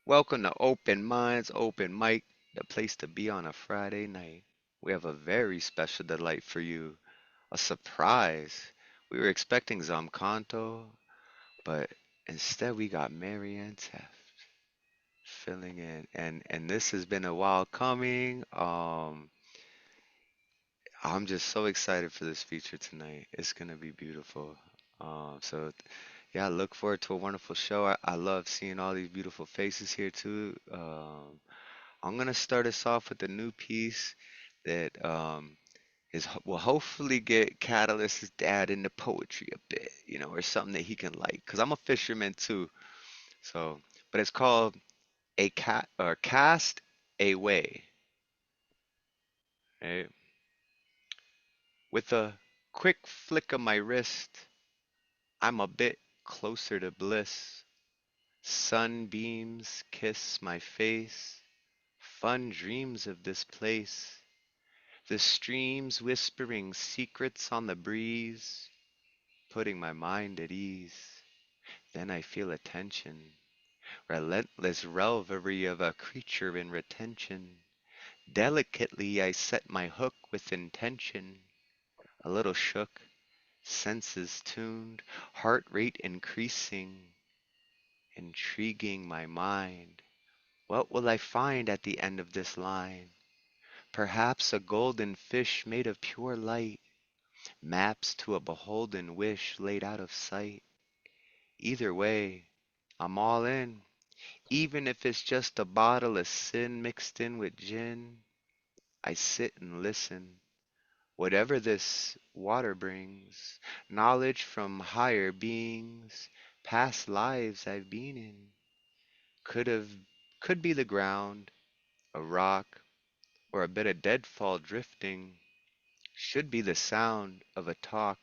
Welcome to Open Minds, Open Mic, the place to be on a Friday night. We have a very special delight for you, a surprise. We were expecting Zamkanto, but instead we got Marianne Tefft filling in. And this has been a while coming. I'm just so excited for this feature tonight. It's gonna be beautiful. So yeah, I look forward to a wonderful show. I love seeing all these beautiful faces here too. I'm gonna start us off with a new piece that will hopefully get Catalyst's dad into poetry a bit, or something that he can like. Cause I'm a fisherman too. So, but it's called a cat or cast away. Right? With a quick flick of my wrist, I'm a bit closer to bliss. Sunbeams kiss my face. Fun dreams of this place. The streams whispering secrets on the breeze, putting my mind at ease. Then I feel a tension, relentless revelry of a creature in retention. Delicately I set my hook with intention, a little shook, senses tuned, heart rate increasing, intriguing my mind. What will I find at the end of this line? Perhaps a golden fish made of pure light, maps to a beholden wish laid out of sight. Either way, I'm all in. Even if it's just a bottle of sin mixed in with gin, I sit and listen. Whatever this water brings, knowledge from higher beings, past lives I've been in, could have could be the ground, a rock, or a bit of deadfall drifting, should be the sound of a talk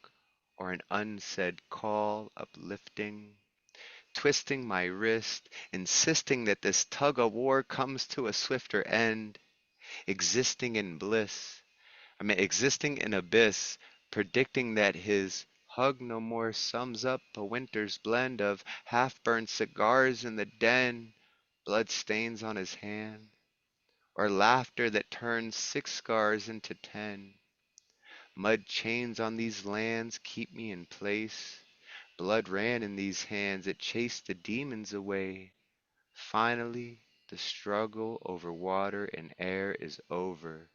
or an unsaid call uplifting. Twisting my wrist, insisting that this tug of war comes to a swifter end, existing in bliss. Existing in abyss, predicting that his hug no more sums up a winter's blend of half-burned cigars in the den, blood stains on his hand, or laughter that turns 6 scars into 10. Mud chains on these lands keep me in place. Blood ran in these hands, it chased the demons away. Finally, the struggle over water and air is over.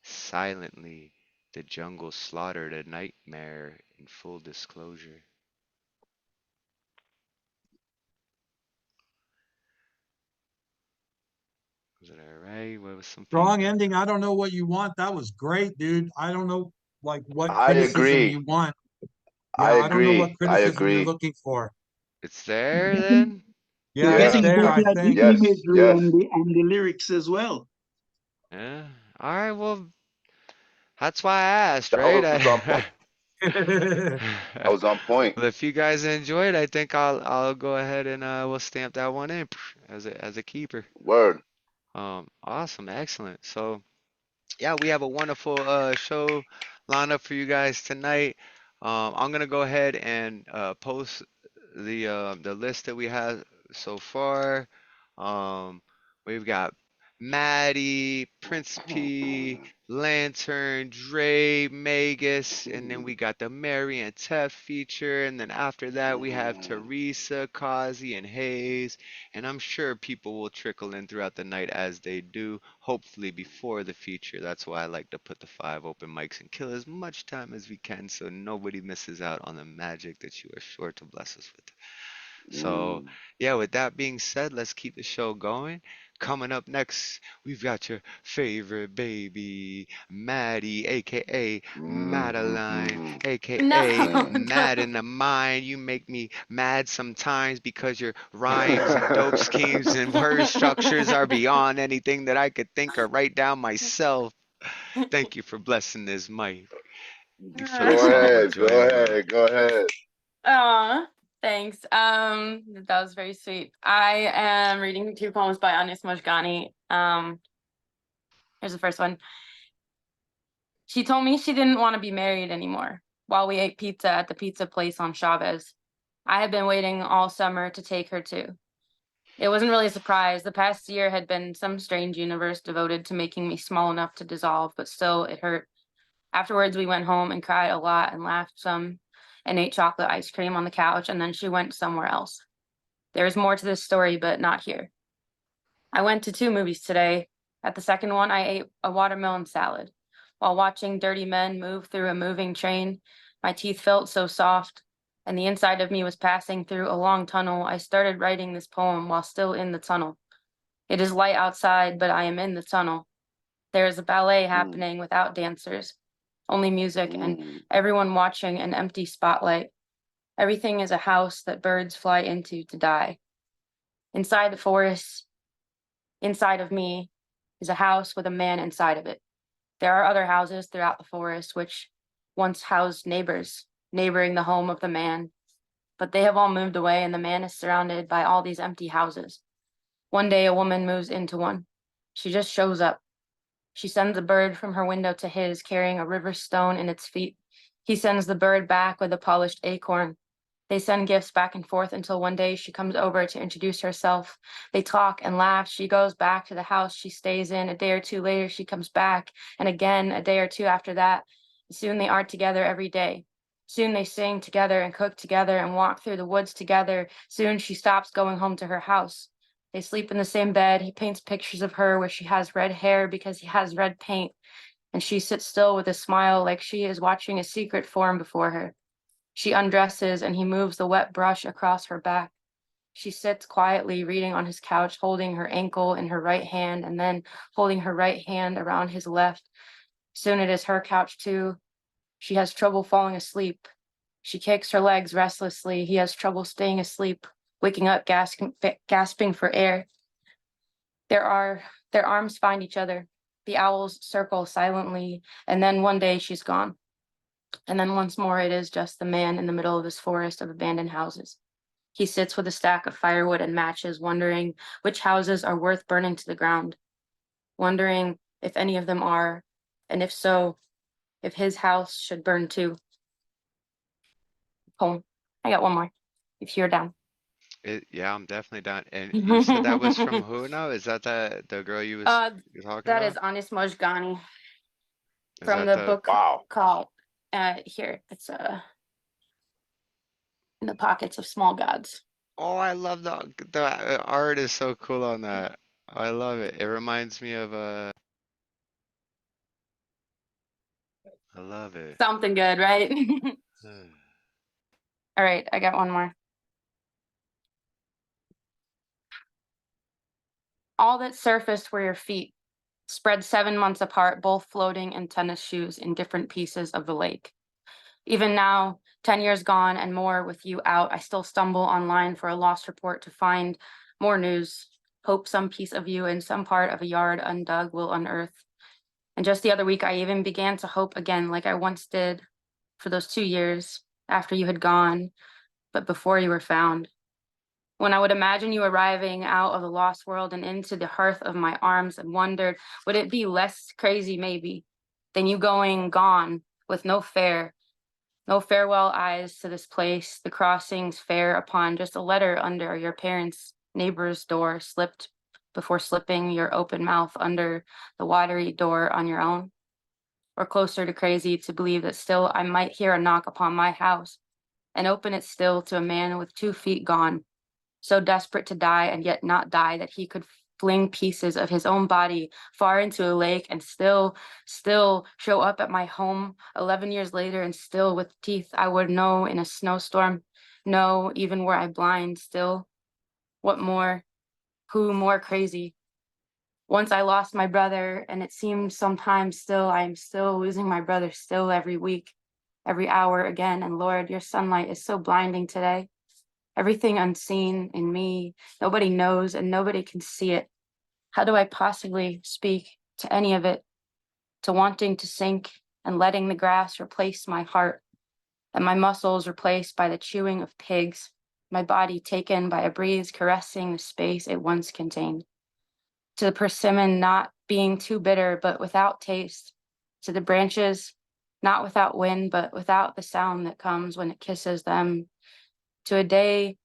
Silently, the jungle slaughtered a nightmare in full disclosure. Was it alright? What was some Strong feedback? ending. I don't know what you want. That was great, dude. I don't know like what I criticism agree. you want. I Yeah, I don't know what agree. I criticism you're agree. looking for. It's there then? You're Yeah, it's Yeah. getting there, both I like the think. Yes. imagery Yes. and the lyrics as well. Yeah. Alright, well, that's why I asked, That right? was on point. That was on point. Well, if you guys enjoyed, I think I'll go ahead and we'll stamp that one in as a keeper. Word. Awesome, excellent. So yeah, we have a wonderful show lined up for you guys tonight. I'm gonna go ahead and post the list that we have so far. Um, we've got Maddie, Principe, Lantern, Dre, Magus, and then we got the Marianne Tefft feature, and then after that we have Teresa, Cozzy, and Hayes, and I'm sure people will trickle in throughout the night as they do, hopefully before the feature. That's why I like to put the 5 open mics and kill as much time as we can so nobody misses out on the magic that you are sure to bless us with. So, Mm. yeah, with that being said, let's keep the show going. Coming up next, we've got your favorite baby, Maddie, aka Madeline, Mm. aka No, Mm. Mad in the Mind. You make me mad sometimes because your rhymes and dope schemes and word structures are beyond anything that I could think or write down myself. Thank you for blessing this mic. You feel the Go song with ahead. Go joy and love. ahead. Go ahead. Aw, thanks. That was very sweet. I am reading 2 poems by Anis Mojgani. Here's the first one. She told me she didn't want to be married anymore while we ate pizza at the pizza place on Chavez. I had been waiting all summer to take her to. It wasn't really a surprise. The past year had been some strange universe devoted to making me small enough to dissolve, but still it hurt. Afterwards, we went home and cried a lot and laughed some and ate chocolate ice cream on the couch, and then she went somewhere else. There is more to this story, but not here. I went to 2 movies today. At the second one, I ate a watermelon salad. While watching dirty men move through a moving train, my teeth felt so soft, and the inside of me was passing through a long tunnel. I started writing this poem while still in the tunnel. It is light outside, but I am in the tunnel. There is a ballet happening without dancers, only music and everyone watching an empty spotlight. Everything is a house that birds fly into to die. Inside the forest, inside of me, is a house with a man inside of it. There are other houses throughout the forest which once housed neighbors, neighboring the home of the man, but they have all moved away and the man is surrounded by all these empty houses. One day a woman moves into one. She just shows up. She sends a bird from her window to his, carrying a river stone in its feet. He sends the bird back with a polished acorn. They send gifts back and forth until one day she comes over to introduce herself. They talk and laugh. She goes back to the house she stays in. A day or 2 later, she comes back, and again a day or 2 after that. Soon they are together every day. Soon they sing together and cook together and walk through the woods together. Soon she stops going home to her house. They sleep in the same bed. He paints pictures of her where she has red hair because he has red paint, and she sits still with a smile like she is watching a secret form before her. She undresses and he moves the wet brush across her back. She sits quietly reading on his couch, holding her ankle in her right hand and then holding her right hand around his left. Soon it is her couch too. She has trouble falling asleep. She kicks her legs restlessly. He has trouble staying asleep, waking up, gasping for air. Their arms find each other. The owls circle silently, and then one day she's gone. And then once more, it is just the man in the middle of this forest of abandoned houses. He sits with a stack of firewood and matches, wondering which houses are worth burning to the ground, wondering if any of them are, and if so, if his house should burn too. Poem. I got one more, if you're down. Yeah, I'm definitely down. And you said that was from who now? Is that the girl you was you're talking That about? is Anis Mojgani Is from that the book called, here, it's In the Pockets of Small Gods. Oh, I love the art is so cool on that. I love it. It reminds me of I love it. Something good, right? All right, I got one more. All that surfaced were your feet, spread 7 months apart, both floating in tennis shoes in different pieces of the lake. Even now, 10 years gone and more with you out, I still stumble online for a lost report to find more news, hope some piece of you in some part of a yard undug will unearth. And just the other week, I even began to hope again, like I once did for those 2 years after you had gone, but before you were found. When I would imagine you arriving out of the lost world and into the hearth of my arms and wondered, would it be less crazy maybe than you going gone with no farewell eyes to this place, the crossings fair upon just a letter under your parents' neighbor's door slipped before slipping your open mouth under the watery door on your own? Or closer to crazy to believe that still I might hear a knock upon my house and open it still to a man with 2 feet gone, so desperate to die and yet not die that he could fling pieces of his own body far into a lake and still show up at my home 11 years later and still with teeth I would know in a snowstorm, know even were I blind still. What more? Who more crazy? Once I lost my brother, and it seems sometimes still I am still losing my brother still every week, every hour again. And Lord, your sunlight is so blinding today. Everything unseen in me, nobody knows and nobody can see it. How do I possibly speak to any of it? To wanting to sink and letting the grass replace my heart, and my muscles replaced by the chewing of pigs, my body taken by a breeze caressing the space it once contained. To the persimmon not being too bitter but without taste, to the branches not without wind but without the sound that comes when it kisses them, to a day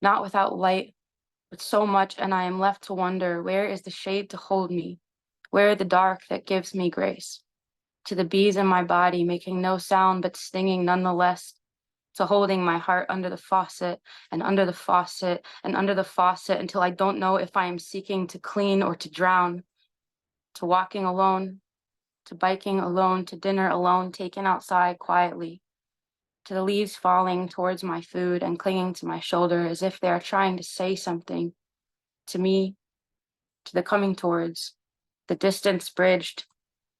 not without light But so much, and I am left to wonder, where is the shade to hold me? Where the dark that gives me grace? To the bees in my body, making no sound but stinging nonetheless, to holding my heart under the faucet and under the faucet and under the faucet until I don't know if I am seeking to clean or to drown, to walking alone, to biking alone, to dinner alone, taken outside quietly, to the leaves falling towards my food and clinging to my shoulder as if they are trying to say something to me, to the coming towards, the distance bridged,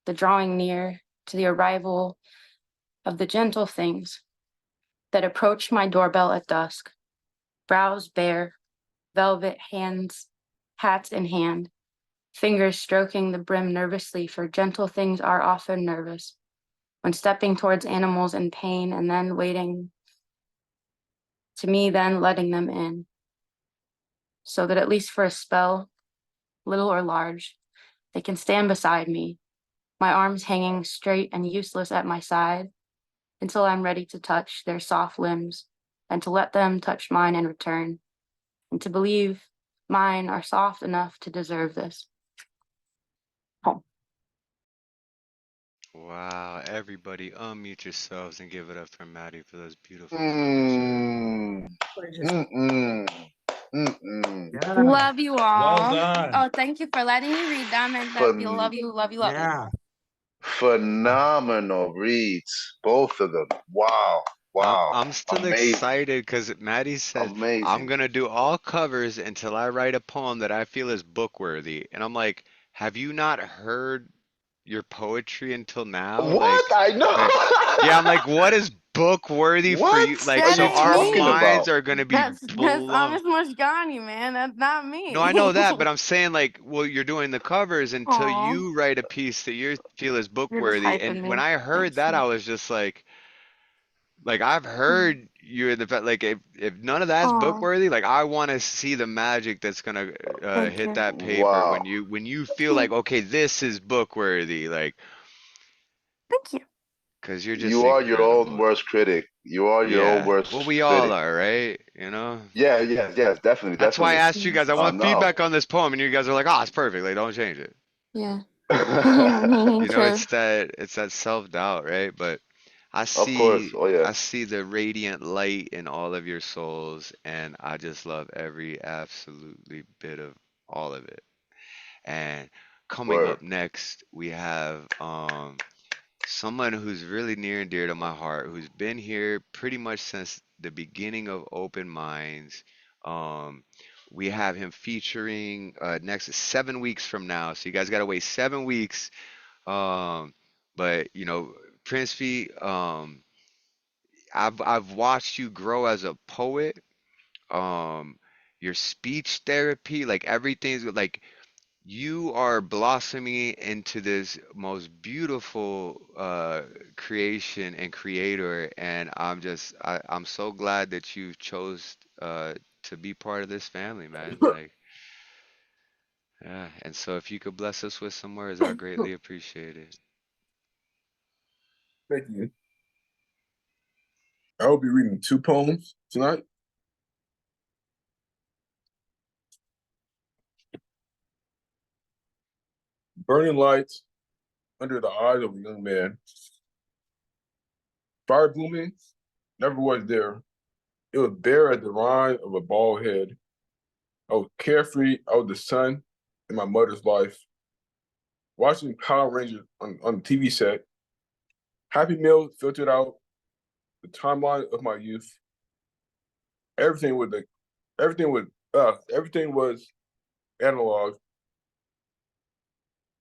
the drawing near, to the arrival of the gentle things that approached my doorbell at dusk, brows bare, velvet hands, hat in hand, fingers stroking the brim nervously, for gentle things are often nervous when stepping towards animals in pain and then waiting to me, then letting them in, so that at least for a spell, little or large, they can stand beside me, my arms hanging straight and useless at my side, until I'm ready to touch their soft limbs and to let them touch mine in return, and to believe mine are soft enough to deserve this. Home. Wow, everybody unmute yourselves and give it up for Maddie for those beautiful poems. Yeah, Love you well all. done. Oh, thank you for letting me read them, and that you love you, love you, love you. Yeah, Phenomenal reads, both of them. Wow, wow, I'm still amazing, excited because Maddie says, I'm amazing. gonna do all covers until I write a poem that I feel is book worthy. And I'm like, have you not heard your poetry until now? What? I Like, yeah, I'm like, know. what is book worthy for What you? Like, are That so you ain't our talking me. minds about? are gonna be That's blown. honest Moshgani, man. That's not No, I me. know that, but I'm saying like, well, you're doing the covers until Aw, you write a piece that you feel is book you're just worthy. hyping And when me. I heard Thanks. that, I was just like I've heard you in the like if none of that's book Aw, worthy, like I want to see the magic that's gonna thank hit you. that paper Wow. when you feel like okay, this is book worthy, like Thank you. because you're just You are your own incredible. worst critic. You are your own Yeah, worst well, we all critic. are, right? You know. Yeah, yes, yes, definitely, That's why I definitely. asked you guys. I want No. feedback on this poem, and you guys are like, "Oh, it's perfect. Like, don't change it." Yeah. You know, True. it's that self-doubt, right? But Of course. Oh yeah. I see the radiant light in all of your souls, and I just love every absolutely bit of all of it. And coming Word. up next, we have someone who's really near and dear to my heart, who's been here pretty much since the beginning of Open Minds. Um, we have him featuring next 7 weeks from now, so you guys gotta wait 7 weeks. But you know, Principe, I've watched you grow as a poet. Um, your speech therapy, like everything's like you are blossoming into this most beautiful creation and creator, and I'm so glad that you chose to be part of this family, man. Like, yeah. And so if you could bless us with some words, I greatly appreciate it. Thank you. I will be reading 2 poems tonight. Burning lights under the eyes of a young man. Fire blooming never was there. It was bare at the rind of a bald head. I was carefree. I was the sun in my mother's life. Watching Power Rangers on the TV set. Happy Meal filtered out the timeline of my youth. Everything was everything was analog.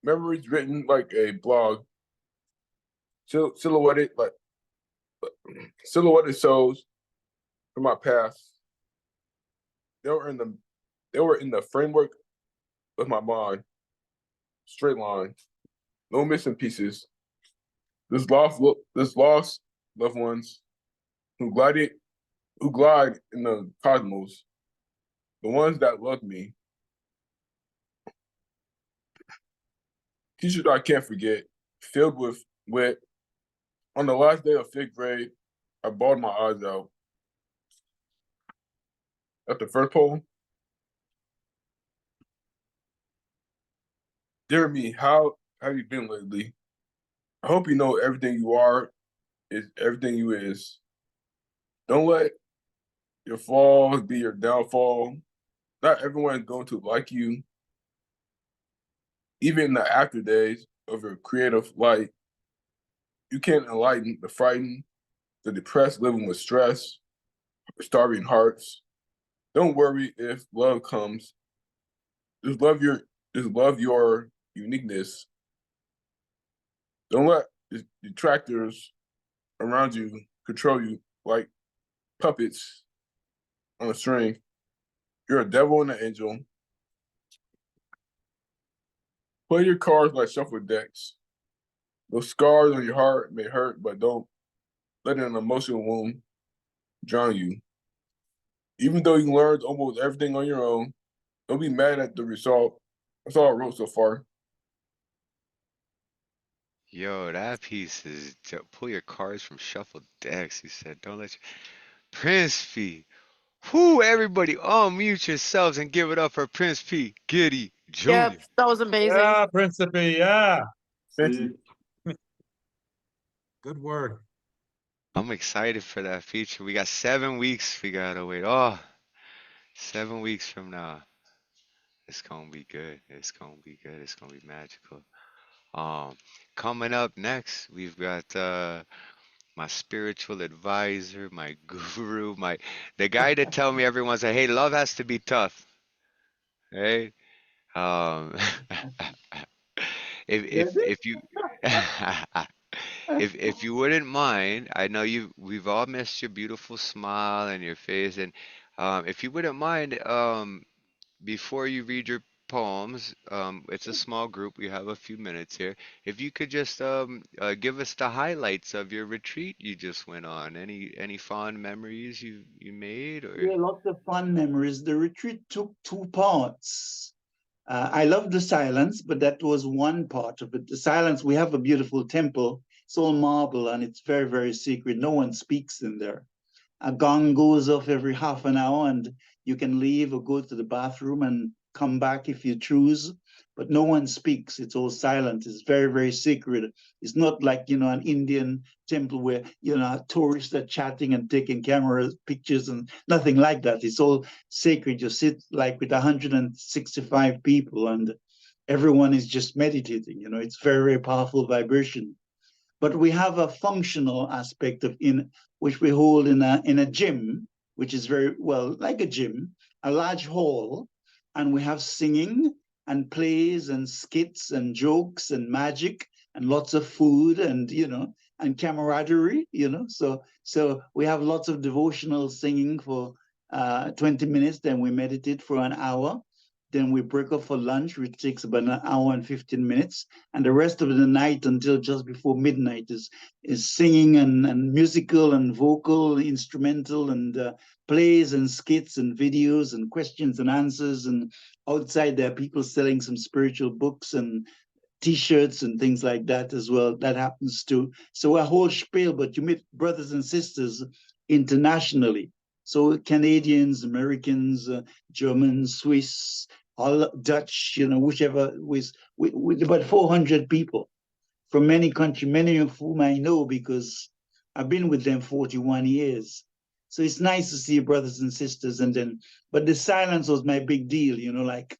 Memories written like a blog. Silhouetted souls from my past. They were in the framework of my mind. Straight line. No missing pieces. This lost loved ones who glide in the cosmos. The ones that love me. Teachers I can't forget, filled with wit. On the last day of 5th grade, I bawled my eyes out. That's the first poem. Dear me, how have you been lately? I hope you know everything you are is everything you is. Don't let your flaws be your downfall. Not everyone is going to like you. Even in the after days of your creative light, you can't enlighten the frightened, the depressed living with stress, starving hearts. Don't worry if love comes. Just love your uniqueness. Don't let the detractors around you control you like puppets on a string. You're a devil and an angel. Play your cards like shuffle decks. Those scars on your heart may hurt, but don't let an emotional wound drown you. Even though you learned almost everything on your own, don't be mad at the result. That's all I wrote so far. Yo, that piece is pull your cards from shuffled decks. He said, don't let your Principe. Whoo, everybody unmute yourselves and give it up for Principe Guity Yep, Jr. that was amazing. Yeah, Principe, yeah. Thank you. Good word. I'm excited for that feature. We got 7 weeks we gotta wait. Oh, 7 weeks from now. It's gonna be good. It's gonna be good. It's gonna be magical. Um, Coming up next, we've got my spiritual advisor, my guru, the guy to tell me every once, hey, love has to be tough, right? Um, if you if you wouldn't mind, I know we've all missed your beautiful smile and your face, and if you wouldn't mind, before you read your poems, it's a small group. We have a few minutes here. If you could just give us the highlights of your retreat you just went on. Any fond memories you made, or Yeah, lots of fun memories. The retreat took two parts. I love the silence, but that was one part of it. The silence, we have a beautiful temple. It's all marble and it's very, very secret. No one speaks in there. A gong goes off every half an hour and you can leave or go to the bathroom and come back if you choose, but no one speaks. It's all silent. It's very, very secret. It's not like, an Indian temple where, tourists are chatting and taking camera pictures and nothing like that. It's all sacred. You sit like with 165 people and everyone is just meditating. It's very, very powerful vibration. But we have a functional aspect of in which we hold in a gym, which is very well like a gym, a large hall, and we have singing and plays and skits and jokes and magic and lots of food and camaraderie. So we have lots of devotional singing for 20 minutes, then we meditate for an hour, then we break up for lunch, which takes about an hour and 15 minutes. And the rest of the night until just before midnight is singing and musical and vocal, instrumental, and plays and skits and videos and questions and answers. And outside there are people selling some spiritual books and T-shirts and things like that as well. That happens too. So a whole spiel, but you meet brothers and sisters internationally. So Canadians, Americans, Germans, Swiss, all Dutch, whichever, with about 400 people from many countries, many of whom I know because I've been with them 41 years. So it's nice to see brothers and sisters. But the silence was my big deal, like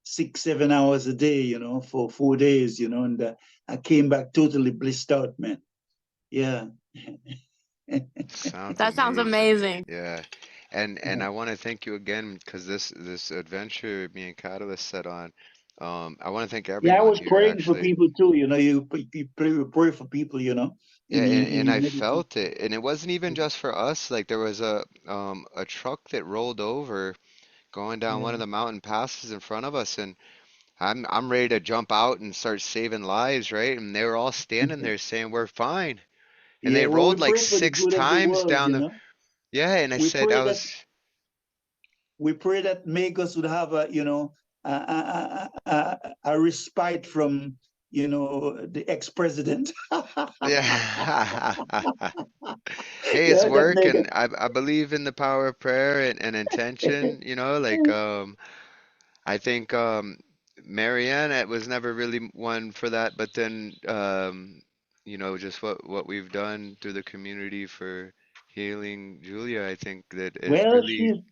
6, 7 hours a day, for 4 days, and I came back totally blissed out, man. Yeah. sounds That sounds amazing. amazing. Yeah. And I want to thank you again because this adventure me and Catalyst set on. I want to thank Yeah, I everyone was here praying for actually. people too, you pray for people, Yeah, in and your I meditation. felt it, and it wasn't even just for us. Like there was a truck that rolled over going down one Yeah. of the mountain passes in front of us, and I'm ready to jump out and start saving lives, right? And they were all standing there saying we're fine, and they Yeah, well, we rolled like pray for the six good of the times world, down the. Yeah, and I We said pray I that was. Magus would have a respite from the ex-president. Yeah. Hey, it's Yeah, that work, Magus. and I believe in the power of prayer and intention, like I think Marianne was never really one for that, but then you know, just what we've done through the community for healing Julia, I think that it Well, really,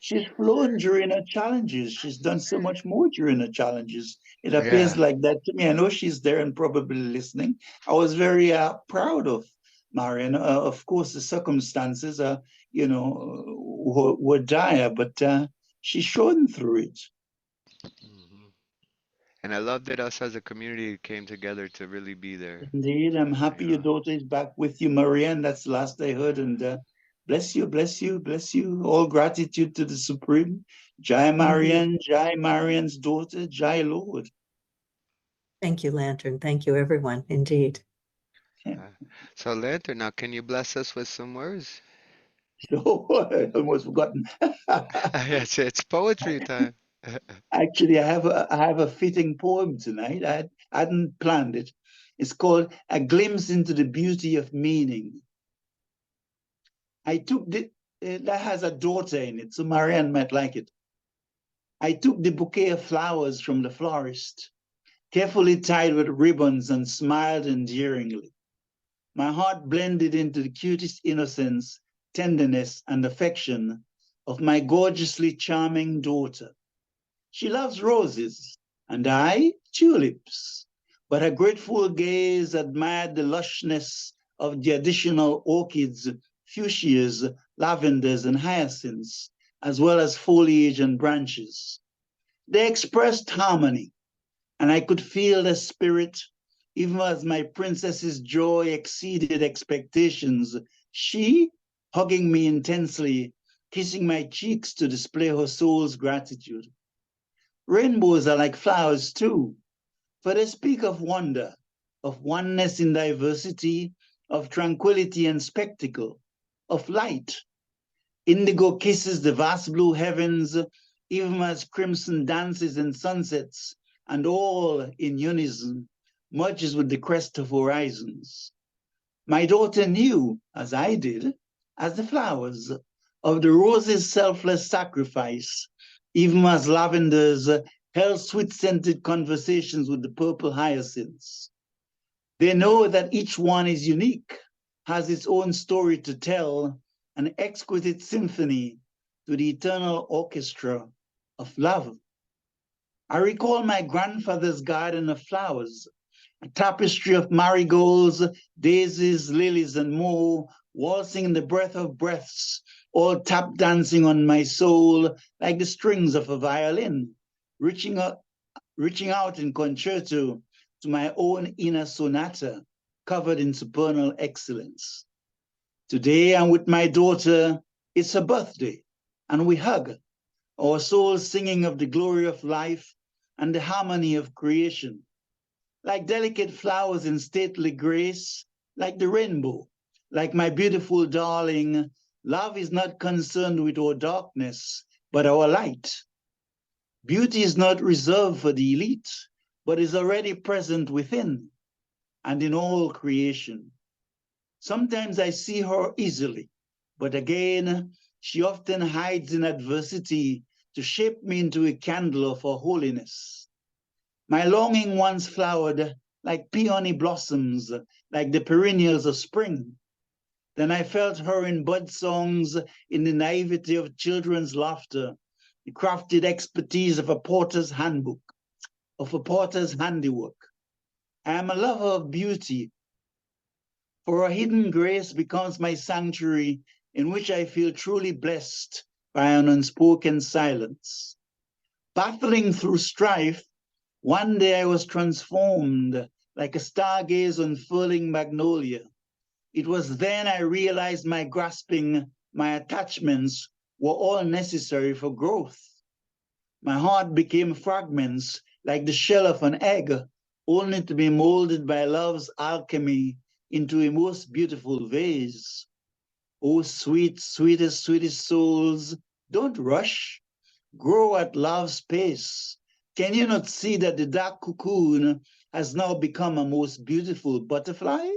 she's flown during her challenges. She's done so much more during her challenges. It appears yeah, like that to me. I know she's there and probably listening. I was very proud of Marianne. Of course, the circumstances are, were dire, but she's shown through it. mhm. And I love that us as a community came together to really be there. Indeed, I'm happy You your know, daughter is back with you, Marianne. That's the last I heard. And bless you, bless you, bless you. All gratitude to the Supreme. Jai Indeed. Marianne, Jai Marianne's daughter, Jai Lord. Thank you, Lantern. Thank you, everyone. Indeed. so Lantern, now can you bless us with some words? Oh, I almost forgotten. It's poetry time. Actually, I have a fitting poem tonight. I hadn't planned it. It's called A Glimpse into the Beauty of Meaning. That has a daughter in it, so Marianne might like it. I took the bouquet of flowers from the florist, carefully tied with ribbons, and smiled endearingly. My heart blended into the cutest innocence, tenderness, and affection of my gorgeously charming daughter. She loves roses, and I, tulips. But her grateful gaze admired the lushness of the additional orchids, fuchsias, lavenders, and hyacinths, as well as foliage and branches. They expressed harmony, and I could feel the spirit, even as my princess's joy exceeded expectations. She, hugging me intensely, kissing my cheeks to display her soul's gratitude. Rainbows are like flowers too, for they speak of wonder, of oneness in diversity, of tranquility and spectacle, of light. Indigo kisses the vast blue heavens, even as crimson dances in sunsets, and all in unison merges with the crest of horizons. My daughter knew, as I did, as the flowers, of the rose's selfless sacrifice, even as lavenders held sweet-scented conversations with the purple hyacinths. They know that each one is unique, has its own story to tell, an exquisite symphony to the eternal orchestra of love. I recall my grandfather's garden of flowers, a tapestry of marigolds, daisies, lilies, and more, waltzing in the breath of breaths, all tap dancing on my soul like the strings of a violin, reaching out in concerto to my own inner sonata, covered in supernal excellence. Today I'm with my daughter, it's her birthday, and we hug, our souls singing of the glory of life and the harmony of creation. Like delicate flowers in stately grace, like the rainbow, like my beautiful darling, love is not concerned with our darkness, but our light. Beauty is not reserved for the elite, but is already present within and in all creation. Sometimes I see her easily, but again, she often hides in adversity to shape me into a candle of her holiness. My longing once flowered like peony blossoms, like the perennials of spring. Then I felt her in bud songs, in the naivety of children's laughter, the crafted expertise of a porter's handbook, of a porter's handiwork. I am a lover of beauty, for a hidden grace becomes my sanctuary in which I feel truly blessed by an unspoken silence. Battling through strife, one day I was transformed like a stargaze unfurling magnolia. It was then I realized my grasping, my attachments were all necessary for growth. My heart became fragments like the shell of an egg, only to be molded by love's alchemy into a most beautiful vase. Oh, sweet, sweetest, sweetest souls, don't rush. Grow at love's pace. Can you not see that the dark cocoon has now become a most beautiful butterfly?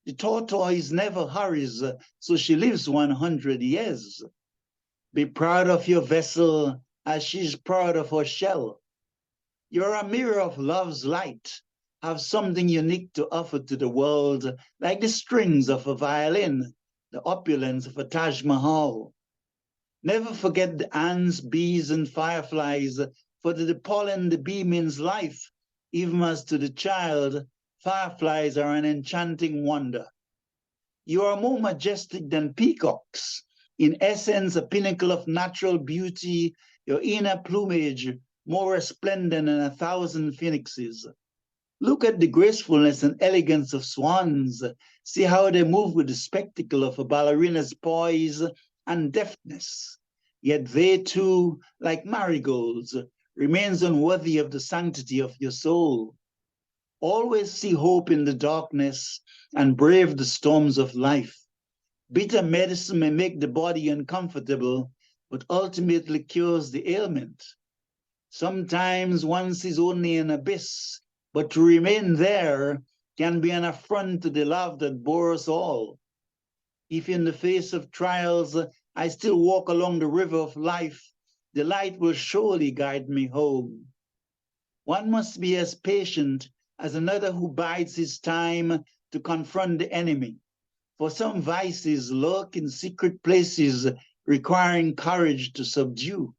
The tortoise never hurries, so she lives 100 years. Be proud of your vessel as she's proud of her shell. You're a mirror of love's light, have something unique to offer to the world, like the strings of a violin, the opulence of a Taj Mahal. Never forget the ants, bees, and fireflies, for to the pollen the bee means life, even as to the child, fireflies are an enchanting wonder. You are more majestic than peacocks, in essence a pinnacle of natural beauty, your inner plumage more resplendent than 1,000 phoenixes. Look at the gracefulness and elegance of swans. See how they move with the spectacle of a ballerina's poise and deftness. Yet they too, like marigolds, remains unworthy of the sanctity of your soul. Always see hope in the darkness and brave the storms of life. Bitter medicine may make the body uncomfortable, but ultimately cures the ailment. Sometimes one sees only an abyss, but to remain there can be an affront to the love that bore us all. If in the face of trials I still walk along the river of life, the light will surely guide me home. One must be as patient as another who bides his time to confront the enemy. For some vices lurk in secret places, requiring courage to subdue.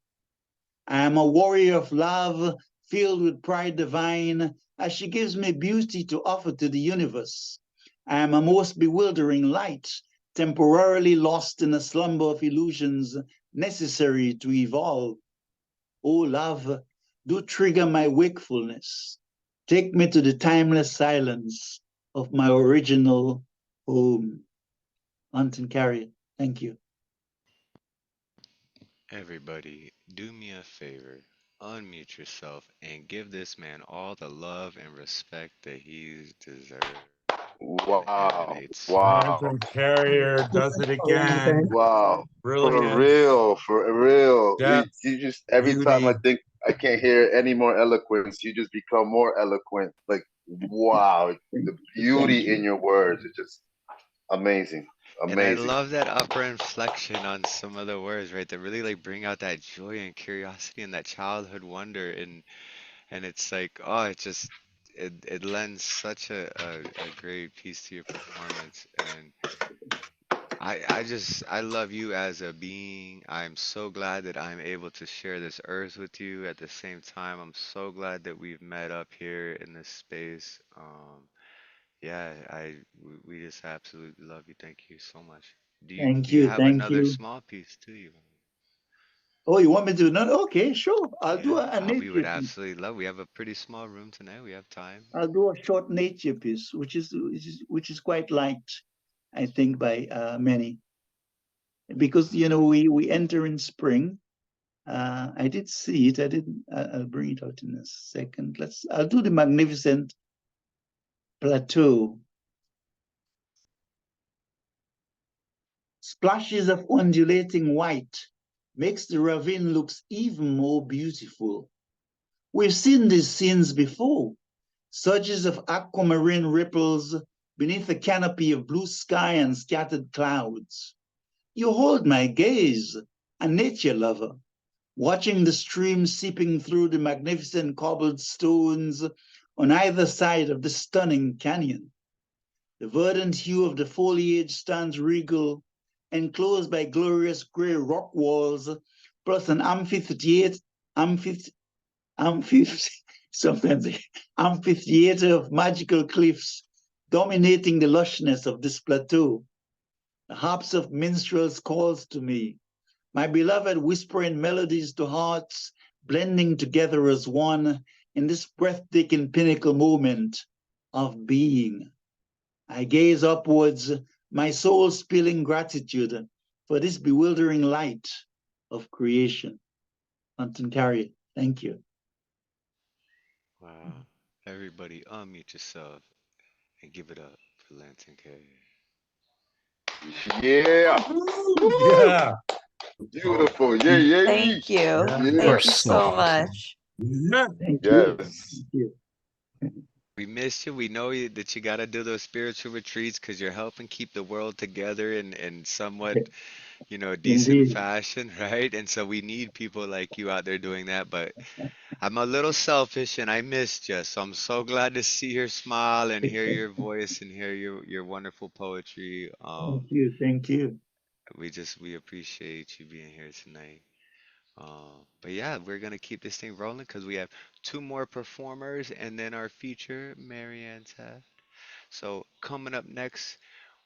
I am a warrior of love, filled with pride divine, as she gives me beauty to offer to the universe. I am a most bewildering light, temporarily lost in a slumber of illusions necessary to evolve. Oh, love, do trigger my wakefulness. Take me to the timeless silence of my original home. Hunt and carry it. Thank you. Everybody, do me a favor. Unmute yourself and give this man all the love and respect that he deserves and Wow. emanates. Wow. Lantern Carrier does it again. Wow. For Brilliant. real. For real. Depth, You just, every time I beauty. think I can't hear any more eloquence, you just become more eloquent. Like, wow. The beauty in your words is just amazing. And I Amazing. love that upper inflection on some of the words, right? That really like bring out that joy and curiosity and that childhood wonder and it's like, oh, it lends such a great piece to your performance. And I love you as a being. I'm so glad that I'm able to share this earth with you. At the same time, I'm so glad that we've met up here in this space. Yeah, we just absolutely love you. Thank you so much. Thank Do you you. have Thank another you. small piece to you? Oh, you want me to? No, okay, sure. I'll do Yeah, a we would nature piece. absolutely love. We have a pretty small room tonight. We have time. I'll do a short nature piece, which is quite liked, I think, by many, because we enter in spring. I did see it. I didn't. I'll bring it out in a second. I'll do the magnificent plateau. Splashes of undulating white makes the ravine looks even more beautiful. We've seen these scenes before. Surges of aquamarine ripples beneath a canopy of blue sky and scattered clouds. You hold my gaze, a nature lover, watching the stream seeping through the magnificent cobbled stones on either side of the stunning canyon. The verdant hue of the foliage stands regal, enclosed by glorious gray rock walls, plus an sometimes amphitheater of magical cliffs dominating the lushness of this plateau. The harps of minstrels calls to me, my beloved whispering melodies to hearts, blending together as one in this breathtaking pinnacle moment of being. I gaze upwards, my soul spilling gratitude for this bewildering light of creation. Hunt and carry. Thank you. Wow. Everybody, unmute yourself and give it up for Lantern Carrier. Yeah. Yeah. Beautiful. Yeah. Thank you. Yeah. Thank you so much. Yeah. Thank you. Yes. Thank you. We missed you. We know that you got to do those spiritual retreats because you're helping keep the world together in somewhat, decent Indeed. fashion, right? And so we need people like you out there doing that. But I'm a little selfish and I missed you, so I'm so glad to see your smile and hear your voice and hear your wonderful poetry. Thank you. Thank you. We appreciate you being here tonight. But yeah, we're gonna keep this thing rolling because we have two more performers and then our feature, Marianne Tefft. So coming up next,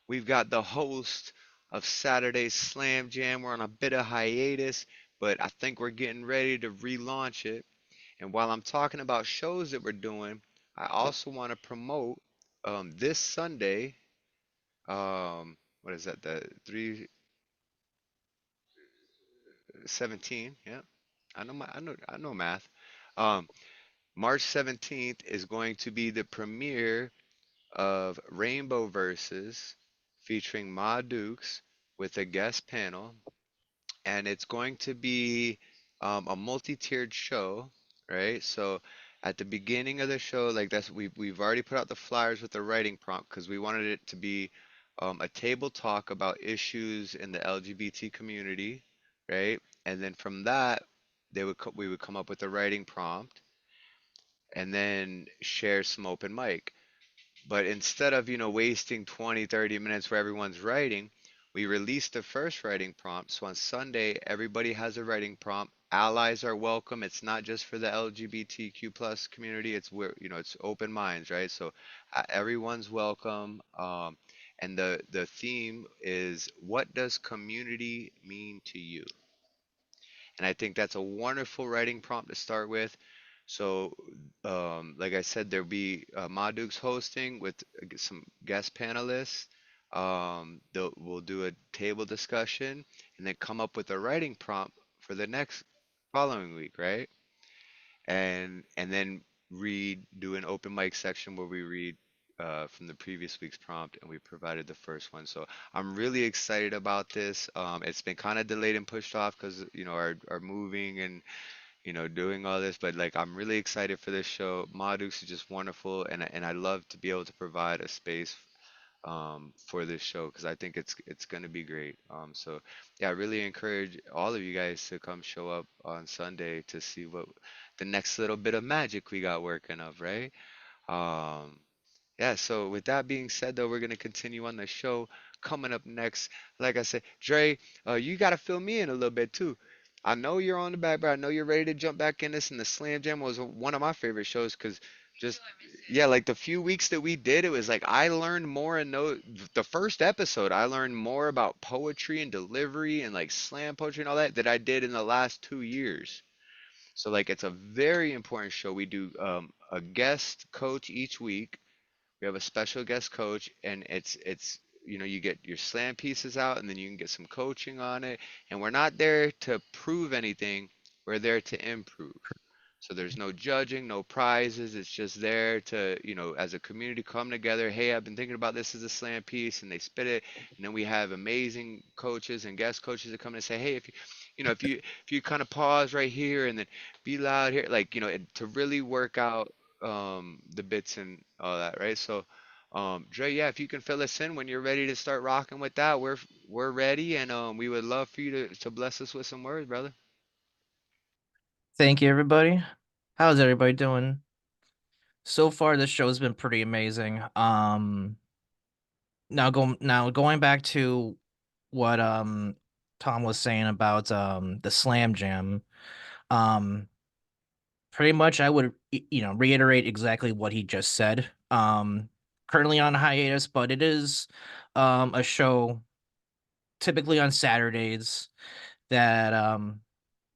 we've got the host of Saturday's Slam Jam. We're on a bit of hiatus, but I think we're getting ready to relaunch it. And while I'm talking about shows that we're doing, I also want to promote this Sunday. What is that? The 3/17. Yeah, I know math. Um, March 17th is going to be the premiere of Rainbow Verses featuring Ma Dukes with a guest panel, and it's going to be a multi-tiered show, right? So at the beginning of the show, like we've already put out the flyers with the writing prompt because we wanted it to be a table talk about issues in the LGBT community, right? And then from that, we would come up with a writing prompt and then share some open mic. But instead of, wasting 20, 30 minutes where everyone's writing, we released the first writing prompt. So on Sunday, everybody has a writing prompt. Allies are welcome. It's not just for the LGBTQ plus community. It's where, it's open minds, right? So everyone's welcome. And the theme is, what does community mean to you? And I think that's a wonderful writing prompt to start with. So, like I said, there'll be Maduk's hosting with some guest panelists. We'll do a table discussion and then come up with a writing prompt for the next following week, right? And then do an open mic section where we read from the previous week's prompt, and we provided the first one. So I'm really excited about this. It's been kind of delayed and pushed off because our moving and doing all this, but like I'm really excited for this show. Madux is just wonderful, and I love to be able to provide a space for this show because I think it's gonna be great. So yeah, I really encourage all of you guys to come show up on Sunday to see what the next little bit of magic we got working of, right? Um, yeah, so with that being said, though, we're gonna continue on the show. Coming up next, like I said, Dre, you gotta fill me in a little bit too. I know you're on the back, but I know you're ready to jump back in this. And the Slam Jam was one of my favorite shows because just yeah, like the few weeks that we did, it was like I learned more and know the first episode, I learned more about poetry and delivery and like slam poetry and all that I did in the last 2 years. So like it's a very important show. We do a guest coach each week. We have a special guest coach, and it's you get your slam pieces out, and then you can get some coaching on it. And we're not there to prove anything. We're there to improve. So there's no judging, no prizes. It's just there to, as a community come together. Hey, I've been thinking about this as a slam piece, and they spit it. And then we have amazing coaches and guest coaches that come and say, hey, if you kind of pause right here and then be loud here, like, to really work out the bits and all that, right? So, Dre, yeah, if you can fill us in when you're ready to start rocking with that, we're ready, and we would love for you to bless us with some words, brother. Thank you, everybody. How's everybody doing? So far, this show's been pretty amazing. Now going back to what Tom was saying about the Slam Jam. Um, Pretty much I would reiterate exactly what he just said. Currently on hiatus, but it is a show typically on Saturdays that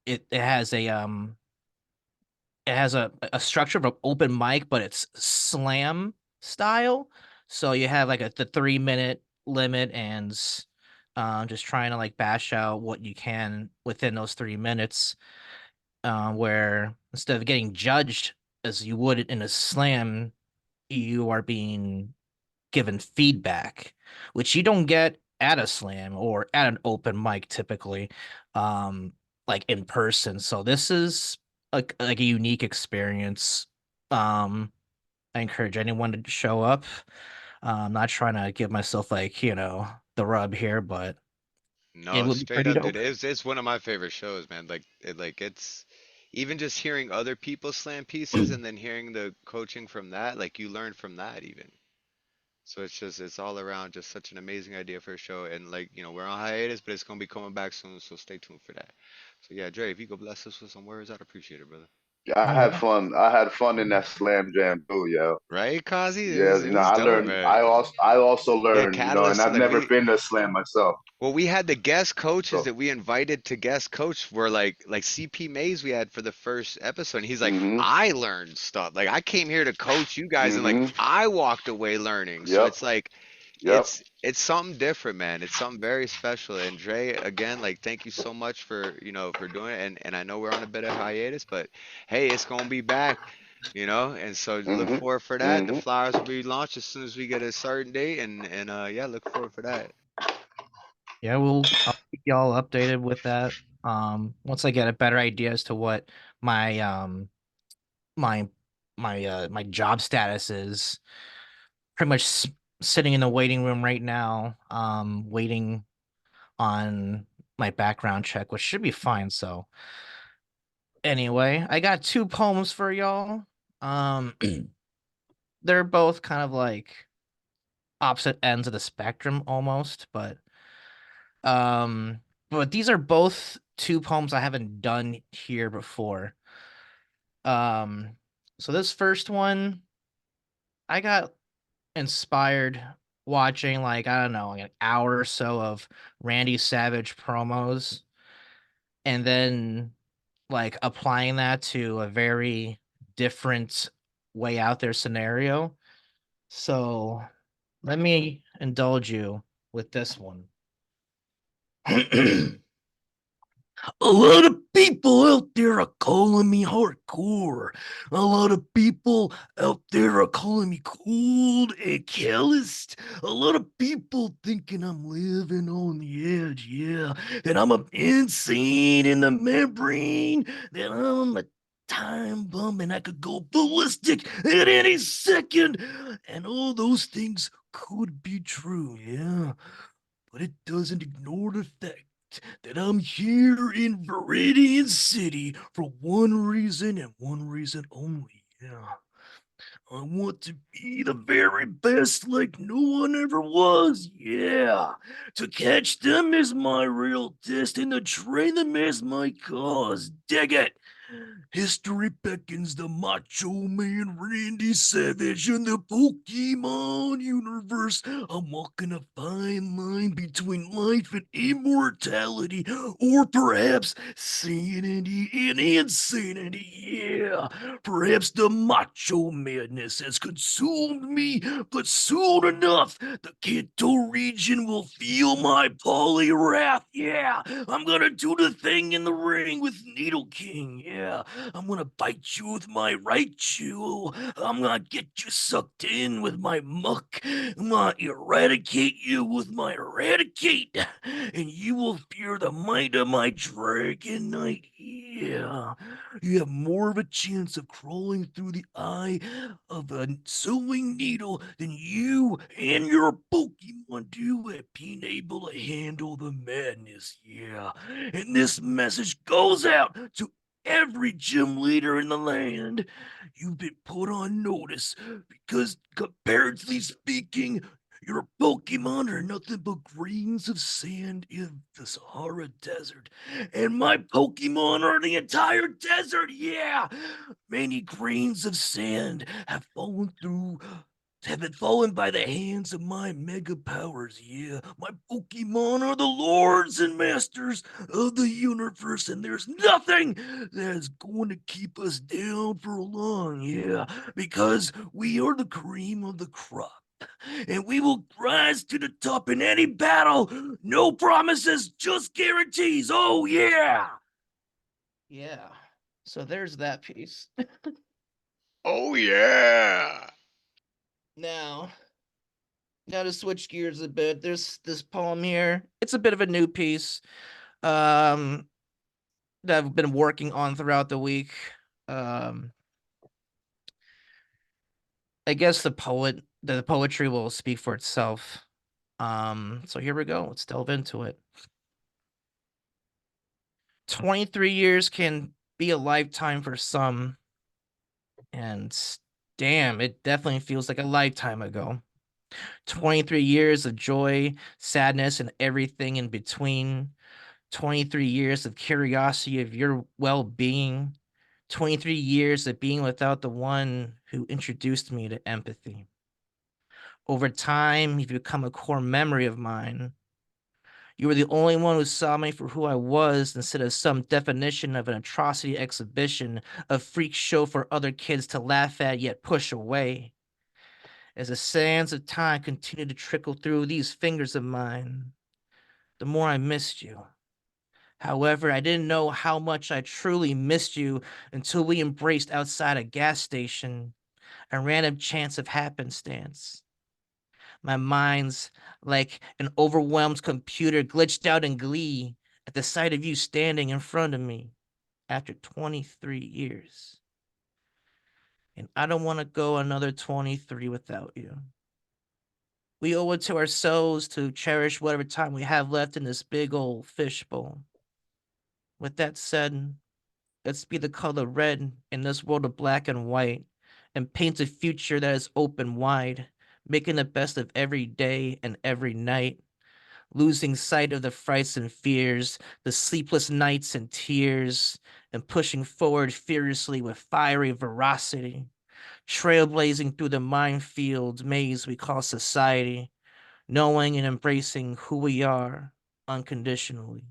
it has a structure of an open mic, but it's slam style. So you have like the 3 minute limit, and just trying to like bash out what you can within those 3 minutes. Where instead of getting judged as you would in a slam, you are being given feedback, which you don't get at a slam or at an open mic typically, like in person. So this is like a unique experience. I encourage anyone to show up. I'm not trying to give myself like, the rub here, but it No, would be straight pretty up, dude. dope. It's one of my favorite shows, man. Like it's even just hearing other people slam pieces and then hearing the coaching from that, like you learn from that even. So it's all around just such an amazing idea for a show. And like, we're on hiatus, but it's gonna be coming back soon, so stay tuned for that. So yeah, Dre, if you could bless us with some words, I'd appreciate it, brother. I Oh had yeah. fun. I had fun in that slam jam too, yo. Right, Kazi? It Yeah, was it was I dope, learned. man. I also Yeah, learned, and Catalyst too. I've Like never been to slam myself. we had the guest coaches So, that we invited to guest coach were like CP Mays we had for the first episode. And he's like, hmm I learned stuff. Like I came here to coach you guys, and like hmm I walked away learning. So Yep. it's like Yep. it's something different, man. It's something very special. And Dre, again, like thank you so much for for doing it. And I know we're on a bit of hiatus, but hey, it's gonna be back. And so look hmm forward for that. The hmm flyers will be launched as soon as we get a certain date, and yeah, look forward for that. Yeah, I'll keep y'all updated with that. Once I get a better idea as to what my my my job status is. Pretty much sitting in the waiting room right now, waiting on my background check, which should be fine. So anyway, I got two poems for y'all. Um, they're both kind of like opposite ends of the spectrum almost, um, but these are both two poems I haven't done here before. Um, so this first one, I got inspired watching like I don't know, like an hour or so of Randy Savage promos and then like applying that to a very different way out there scenario. So let me indulge you with this one. A lot of people out there are calling me hardcore. A lot of people out there are calling me cold and calloused. A lot of people thinking I'm living on the edge, yeah. That I'm insane in the membrane. That I'm a time bomb and I could go ballistic at any second. And all those things could be true, yeah. But it doesn't ignore the fact that I'm here in Viridian City for one reason and one reason only. Yeah. I want to be the very best like no one ever was. Yeah. To catch them is my real test and to train them is my cause. Dig it. History beckons the Macho Man Randy Savage in the Pokemon universe. I'm walking a fine line between life and immortality, or perhaps sanity and insanity. Yeah, perhaps the macho madness has consumed me, but soon enough, the Kanto region will feel my poly wrath. Yeah, I'm gonna do the thing in the ring with Needle King. Yeah, I'm gonna bite you with my right chew. I'm gonna get you sucked in with my muck. I'm gonna eradicate you with my eradicate. And you will fear the might of my dragon knight. Yeah. You have more of a chance of crawling through the eye of a sewing needle than you and your Pokemon do at being able to handle the madness. Yeah. And this message goes out to every gym leader in the land. You've been put on notice because, comparatively speaking, your Pokemon are nothing but grains of sand in the Sahara Desert. And my Pokemon are the entire desert, yeah! Many grains of sand have been fallen by the hands of my mega powers, yeah. My Pokemon are the lords and masters of the universe, and there's nothing that's going to keep us down for long, yeah, because we are the cream of the crop. And we will rise to the top in any battle. No promises, just guarantees. Oh, yeah. Yeah. So there's that piece. Oh yeah. Now, to switch gears a bit, there's this poem here. It's a bit of a new piece that I've been working on throughout the week. Um, I guess the poetry will speak for itself. So here we go. Let's delve into it. 23 years can be a lifetime for some, and damn, it definitely feels like a lifetime ago. 23 years of joy, sadness, and everything in between. 23 years of curiosity of your well-being. 23 years of being without the one who introduced me to empathy. Over time, you've become a core memory of mine. You were the only one who saw me for who I was instead of some definition of an atrocity exhibition, a freak show for other kids to laugh at yet push away. As the sands of time continued to trickle through these fingers of mine, the more I missed you. However, I didn't know how much I truly missed you until we embraced outside a gas station, a random chance of happenstance. My mind's like an overwhelmed computer glitched out in glee at the sight of you standing in front of me after 23 years. And I don't want to go another 23 without you. We owe it to ourselves to cherish whatever time we have left in this big old fishbowl. With that said, let's be the color red in this world of black and white and paint a future that is open wide, making the best of every day and every night, losing sight of the frights and fears, the sleepless nights and tears, and pushing forward furiously with fiery veracity, trailblazing through the minefield maze we call society, knowing and embracing who we are unconditionally.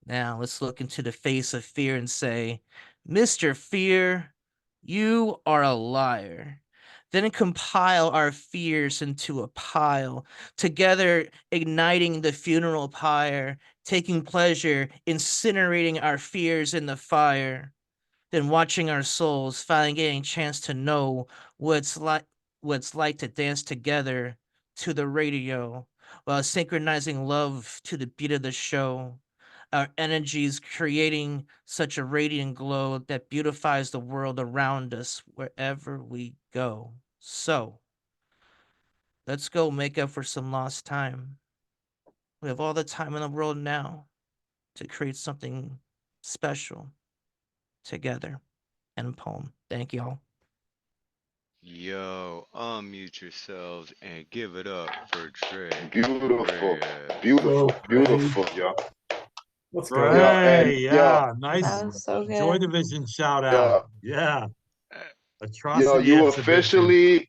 Now let's look into the face of fear and say, Mr. Fear, you are a liar. Then compile our fears into a pile, together igniting the funeral pyre, taking pleasure, incinerating our fears in the fire, then watching our souls finally getting a chance to know what it's like to dance together to the radio while synchronizing love to the beat of the show. Our energies creating such a radiant glow that beautifies the world around us wherever we go. So, let's go make up for some lost time. We have all the time in the world now to create something special together. End poem. Thank y'all. Yo, unmute yourselves and give it up for Dre Beautiful, Reyes. beautiful, Well, beautiful, yo. Let's Yo, go. and Yeah, nice. That was so Joy good. Division shout out. yo, Yeah, Uh, yo, atrocity exhibition.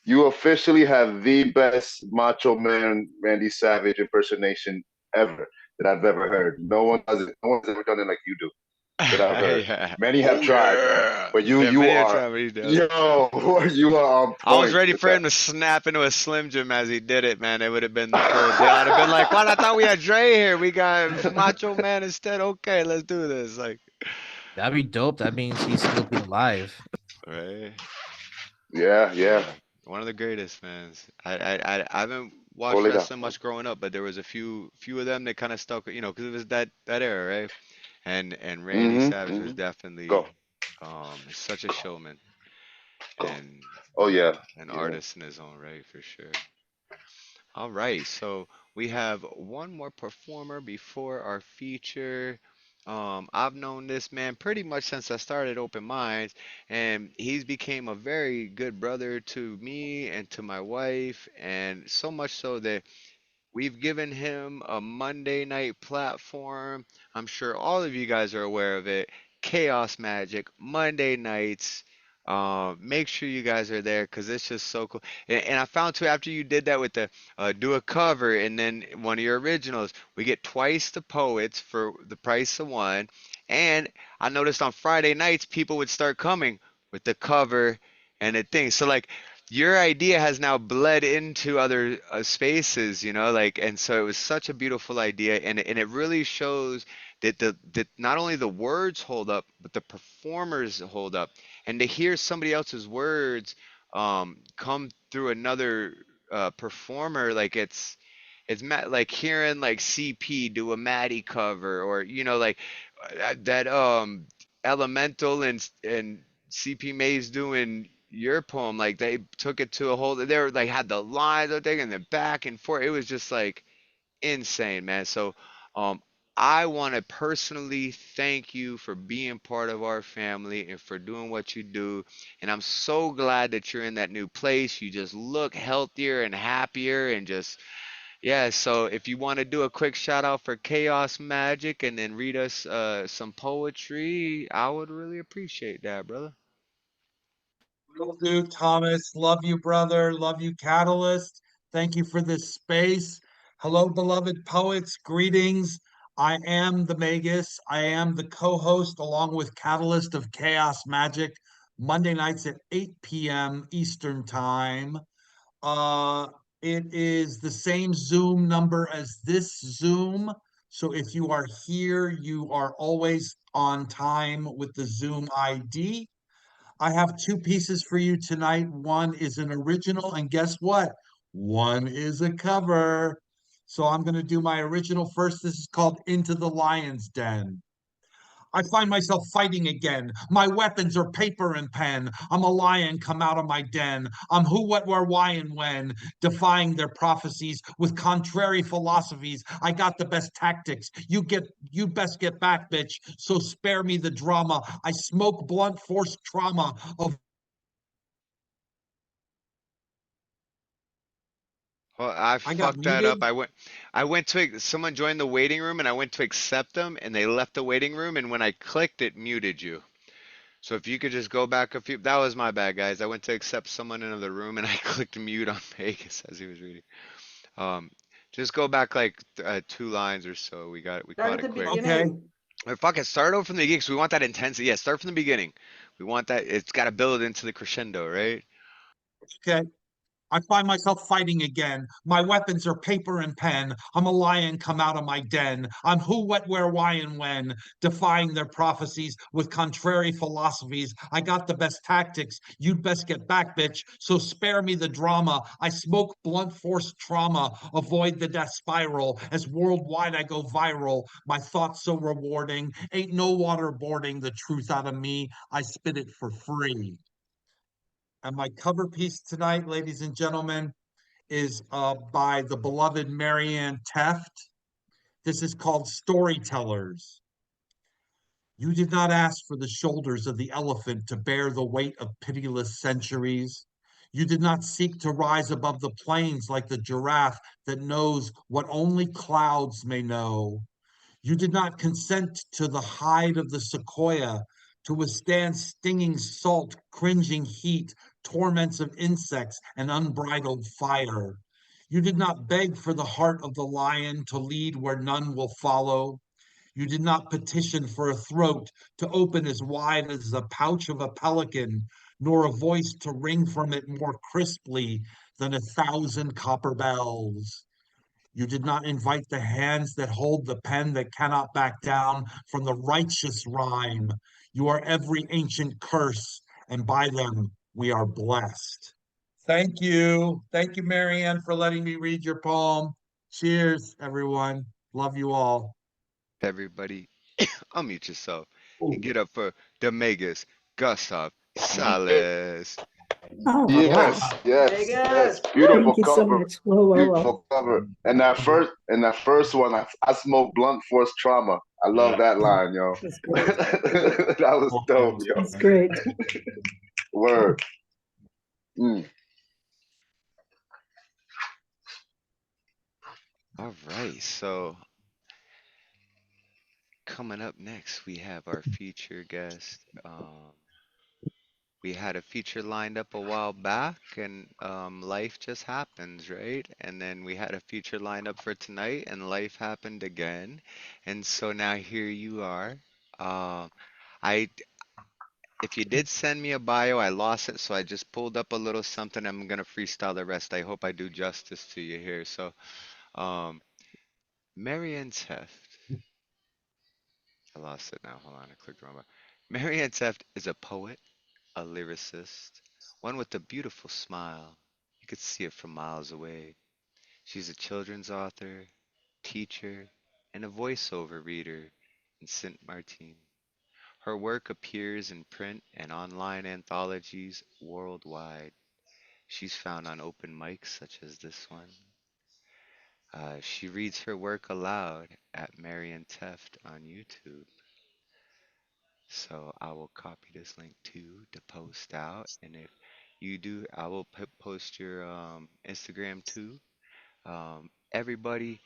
you officially have the best Macho Man Randy Savage impersonation ever that I've ever heard. No one does it. No one's ever done it like you do that I've heard. Yeah. Many have Oh tried, yeah. but Yeah, you many a are, time he does. yo, you are on I was point ready with for that. him to snap into a Slim Jim as he did it, man. It would have been the full deal. I'd have been like, "What? I thought we had Dre here. We got Macho Man instead. Okay, let's do this." Like, That'd be dope. That means he'd still be alive. right? Yeah, yeah. One of the greatest, man. I haven't watched Hold it up. wrestling much growing up, but there was a few of them that kind of stuck, because it was that era, right? And Randy Savage was definitely Go. such a showman and Oh yeah. an Yeah. artist in his own right, for sure. All right, so we have one more performer before our feature. I've known this man pretty much since I started Open Minds, and he's became a very good brother to me and to my wife, and so much so that we've given him a Monday night platform. I'm sure all of you guys are aware of it. Chaos Magic, Monday nights. Make sure you guys are there because it's just so cool. And I found too, after you did that with the do a cover and then one of your originals, we get twice the poets for the price of one. And I noticed on Friday nights, people would start coming with the cover and the thing. So, like, your idea has now bled into other spaces, like, and so it was such a beautiful idea, and it really shows that not only the words hold up, but the performers hold up, and to hear somebody else's words come through another performer, like like hearing like CP do a Maddie cover, or like that Elemental and CP Mays doing your poem, like they took it to a whole, they were like had the lines of thing and the back and forth. It was just like insane, man. So I want to personally thank you for being part of our family and for doing what you do. And I'm so glad that you're in that new place. You just look healthier and happier and just, yeah. So if you want to do a quick shout out for Chaos Magic and then read us some poetry, I would really appreciate that, brother. Will do, Thomas. Love you, brother. Love you, Catalyst. Thank you for this space. Hello, beloved poets. Greetings. I am the Magus. I am the co-host along with Catalyst of Chaos Magic, Monday nights at 8 p.m. Eastern Time. Uh, it is the same Zoom number as this Zoom. So if you are here, you are always on time with the Zoom ID. I have two pieces for you tonight. One is an original, and guess what? One is a cover. So I'm going to do my original first. This is called Into the Lion's Den. I find myself fighting again. My weapons are paper and pen. I'm a lion come out of my den. I'm who, what, where, why, and when, defying their prophecies with contrary philosophies. I got the best tactics. You best get back, bitch. So spare me the drama. I smoke blunt force trauma of Well, I I got fucked that up. muted. I went to, someone joined the waiting room and I went to accept them and they left the waiting room and when I clicked it muted you. So if you could just go back a few, that was my bad, guys. I went to accept someone into the room and I clicked mute on Vegas as he was reading. Um, just go back like two lines or so. We Start caught at it the quick. Okay. beginning. Or fuck it, start over from the beginning 'cause we want that intensity. Yeah, start from the beginning. We want that. It's got to build into the crescendo, right? Okay. I find myself fighting again. My weapons are paper and pen. I'm a lion come out of my den. I'm who, what, where, why, and when, defying their prophecies with contrary philosophies. I got the best tactics. You'd best get back, bitch. So spare me the drama. I smoke blunt force trauma. Avoid the death spiral. As worldwide I go viral. My thoughts so rewarding. Ain't no waterboarding the truth out of me. I spit it for free. And my cover piece tonight, ladies and gentlemen, is by the beloved Marianne Tefft. This is called Storytellers. You did not ask for the shoulders of the elephant to bear the weight of pitiless centuries. You did not seek to rise above the plains like the giraffe that knows what only clouds may know. You did not consent to the hide of the sequoia to withstand stinging salt, cringing heat, torments of insects, and unbridled fire. You did not beg for the heart of the lion to lead where none will follow. You did not petition for a throat to open as wide as the pouch of a pelican, nor a voice to ring from it more crisply than 1,000 copper bells. You did not invite the hands that hold the pen that cannot back down from the righteous rhyme. You are every ancient curse, and by them we are blessed. Thank you. Thank you, Marianne, for letting me read your poem. Cheers, everyone. Love you all. Everybody, unmute yourself and Ooh. get up for the Magus Gustav Salas. Oh, wow. Yes, yes, yes. Vegas. Beautiful Thank you so cover. much. Whoa, whoa, whoa. Beautiful cover. And that first one, I smoke blunt force trauma. I love that line, yo. That's great. That was dope, yo. That's great. Word. Mm. All right, so coming up next, we have our feature guest. We had a feature lined up a while back, and life just happens, right? And then we had a feature lined up for tonight, and life happened again. And so now here you are. Uh, I, if you did send me a bio, I lost it, so I just pulled up a little something. I'm gonna freestyle the rest. I hope I do justice to you here. So, um, Marianne Tefft. I lost it now. Hold on, I clicked the wrong button. Marianne Tefft is a poet, a lyricist, one with a beautiful smile. You could see it from miles away. She's a children's author, teacher, and a voiceover reader in Saint Martin. Her work appears in print and online anthologies worldwide. She's found on open mics such as this one. She reads her work aloud at Marianne Tefft on YouTube. So I will copy this link too to post out. And if you do, I will post your Instagram too. Everybody,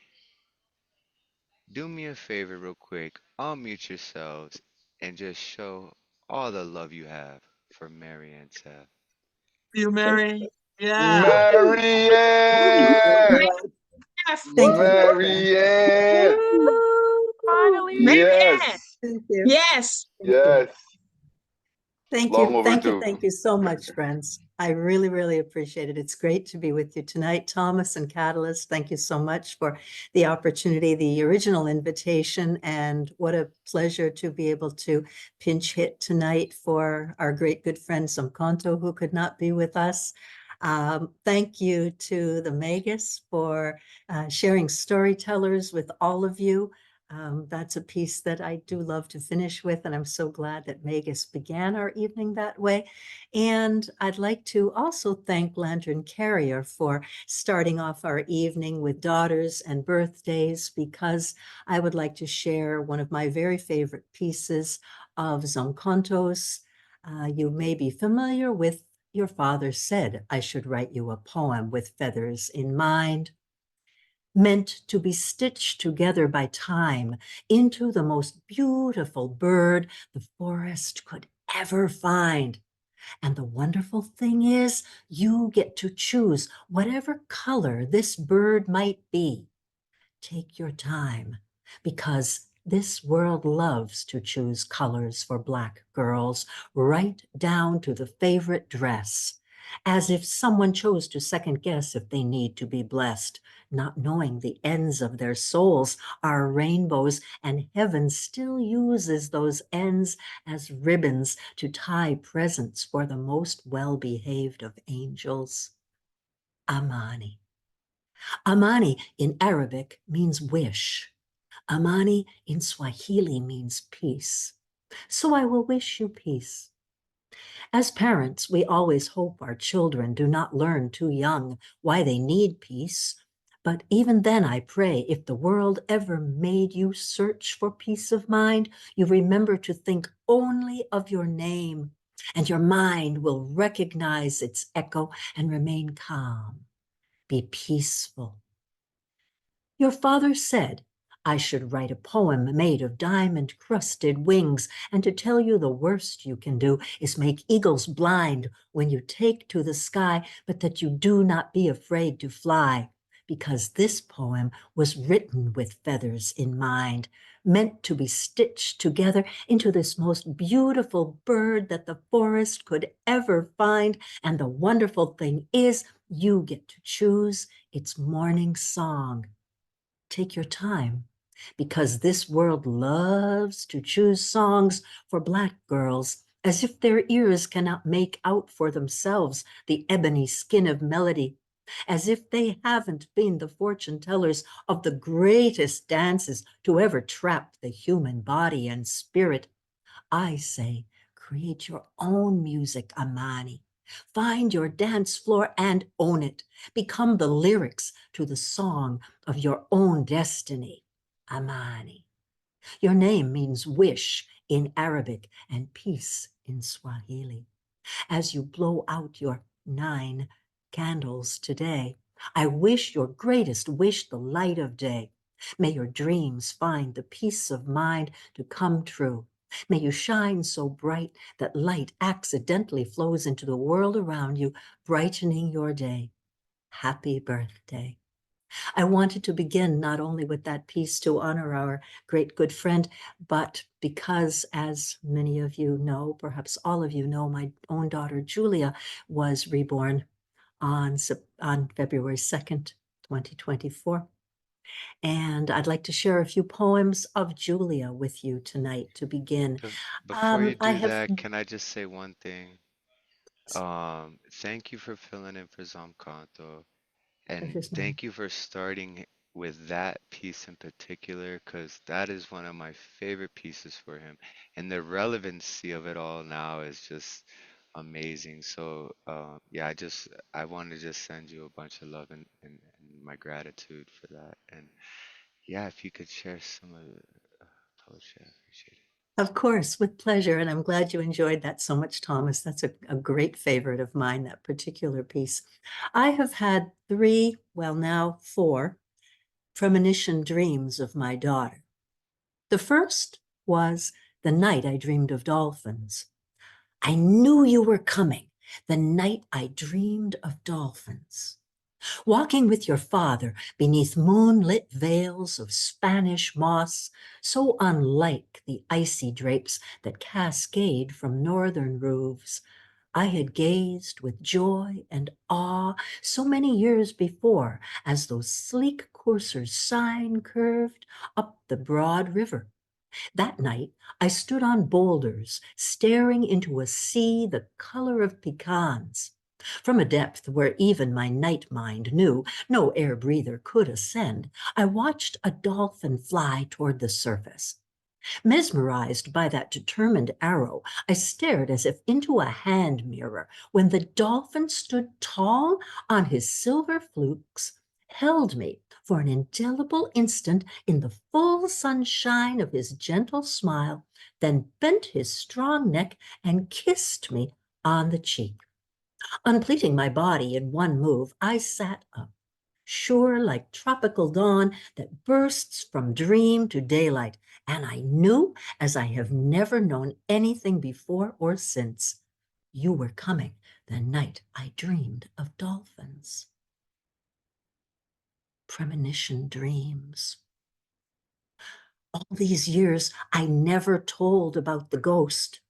do me a favor real quick. Unmute yourselves and just show all the love you have for Marianne Tefft. You, Mary? Yeah. Marianne! Yes. Thank you. Marianne! Woo! Finally. Yes! Thank you. Yes. Thank you. Yes! Thank Long you. Thank you. overdue. Thank you so much, friends. I really, really appreciate it. It's great to be with you tonight, Thomas and Catalyst. Thank you so much for the opportunity, the original invitation, and what a pleasure to be able to pinch hit tonight for our great good friend Somkonto, who could not be with us. Thank you to the Magus for sharing storytellers with all of you. That's a piece that I do love to finish with, and I'm so glad that Magus began our evening that way. And I'd like to also thank Lantern Carrier for starting off our evening with daughters and birthdays, because I would like to share one of my very favorite pieces of Zoncontos. You may be familiar with Your Father Said I Should Write You a Poem with Feathers in Mind, meant to be stitched together by time into the most beautiful bird the forest could ever find. And the wonderful thing is, you get to choose whatever color this bird might be. Take your time, because this world loves to choose colors for Black girls, right down to the favorite dress, as if someone chose to second guess if they need to be blessed, not knowing the ends of their souls are rainbows, and heaven still uses those ends as ribbons to tie presents for the most well-behaved of angels. Amani. Amani in Arabic means wish. Amani in Swahili means peace. So I will wish you peace. As parents, we always hope our children do not learn too young why they need peace. But even then, I pray, if the world ever made you search for peace of mind, you remember to think only of your name, and your mind will recognize its echo and remain calm. Be peaceful. Your father said I should write a poem made of diamond-crusted wings, and to tell you the worst you can do is make eagles blind when you take to the sky, but that you do not be afraid to fly, because this poem was written with feathers in mind, meant to be stitched together into this most beautiful bird that the forest could ever find. And the wonderful thing is, you get to choose its morning song. Take your time, because this world loves to choose songs for Black girls, as if their ears cannot make out for themselves the ebony skin of melody, as if they haven't been the fortune tellers of the greatest dances to ever trap the human body and spirit. I say, create your own music, Amani. Find your dance floor and own it. Become the lyrics to the song of your own destiny, Amani. Your name means wish in Arabic and peace in Swahili. As you blow out your 9 candles today, I wish your greatest wish the light of day. May your dreams find the peace of mind to come true. May you shine so bright that light accidentally flows into the world around you, brightening your day. Happy birthday. I wanted to begin not only with that piece to honor our great good friend, but because, as many of you know, perhaps all of you know, my own daughter Julia was reborn on February 2nd, 2024. And I'd like to share a few poems of Julia with you tonight to begin. Before you I do have that, can I just say one thing? Thank you for filling in for Zamkanto, and precious mine. thank you for starting with that piece in particular, because that is one of my favorite pieces for him. And the relevancy of it all now is just amazing. So yeah, I want to just send you a bunch of love and my gratitude for that. And yeah, if you could share some of the poetry, I appreciate it. Of course, with pleasure. And I'm glad you enjoyed that so much, Thomas. That's a great favorite of mine, that particular piece. I have had three, well, now four, premonition dreams of my daughter. The first was the night I dreamed of dolphins. I knew you were coming the night I dreamed of dolphins. Walking with your father beneath moonlit veils of Spanish moss, so unlike the icy drapes that cascade from northern roofs, I had gazed with joy and awe so many years before as those sleek coursers sine curved up the broad river. That night, I stood on boulders, staring into a sea the color of pecans. From a depth where even my night mind knew no air breather could ascend, I watched a dolphin fly toward the surface. Mesmerized by that determined arrow, I stared as if into a hand mirror when the dolphin stood tall on his silver flukes, held me for an indelible instant in the full sunshine of his gentle smile, then bent his strong neck and kissed me on the cheek. Unpleating my body in one move, I sat up, sure like tropical dawn that bursts from dream to daylight, and I knew, as I have never known anything before or since, you were coming the night I dreamed of dolphins. Premonition dreams. All these years, I never told about the ghost.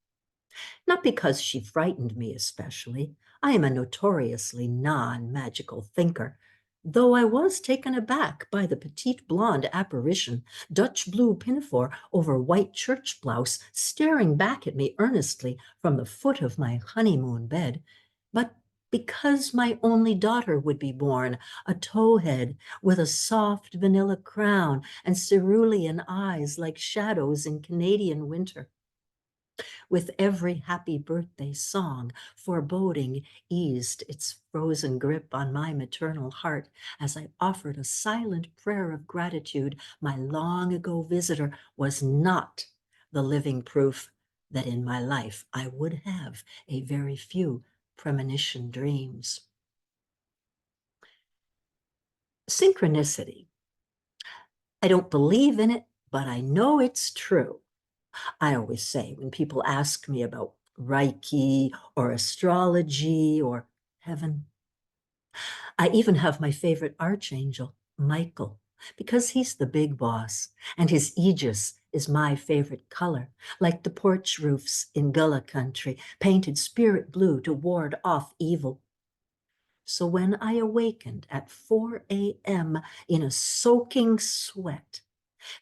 Not because she frightened me especially. I am a notoriously non-magical thinker, though I was taken aback by the petite blonde apparition, Dutch blue pinafore over white church blouse, staring back at me earnestly from the foot of my honeymoon bed, but because my only daughter would be born, a towhead with a soft vanilla crown and cerulean eyes like shadows in Canadian winter. With every happy birthday song, foreboding eased its frozen grip on my maternal heart as I offered a silent prayer of gratitude my long ago visitor was not the living proof that in my life I would have a very few premonition dreams. Synchronicity. I don't believe in it, but I know it's true. I always say when people ask me about Reiki or astrology or heaven, I even have my favorite archangel, Michael, because he's the big boss and his aegis is my favorite color, like the porch roofs in Gullah country, painted spirit blue to ward off evil. So when I awakened at 4 a.m. in a soaking sweat,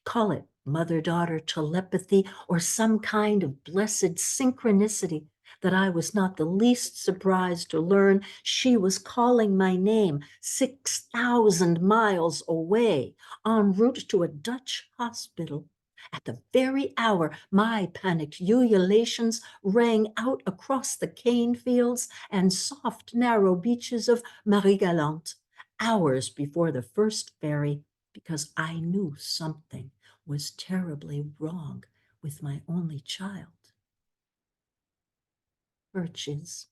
call it mother-daughter telepathy or some kind of blessed synchronicity, that I was not the least surprised to learn she was calling my name 6,000 miles away, en route to a Dutch hospital. At the very hour my panicked ululations rang out across the cane fields and soft, narrow beaches of Marie-Galante, hours before the first ferry, because I knew something was terribly wrong with my only child. Birches.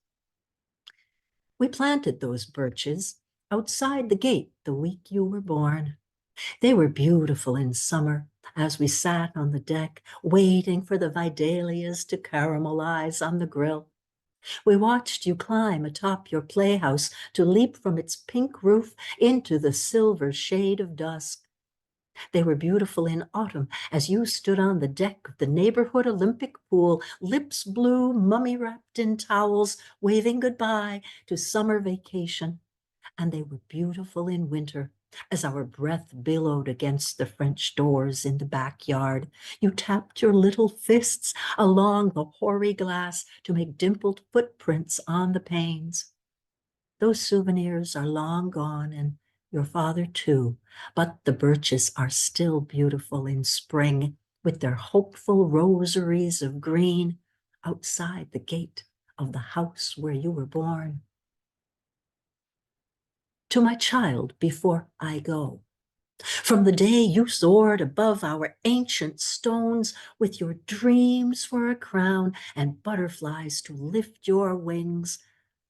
We planted those birches outside the gate the week you were born. They were beautiful in summer as we sat on the deck waiting for the vidalias to caramelize on the grill. We watched you climb atop your playhouse to leap from its pink roof into the silver shade of dusk. They were beautiful in autumn as you stood on the deck of the neighborhood Olympic pool, lips blue, mummy-wrapped in towels, waving goodbye to summer vacation. And they were beautiful in winter as our breath billowed against the French doors in the backyard. You tapped your little fists along the hoary glass to make dimpled footprints on the panes. Those souvenirs are long gone, and your father too, but the birches are still beautiful in spring with their hopeful rosaries of green outside the gate of the house where you were born. To my child before I go, from the day you soared above our ancient stones with your dreams for a crown and butterflies to lift your wings,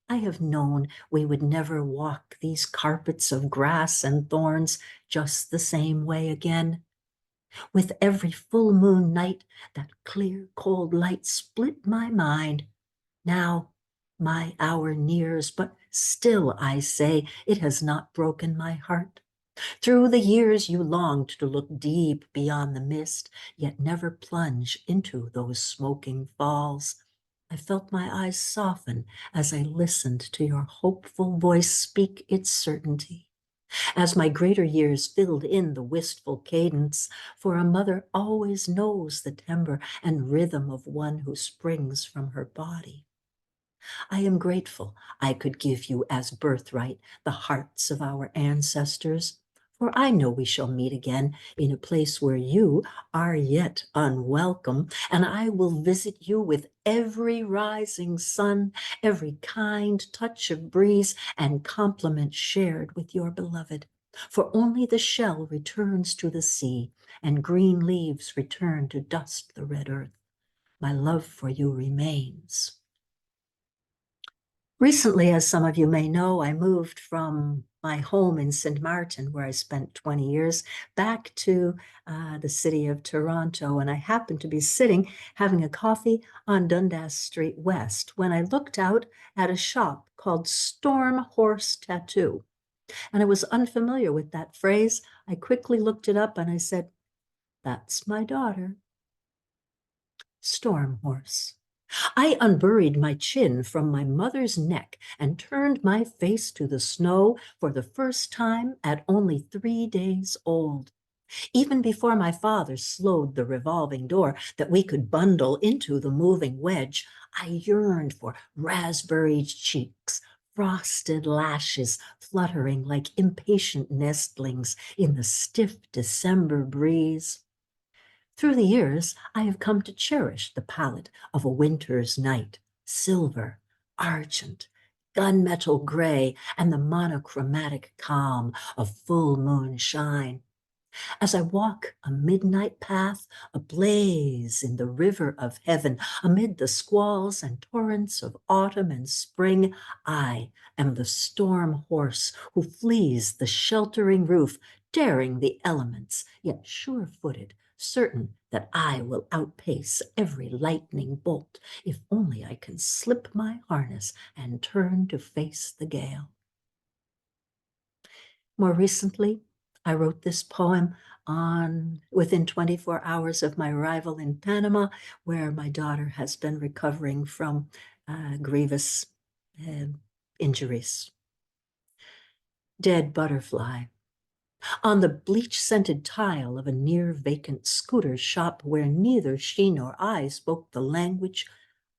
I have known we would never walk these carpets of grass and thorns just the same way again. With every full moon night, that clear, cold light split my mind. Now my hour nears, but still I say it has not broken my heart. Through the years you longed to look deep beyond the mist, yet never plunge into those smoking falls. I felt my eyes soften as I listened to your hopeful voice speak its certainty. As my greater years filled in the wistful cadence, for a mother always knows the timbre and rhythm of one who springs from her body. I am grateful I could give you as birthright the hearts of our ancestors, for I know we shall meet again in a place where you are yet unwelcome, and I will visit you with every rising sun, every kind touch of breeze, and compliment shared with your beloved. For only the shell returns to the sea, and green leaves return to dust the red earth. My love for you remains. Recently, as some of you may know, I moved from my home in St. Martin, where I spent 20 years, back to the city of Toronto. And I happened to be sitting having a coffee on Dundas Street West when I looked out at a shop called Storm Horse Tattoo. And I was unfamiliar with that phrase. I quickly looked it up and I said, "That's my daughter." Storm Horse. I unburied my chin from my mother's neck and turned my face to the snow for the first time at only 3 days old. Even before my father slowed the revolving door that we could bundle into the moving wedge, I yearned for raspberry cheeks, frosted lashes fluttering like impatient nestlings in the stiff December breeze. Through the years, I have come to cherish the palette of a winter's night, silver, argent, gunmetal gray, and the monochromatic calm of full moon shine. As I walk a midnight path ablaze in the river of heaven, amid the squalls and torrents of autumn and spring, I am the storm horse who flees the sheltering roof, daring the elements, yet sure-footed, certain that I will outpace every lightning bolt, if only I can slip my harness and turn to face the gale. More recently, I wrote this poem within 24 hours of my arrival in Panama, where my daughter has been recovering from grievous injuries. Dead butterfly. On the bleach-scented tile of a near-vacant scooter shop where neither she nor I spoke the language,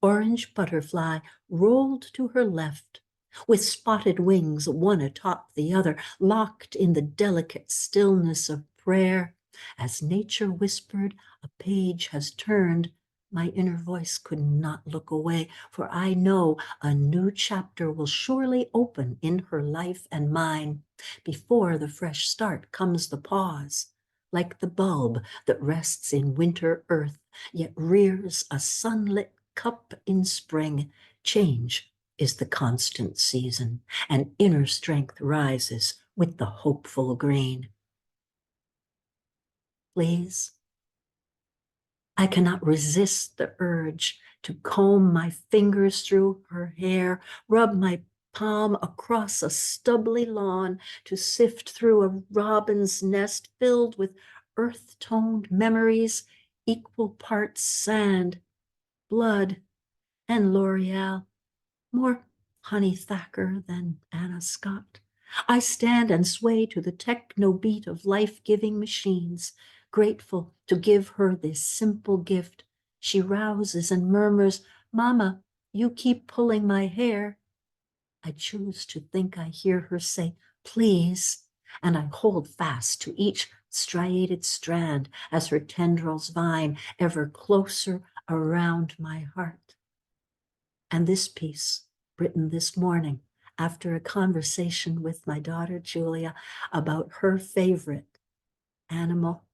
orange butterfly rolled to her left, with spotted wings, one atop the other, locked in the delicate stillness of prayer. As nature whispered, a page has turned. My inner voice could not look away, for I know a new chapter will surely open in her life and mine. Before the fresh start comes the pause, like the bulb that rests in winter earth, yet rears a sunlit cup in spring. Change is the constant season, and inner strength rises with the hopeful green. Please, I cannot resist the urge to comb my fingers through her hair, rub my palm across a stubbly lawn, to sift through a robin's nest filled with earth-toned memories, equal parts sand, blood, and L'Oreal, more Honey Thacker than Anna Scott. I stand and sway to the techno beat of life-giving machines, grateful to give her this simple gift. She rouses and murmurs, "Mama, you keep pulling my hair." I choose to think I hear her say, "Please," and I hold fast to each striated strand as her tendrils vine ever closer around my heart. And this piece, written this morning after a conversation with my daughter Julia about her favorite animal.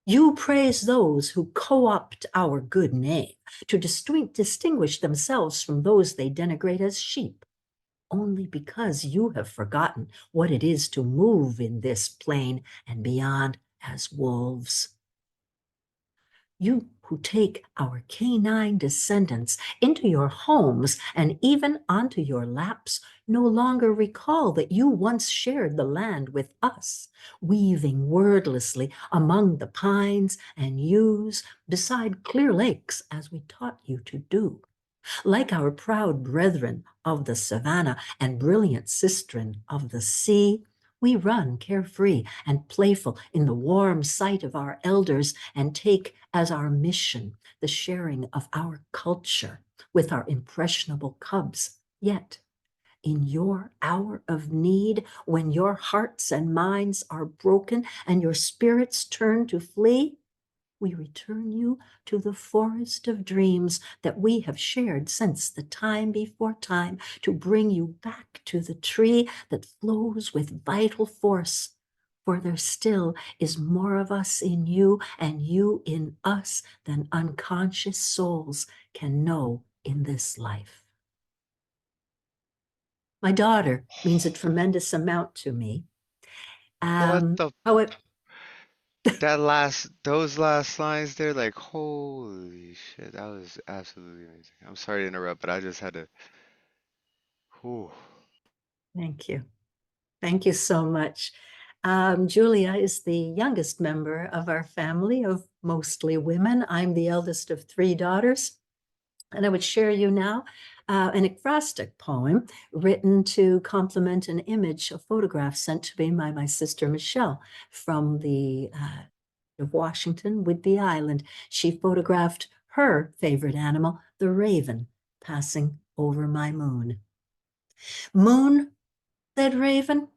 You praise those who co-opt our good name to distinguish themselves from those they denigrate as sheep, only because you have forgotten what it is to move in this plane and beyond as wolves. You who take our canine descendants into your homes and even onto your laps no longer recall that you once shared the land with us, weaving wordlessly among the pines and yews beside clear lakes as we taught you to do. Like our proud brethren of the savannah and brilliant sistren of the sea, we run carefree and playful in the warm sight of our elders and take as our mission the sharing of our culture with our impressionable cubs. Yet, in your hour of need, when your hearts and minds are broken and your spirits turn to flee, we return you to the forest of dreams that we have shared since the time before time, to bring you back to the tree that flows with vital force. For there still is more of us in you and you in us than unconscious souls can know in this life. My daughter means a tremendous amount to me. What the? However, Those last lines there, like, holy shit, that was absolutely amazing. I'm sorry to interrupt, but I just had to. Whew. thank you. Thank you so much. Julia is the youngest member of our family of mostly women. I'm the eldest of 3 daughters. And I would share you now an acrostic poem written to complement an image, a photograph sent to me by my sister Michelle from the of Washington, Whidbey Island. She photographed her favorite animal, the raven, passing over my moon. Moon, said Raven,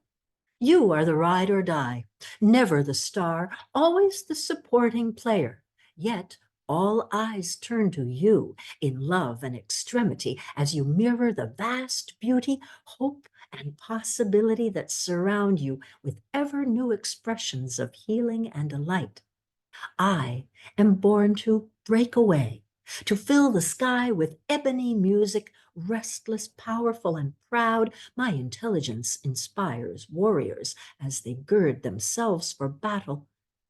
you are the ride or die, never the star, always the supporting player. Yet all eyes turn to you in love and extremity as you mirror the vast beauty, hope, and possibility that surround you with ever new expressions of healing and delight. I am born to break away, to fill the sky with ebony music, restless, powerful, and proud. My intelligence inspires warriors as they gird themselves for battle.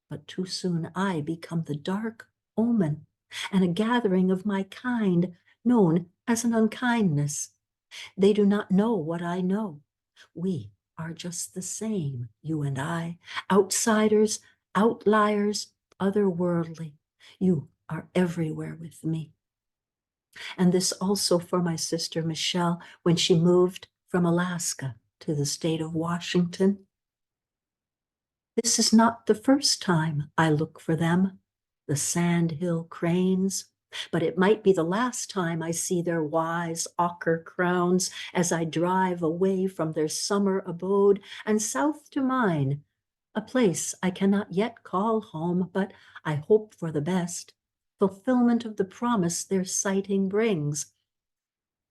But too soon I become the dark omen and a gathering of my kind, known as an unkindness. They do not know what I know. We are just the same, you and I, outsiders, outliers, otherworldly. You are everywhere with me. And this also for my sister Michelle when she moved from Alaska to the state of Washington. This is not the first time I look for them, the sandhill cranes, but it might be the last time I see their wise ochre crowns as I drive away from their summer abode and south to mine, a place I cannot yet call home, but I hope for the best, fulfillment of the promise their sighting brings.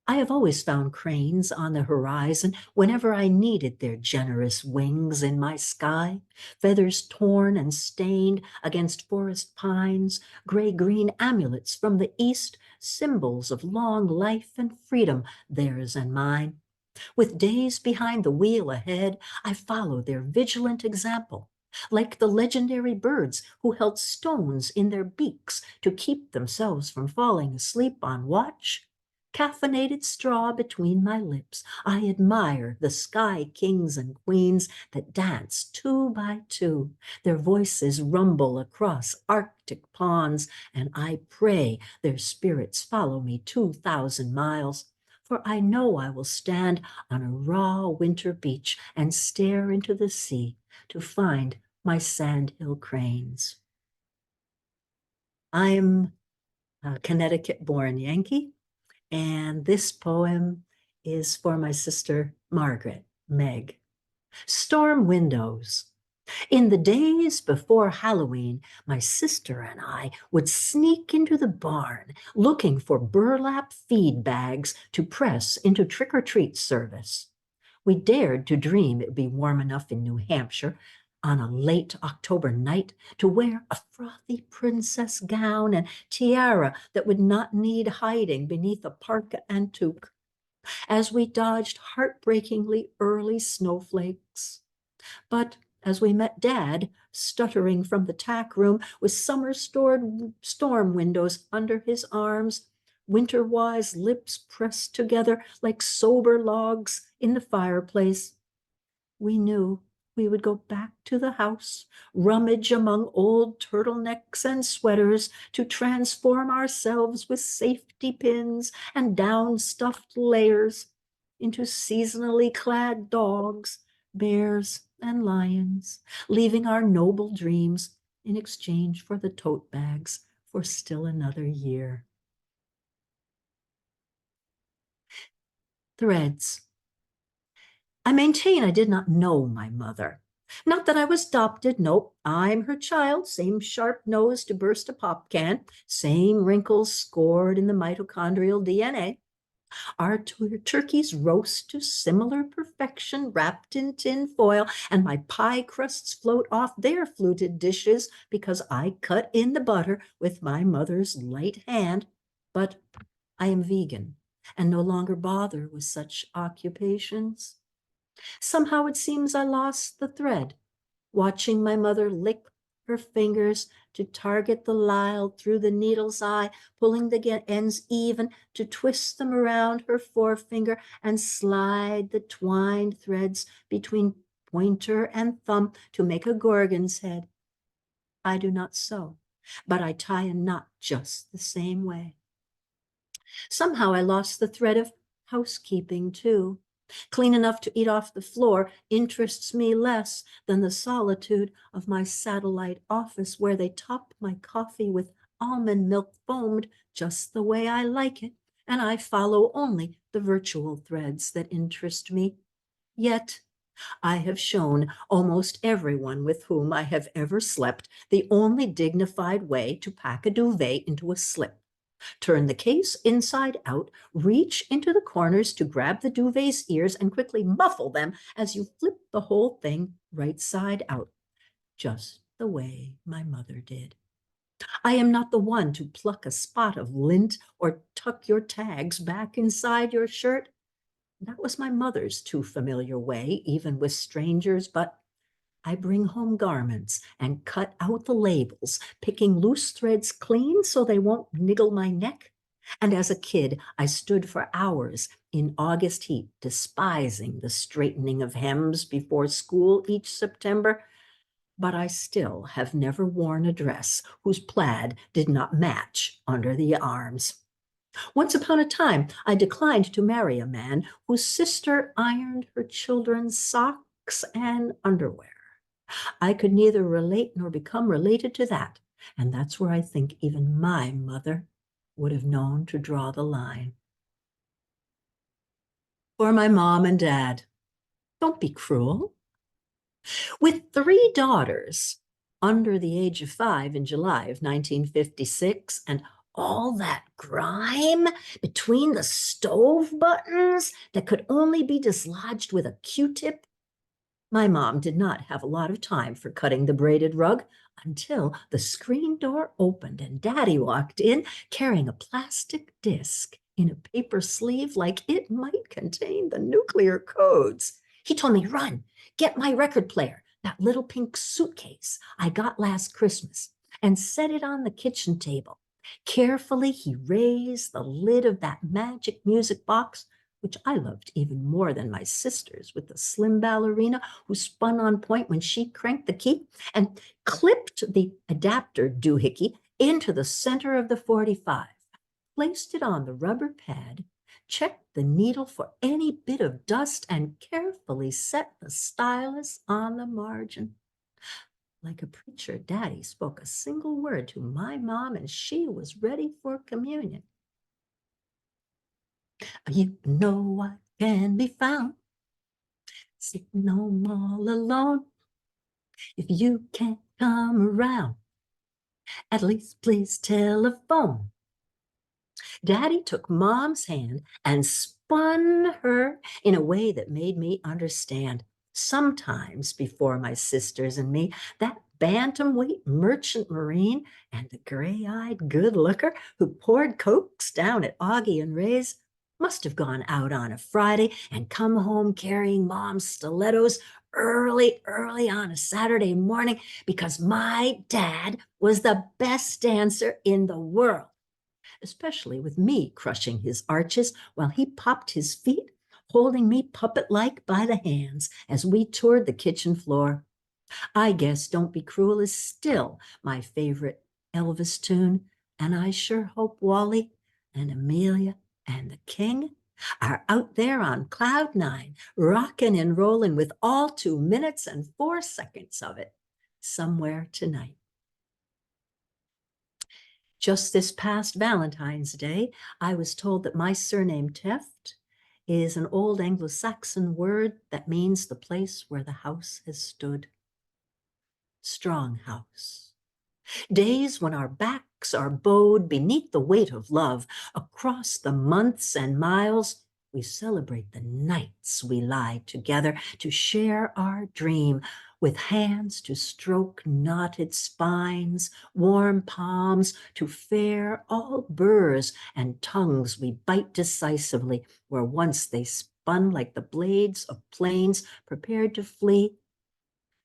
I have always found cranes on the horizon whenever I needed their generous wings in my sky, feathers torn and stained against forest pines, gray-green amulets from the east, symbols of long life and freedom, theirs and mine. With days behind the wheel ahead, I follow their vigilant example, like the legendary birds who held stones in their beaks to keep themselves from falling asleep on watch. Caffeinated straw between my lips, I admire the sky kings and queens that dance 2 by 2. Their voices rumble across Arctic ponds, and I pray their spirits follow me 2,000 miles. For I know I will stand on a raw winter beach and stare into the sea to find my sandhill cranes. I'm a Connecticut-born Yankee, and this poem is for my sister Margaret, Meg. Storm windows, In the days before Halloween, my sister and I would sneak into the barn looking for burlap feed bags to press into trick-or-treat service. We dared to dream it would be warm enough in New Hampshire on a late October night to wear a frothy princess gown and tiara that would not need hiding beneath a parka and toque, as we dodged heartbreakingly early snowflakes. But as we met Dad, stuttering from the tack room with summer-stored storm windows under his arms, winter-wise lips pressed together like sober logs in the fireplace, we knew we would go back to the house, rummage among old turtlenecks and sweaters to transform ourselves with safety pins and down-stuffed layers into seasonally clad dogs, bears, and lions, leaving our noble dreams in exchange for the tote bags for still another year. Threads. I maintain I did not know my mother. Not that I was adopted, nope, I'm her child, same sharp nose to burst a pop can, same wrinkles scored in the mitochondrial DNA. Our turkeys roast to similar perfection wrapped in tin foil, and my pie crusts float off their fluted dishes because I cut in the butter with my mother's light hand. But I am vegan and no longer bother with such occupations. Somehow it seems I lost the thread, watching my mother lick her fingers to target the lisle through the needle's eye, pulling the ends even to twist them around her forefinger and slide the twined threads between pointer and thumb to make a gorgon's head. I do not sew, but I tie a knot just the same way. Somehow I lost the thread of housekeeping too. Clean enough to eat off the floor interests me less than the solitude of my satellite office where they top my coffee with almond milk foamed just the way I like it, and I follow only the virtual threads that interest me. Yet I have shown almost everyone with whom I have ever slept the only dignified way to pack a duvet into a slip. Turn the case inside out, reach into the corners to grab the duvet's ears and quickly muffle them as you flip the whole thing right side out, just the way my mother did. I am not the one to pluck a spot of lint or tuck your tags back inside your shirt. That was my mother's too familiar way, even with strangers, but I bring home garments and cut out the labels, picking loose threads clean so they won't niggle my neck. And as a kid, I stood for hours in August heat, despising the straightening of hems before school each September. But I still have never worn a dress whose plaid did not match under the arms. Once upon a time, I declined to marry a man whose sister ironed her children's socks and underwear. I could neither relate nor become related to that, and that's where I think even my mother would have known to draw the line. For my mom and dad, don't be cruel. With 3 daughters under the age of 5 in July of 1956, and all that grime between the stove buttons that could only be dislodged with a Q-tip, my mom did not have a lot of time for cutting the braided rug until the screen door opened and Daddy walked in carrying a plastic disc in a paper sleeve like it might contain the nuclear codes. He told me, "Run, get my record player, that little pink suitcase I got last Christmas, and set it on the kitchen table." Carefully, he raised the lid of that magic music box, which I loved even more than my sister's with the slim ballerina who spun on point when she cranked the key, and clipped the adapter doohickey into the center of the 45, placed it on the rubber pad, checked the needle for any bit of dust, and carefully set the stylus on the margin. Like a preacher, Daddy spoke a single word to my mom, and she was ready for communion. You know what can be found sitting home all alone, If you can't come around, at least please telephone. Daddy took Mom's hand and spun her in a way that made me understand. Sometimes before my sisters and me, that bantamweight merchant marine and the gray-eyed good looker who poured cokes down at Augie and Ray's must have gone out on a Friday and come home carrying Mom's stilettos early on a Saturday morning because my dad was the best dancer in the world, especially with me crushing his arches while he popped his feet, holding me puppet-like by the hands as we toured the kitchen floor. I guess Don't Be Cruel is still my favorite Elvis tune, and I sure hope Wally and Amelia and the King are out there on cloud 9, rocking and rolling with all 2 minutes and 4 seconds of it somewhere tonight. Just this past Valentine's Day, I was told that my surname Tefft is an old Anglo-Saxon word that means the place where the house has stood. Strong house. Days when our backs are bowed beneath the weight of love. Across the months and miles, we celebrate the nights we lie together to share our dream, with hands to stroke knotted spines, warm palms to fair all burrs, and tongues we bite decisively where once they spun like the blades of planes prepared to flee.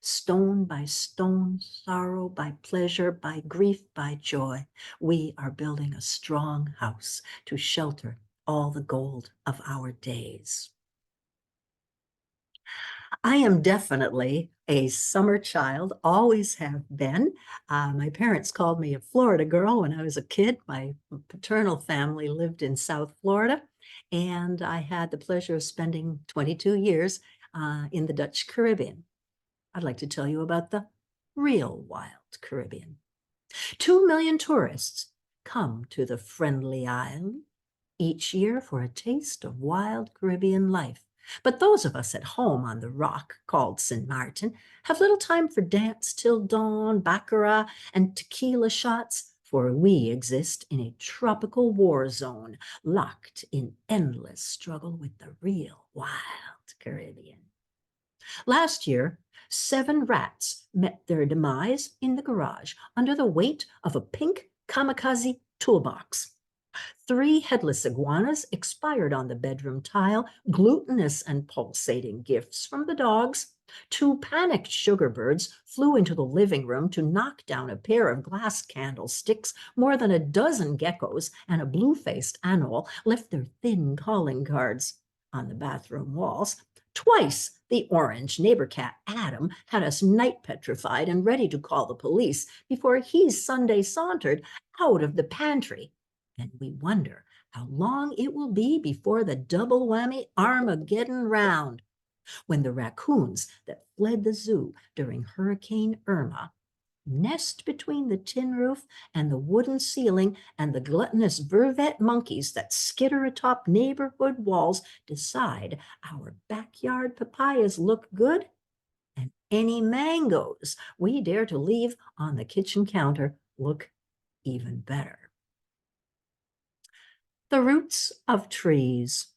Stone by stone, sorrow by pleasure, by grief, by joy, we are building a strong house to shelter all the gold of our days. I am definitely a summer child, always have been. My parents called me a Florida girl when I was a kid. My paternal family lived in South Florida, and I had the pleasure of spending 22 years in the Dutch Caribbean. I'd like to tell you about the real wild Caribbean. 2 million tourists come to the friendly island each year for a taste of wild Caribbean life. But those of us at home on the rock called St. Martin have little time for dance till dawn, baccarat, and tequila shots, for we exist in a tropical war zone, locked in endless struggle with the real wild Caribbean. Last year, 7 rats met their demise in the garage under the weight of a pink kamikaze toolbox. 3 headless iguanas expired on the bedroom tile, glutinous and pulsating gifts from the dogs. 2 panicked sugar birds flew into the living room to knock down a pair of glass candlesticks. More than a dozen geckos and a blue-faced anole left their thin calling cards on the bathroom walls. Twice, the orange neighbor cat, Adam, had us night petrified and ready to call the police before he Sunday sauntered out of the pantry. And we wonder how long it will be before the double whammy Armageddon round, when the raccoons that fled the zoo during Hurricane Irma nest between the tin roof and the wooden ceiling, and the gluttonous vervet monkeys that skitter atop neighborhood walls decide our backyard papayas look good, and any mangoes we dare to leave on the kitchen counter look even better. The roots of trees.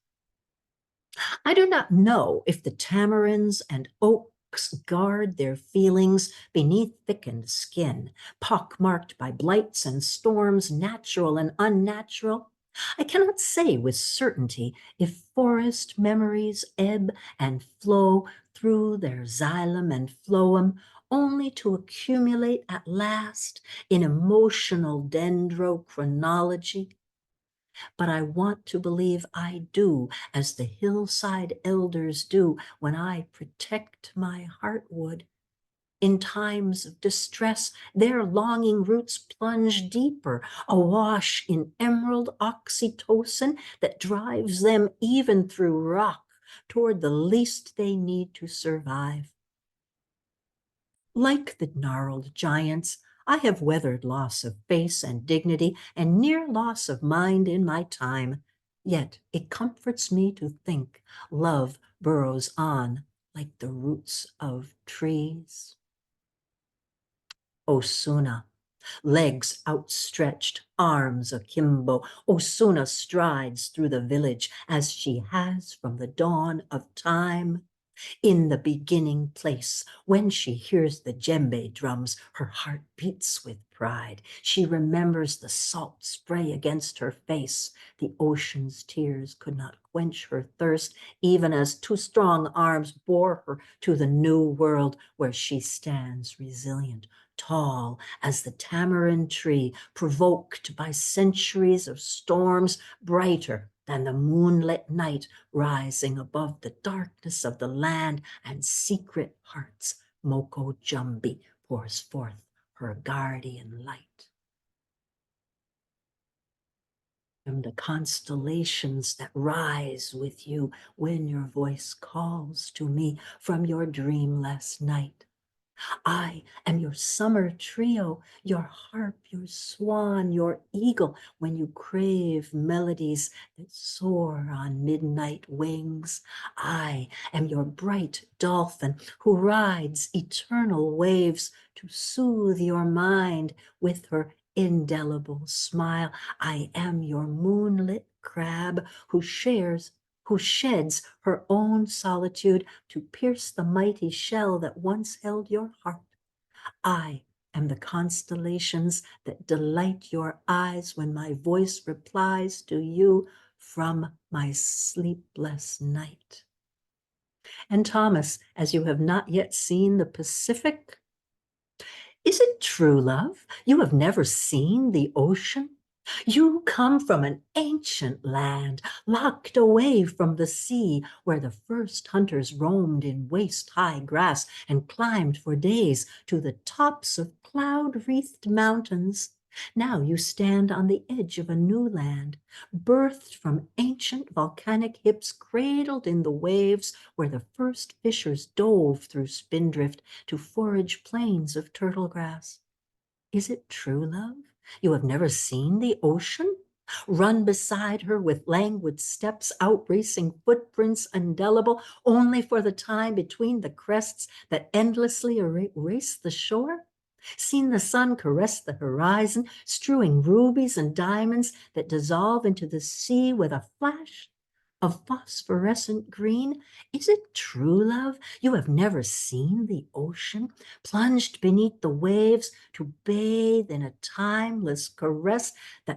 I do not know if the tamarinds and oaks guard their feelings beneath thickened skin, pockmarked by blights and storms, natural and unnatural. I cannot say with certainty if forest memories ebb and flow through their xylem and phloem, only to accumulate at last in emotional dendrochronology. But I want to believe I do, as the hillside elders do when I protect my heartwood. In times of distress, their longing roots plunge deeper, awash in emerald oxytocin that drives them even through rock toward the least they need to survive. Like the gnarled giants, I have weathered loss of face and dignity and near loss of mind in my time, yet it comforts me to think love burrows on like the roots of trees. Osuna, legs outstretched, arms akimbo, Osuna strides through the village as she has from the dawn of time. In the beginning place, when she hears the djembe drums, her heart beats with pride. She remembers the salt spray against her face. The ocean's tears could not quench her thirst, even as two strong arms bore her to the new world where she stands resilient, tall as the tamarind tree, provoked by centuries of storms, brighter than the moonlit night rising above the darkness of the land, and secret hearts. Moko Jumbi pours forth her guardian light. From the constellations that rise with you when your voice calls to me from your dream last night, I am your summer trio, your harp, your swan, your eagle, when you crave melodies that soar on midnight wings. I am your bright dolphin who rides eternal waves to soothe your mind with her indelible smile. I am your moonlit crab who sheds her own solitude to pierce the mighty shell that once held your heart. I am the constellations that delight your eyes when my voice replies to you from my sleepless night. And Thomas, as you have not yet seen the Pacific, is it true, love? You have never seen the ocean? You come from an ancient land, locked away from the sea, where the first hunters roamed in waist-high grass and climbed for days to the tops of cloud-wreathed mountains. Now you stand on the edge of a new land, birthed from ancient volcanic hips, cradled in the waves, where the first fishers dove through spindrift to forage plains of turtle grass. Is it true, love? You have never seen the ocean? Run beside her with languid steps, outracing footprints indelible, only for the time between the crests that endlessly erase the shore? Seen the sun caress the horizon, strewing rubies and diamonds that dissolve into the sea with a flash of phosphorescent green? Is it true, love? You have never seen the ocean, plunged beneath the waves to bathe in a timeless caress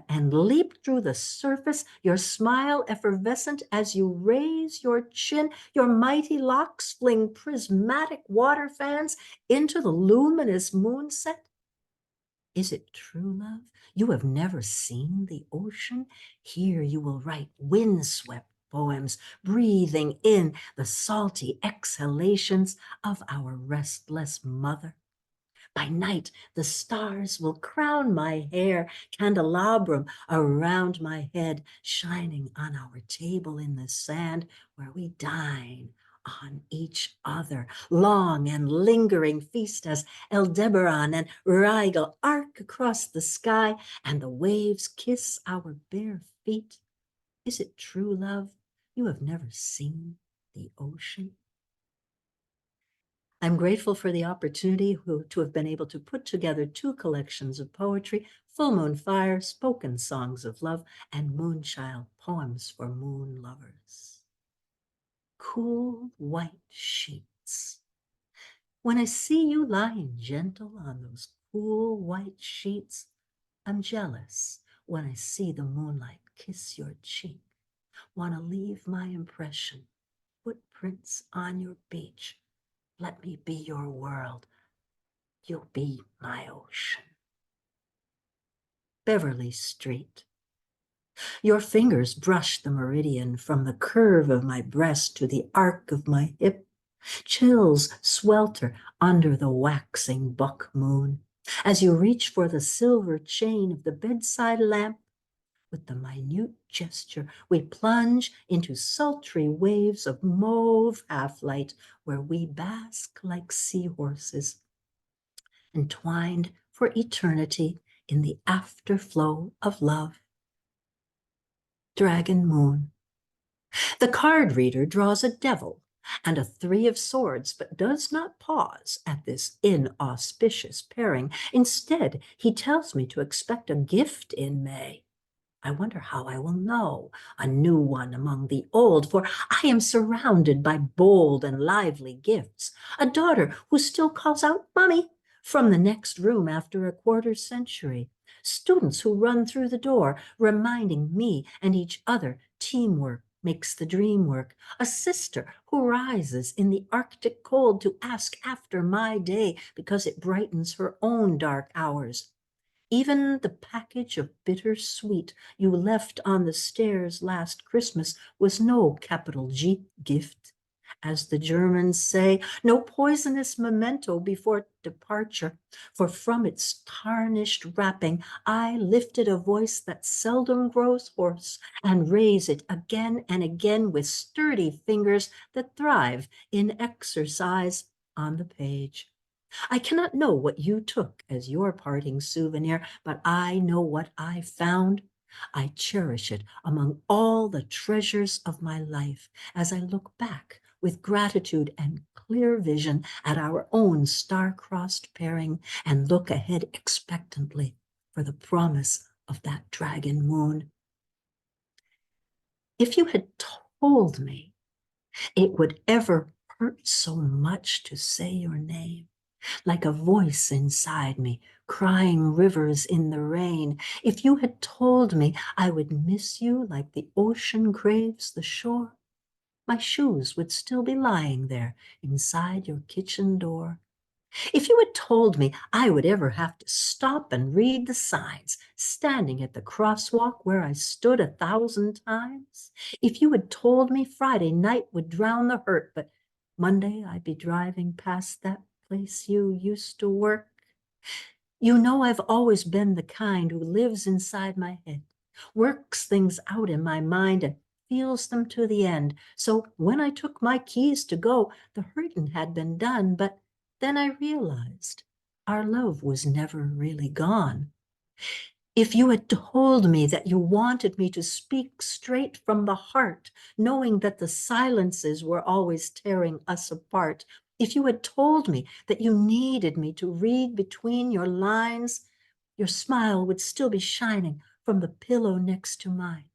and leap through the surface, your smile effervescent as you raise your chin, your mighty locks fling prismatic water fans into the luminous moonset? Is it true, love? You have never seen the ocean? Here you will write windswept poems, breathing in the salty exhalations of our restless mother. By night, the stars will crown my hair, candelabrum around my head, shining on our table in the sand where we dine on each other. Long and lingering feast as Aldebaran and Rigel arc across the sky and the waves kiss our bare feet. Is it true, love? You have never seen the ocean? I'm grateful for the opportunity to have been able to put together two collections of poetry, Full Moon Fire, Spoken Songs of Love, and Moonchild, Poems for Moon Lovers. Cool white sheets. When I see you lying gentle on those cool white sheets, I'm jealous when I see the moonlight kiss your cheek. Want to leave my impression, footprints on your beach. Let me be your world. You'll be my ocean. Beverly Street. Your fingers brush the meridian from the curve of my breast to the arc of my hip. Chills swelter under the waxing buck moon. As you reach for the silver chain of the bedside lamp, with the minute gesture, we plunge into sultry waves of mauve half-light where we bask like seahorses, entwined for eternity in the afterflow of love. Dragon Moon. The card reader draws a devil, and a 3 of swords, but does not pause at this inauspicious pairing. Instead, he tells me to expect a gift in May. I wonder how I will know a new one among the old, for I am surrounded by bold and lively gifts. A daughter who still calls out, "Mommy," from the next room after a quarter century. Students who run through the door, reminding me and each other teamwork makes the dream work. A sister who rises in the Arctic cold to ask after my day because it brightens her own dark hours. Even the package of bittersweet you left on the stairs last Christmas was no capital G gift. As the Germans say, no poisonous memento before departure, for from its tarnished wrapping I lifted a voice that seldom grows hoarse and raise it again and again with sturdy fingers that thrive in exercise on the page. I cannot know what you took as your parting souvenir, but I know what I found. I cherish it among all the treasures of my life as I look back with gratitude and clear vision at our own star-crossed pairing and look ahead expectantly for the promise of that dragon moon. If you had told me it would ever hurt so much to say your name, like a voice inside me, crying rivers in the rain. If you had told me I would miss you like the ocean craves the shore, my shoes would still be lying there inside your kitchen door. If you had told me I would ever have to stop and read the signs, standing at the crosswalk where I stood 1,000 times, if you had told me Friday night would drown the hurt, but Monday I'd be driving past that place you used to work. You know I've always been the kind who lives inside my head, works things out in my mind and feels them to the end. So when I took my keys to go, the hurting had been done, but then I realized our love was never really gone. If you had told me that you wanted me to speak straight from the heart, knowing that the silences were always tearing us apart, if you had told me that you needed me to read between your lines, your smile would still be shining from the pillow next to mine.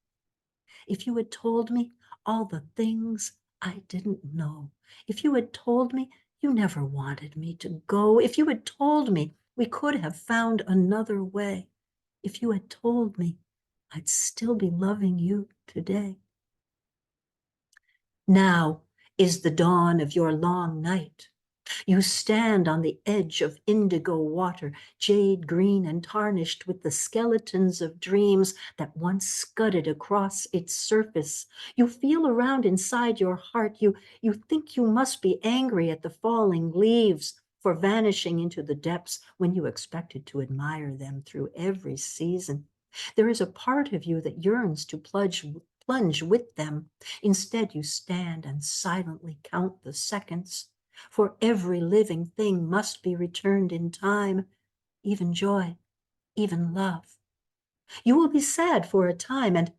If you had told me all the things I didn't know, if you had told me you never wanted me to go, if you had told me we could have found another way, if you had told me I'd still be loving you today. Now is the dawn of your long night. You stand on the edge of indigo water, jade green and tarnished with the skeletons of dreams that once scudded across its surface. You feel around inside your heart. You think you must be angry at the falling leaves for vanishing into the depths when you expected to admire them through every season. There is a part of you that yearns to plunge with them. Instead, you stand and silently count the seconds. For every living thing must be returned in time, even joy, even love. You will be sad for a time, and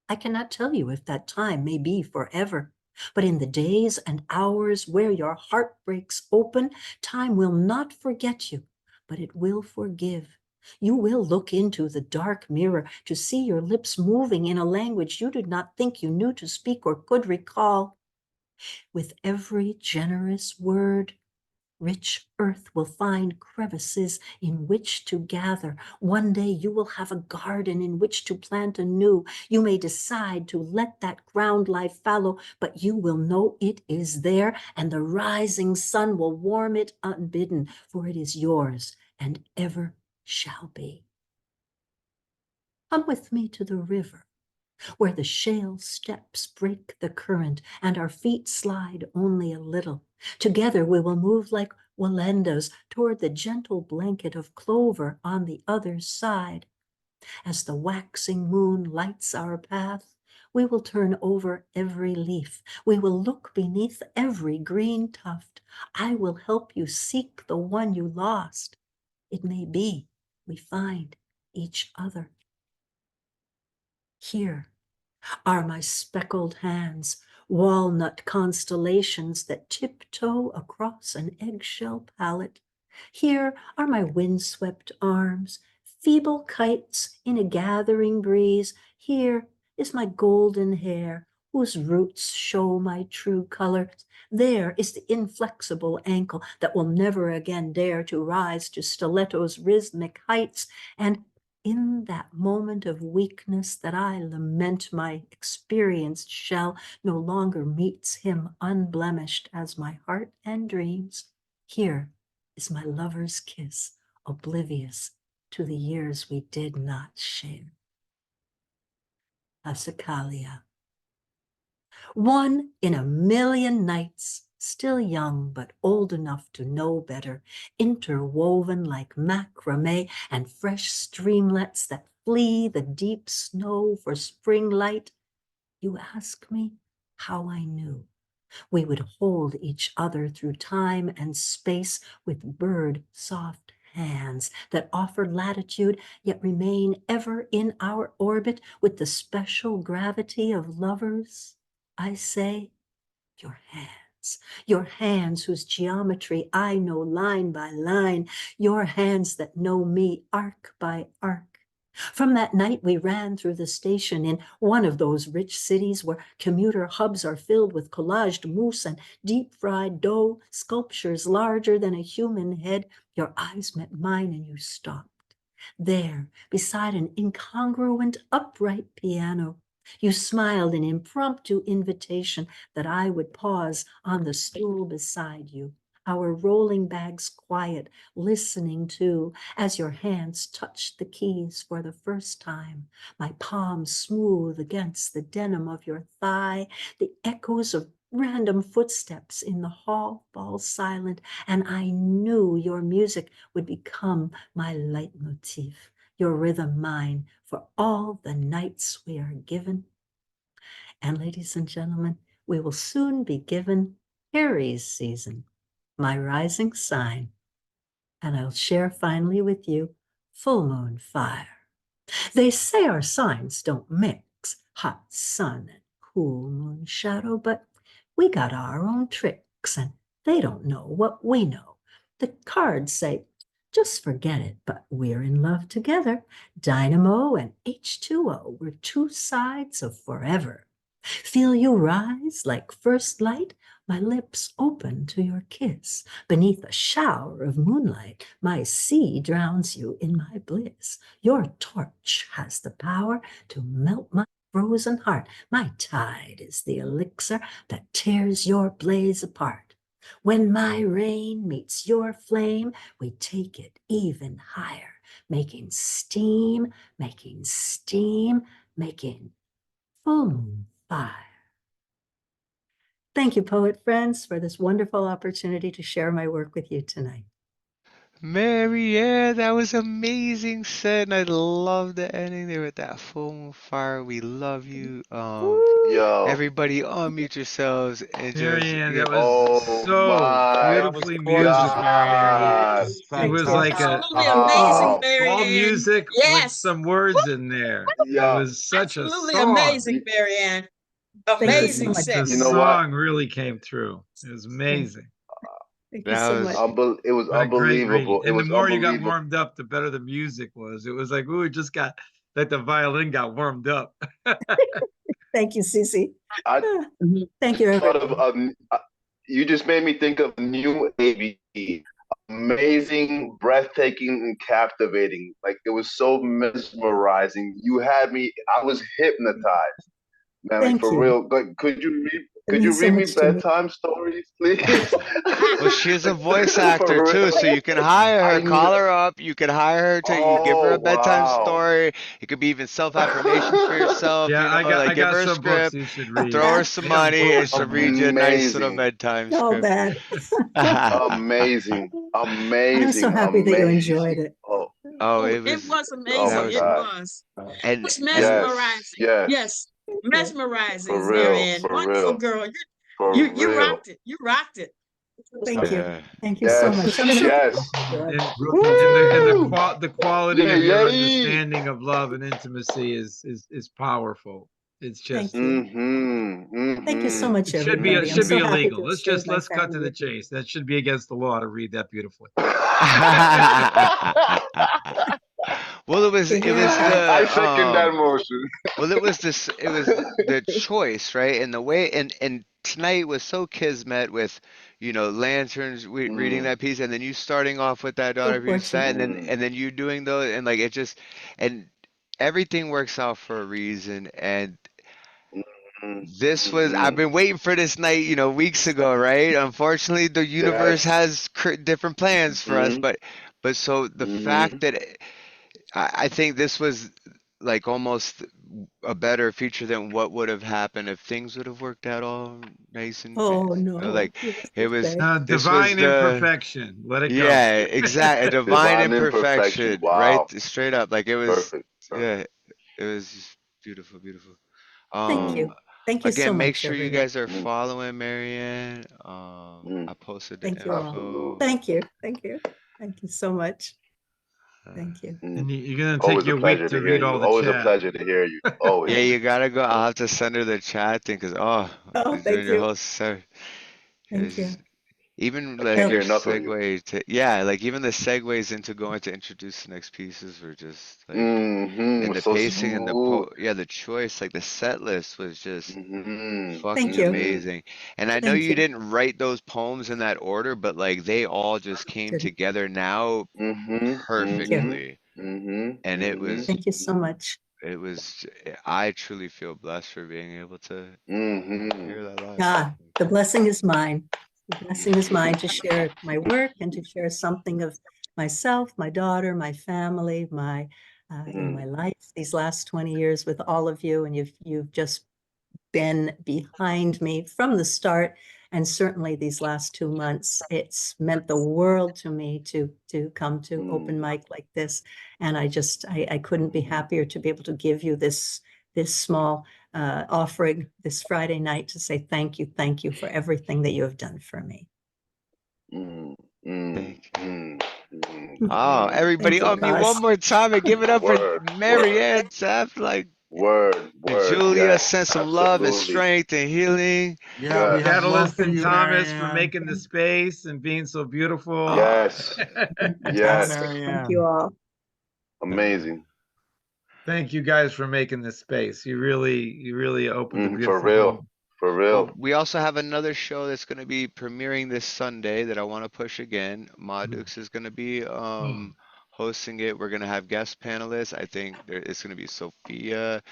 I cannot tell you if that time may be forever. But in the days and hours where your heart breaks open, time will not forget you, but it will forgive. You will look into the dark mirror to see your lips moving in a language you did not think you knew to speak or could recall. With every generous word, rich earth will find crevices in which to gather. One day you will have a garden in which to plant anew. You may decide to let that ground lie fallow, but you will know it is there, and the rising sun will warm it unbidden, for it is yours and ever shall be. Come with me to the river, where the shale steps break the current and our feet slide only a little. Together we will move like Walendas toward the gentle blanket of clover on the other side. As the waxing moon lights our path, we will turn over every leaf. We will look beneath every green tuft. I will help you seek the one you lost. It may be we find each other. Here, are my speckled hands, walnut constellations that tiptoe across an eggshell palette. Here are my windswept arms, feeble kites in a gathering breeze. Here is my golden hair, whose roots show my true colors. There is the inflexible ankle that will never again dare to rise to stiletto's rhythmic heights. And in that moment of weakness that I lament my experienced shell no longer meets him unblemished as my heart and dreams, here is my lover's kiss, oblivious to the years we did not share. Passacaglia. One in a million nights, still young but old enough to know better, interwoven like macrame and fresh streamlets that flee the deep snow for spring light. You ask me how I knew we would hold each other through time and space with bird soft hands that offer latitude yet remain ever in our orbit with the special gravity of lovers. I say, your hands whose geometry I know line by line, your hands that know me arc by arc. From that night we ran through the station in one of those rich cities where commuter hubs are filled with collaged mousse and deep-fried dough, sculptures larger than a human head. Your eyes met mine and you stopped. There, beside an incongruent upright piano, you smiled an impromptu invitation that I would pause on the stool beside you, our rolling bags quiet, listening to, as your hands touched the keys for the first time, my palm smooth against the denim of your thigh, the echoes of random footsteps in the hall fall silent, and I knew your music would become my leitmotif, your rhythm mine, for all the nights we are given. And ladies and gentlemen, we will soon be given Aries season, my rising sign. And I'll share finally with you full moon fire. They say our signs don't mix, hot sun and cool moon shadow, but we got our own tricks and they don't know what we know. The cards say, just forget it, but we're in love together. Dynamo and H2O, we're two sides of forever. Feel you rise like first light, my lips open to your kiss. Beneath a shower of moonlight, my sea drowns you in my bliss. Your torch has the power to melt my frozen heart. My tide is the elixir that tears your blaze apart. When my rain meets your flame, we take it even higher, making steam, making full moon fire. Thank you, poet friends, for this wonderful opportunity to share my work with you tonight. Marianne, that was amazing set, and I love the ending there with that full moon fire. We love you. Yo. Everybody unmute yourselves and just Marianne, that was Oh so my beautifully God. music, Marianne. It Thank was you. like a Absolutely amazing, Oh, all Marianne. music with Yes, some words in there. It yeah. was such a absolutely song. amazing, Marianne. Thank you so Amazing much. set. The You know what? song really came through. It was amazing. Thank you that so was much. It was What a great reading. unbelievable. It And the was more you got unbelievable. warmed up, the better the music was. It was like, ooh, it just got like the violin got warmed up. Thank you, Cece. I Thank you, thought everyone. of you just made me think of new ABC. Amazing, breathtaking, and captivating. Like it was so mesmerizing. You had me. I was hypnotized. Man, like Thank for you. real. Like, could you It means so read me much to me. bedtime stories, please? Well, she's a voice actor For too, real. so you can hire her, I call kn- her up. You can hire her to you give her Oh a bedtime wow. story. It could be even self-affirmations for yourself, Yeah, I like give got her a some books script, you should read. throw her some I got money, and books she'll you read read. you a nice little Amazing. bedtime So script. bad. Amazing. I'm so Amazing. happy that you enjoyed Amazing. it. Oh, Oh, It it was that amazing. was It God. was. It and was and Yes. mesmerizing. Yes. Yes, mesmerizing, For real. Marianne. For Wonderful real. girl. For You real. rocked it. You rocked it. Thank you. yeah. Thank you so much. Yes. I'm so Yes. And Woo! the quality Yeah, of your yeah. understanding of love and intimacy is powerful. It's Thank just you. Thank you so much, it should be everybody. I'm so happy to illegal. have shared my Let's cut to family the with you. chase. That should be against the law to read that beautifully. Well, it was I the second that motion. well, it was the choice, right? And the way and tonight was so kismet with, lanterns reading that piece, and then you starting off with that So daughter of your set, and fortunate. then you doing those, and like it just and everything works out for a reason. And this was I've been waiting for this night, weeks ago, right? Unfortunately, the universe Yes. has different plans for us, but so the fact that I think this was like almost a better feature than what would have happened if things would have worked out all nice and Oh, fancy. no. Like You must it was, say. this was Divine the, imperfection. Let it go. yeah, exactly, a divine Divine imperfection. imperfection, right? Wow. Straight up, like it was, Perfect. yeah, it was just beautiful, beautiful. Thank Um, you. Thank you so Again, make much, sure you everyone. guys are following Marianne. I posted the Thank you all. info. Thank you. Thank you. Thank you so much. Thank you. And you're gonna take Always a your pleasure week to to hear read all you. the Always a chat. pleasure to hear you. Always. Yeah, you gotta go. I'll have to send her the chat thing because Oh, doing thank your you. whole set. Thank you. Even I like can't your get enough of you. segue to like even the segues into going to introduce the next pieces were just like and the So pacing and smooth. the choice, like the set list was just Thank fucking you. amazing. And I know Thank you you. didn't write those poems in that order, but like they all just came Good. together now Thank you. perfectly. And Thank you so much. I truly feel blessed for being able to hear that live. Ah, the blessing is mine. The blessing is mine to share my work and to share something of myself, my daughter, my family, my my life these last 20 years with all of you. And you've just been behind me from the start. And certainly these last 2 months, it's meant the world to me to come to open mic like this. And I couldn't be happier to be able to give you this small offering this Friday night to say thank you for everything that you have done for me. Thank you. Oh, everybody Thank you, on me one Cozzy. more time and give it up for Word. Marianne Tefft. Like Word. Julia, Yes. send some love and Absolutely. strength and healing. Yeah, we have love Catalyst for and you, Thomas for Marianne. making the space and being so beautiful. Yes. Fantastic. Yes. Thank Marianne. you all. Amazing. Thank you guys for making this space. You really opened a For beautiful real. room. For real. Well, we also have another show that's going to be premiering this Sunday that I want to push again. Magus is going to be hosting it. We're going to have guest panelists. I think it's going to be Sophia,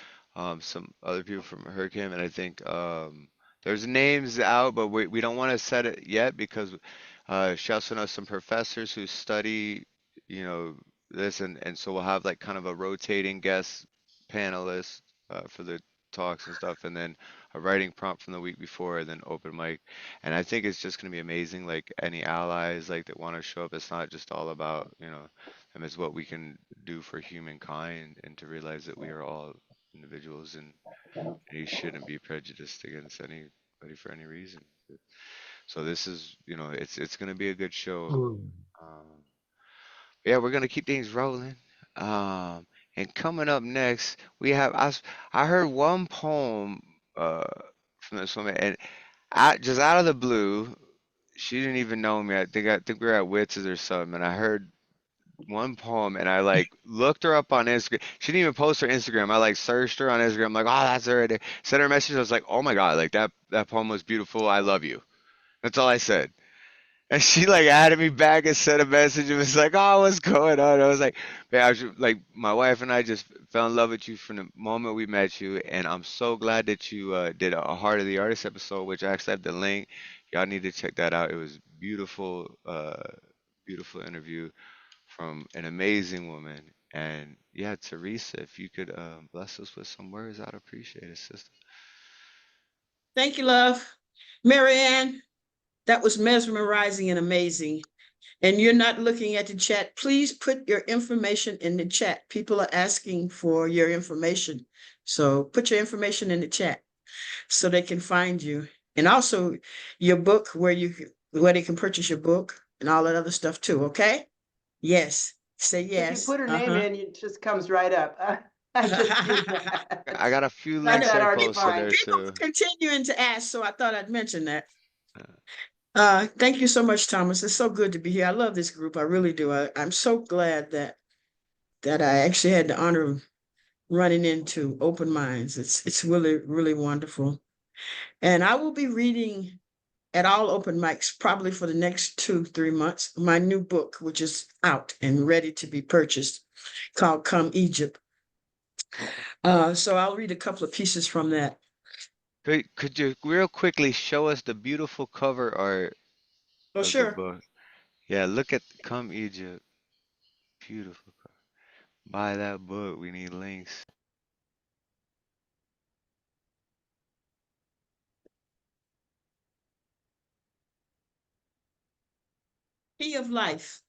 some other people from Hurricane, and I think there's names out, but we don't want to set it yet because she also knows some professors who study, this, and so we'll have like kind of a rotating guest panelist for the talks and stuff, and then a writing prompt from the week before, and then open mic. And I think it's just going to be amazing. Like any allies like that want to show up, it's not just all about them. It's what we can do for humankind, and to realize that we are all individuals, and you shouldn't be prejudiced against anybody for any reason. So this is, it's going to be a good show. Yeah, we're gonna keep things rolling. And coming up next, we have I heard one poem from this woman, and just out of the blue, she didn't even know me. I think we were at Witz's or something, and I heard one poem, and I like looked her up on Instagram. She didn't even post her Instagram. I like searched her on Instagram. I'm like, oh, that's her right there. Sent her a message. I was like, oh my God, like that poem was beautiful. I love you. That's all I said. And she like added me back and sent a message and was like, "Oh, what's going on?" I was like, "Man, like my wife and I just fell in love with you from the moment we met you, and I'm so glad that you did a Heart of the Artist episode, which I actually have the link. Y'all need to check that out. It was beautiful, beautiful interview from an amazing woman. And yeah, Teresa, if you could bless us with some words, I'd appreciate it, sister." Thank you, love. Marianne, that was mesmerizing and amazing. And you're not looking at the chat. Please put your information in the chat. People are asking for your information. So put your information in the chat so they can find you. And also your book, where they can purchase your book and all that other stuff too, okay? Yes. Say yes. If you put her name in, it just comes right up. I just did that. I got a few I links know that I already, posted Brian. there People too. continuing to ask, so I thought I'd mention that. Thank you so much, Thomas. It's so good to be here. I love this group. I really do. I'm so glad that I actually had the honor of running into Open Minds. It's really, really wonderful. And I will be reading at all open mics probably for the next 2-3 months my new book, which is out and ready to be purchased, called Come Egypt. So I'll read a couple of pieces from that. Could you real quickly show us the beautiful cover art Oh, of the sure. book? Yeah, look at Come Egypt. Beautiful cover. Buy that book. We need links. Key of Life.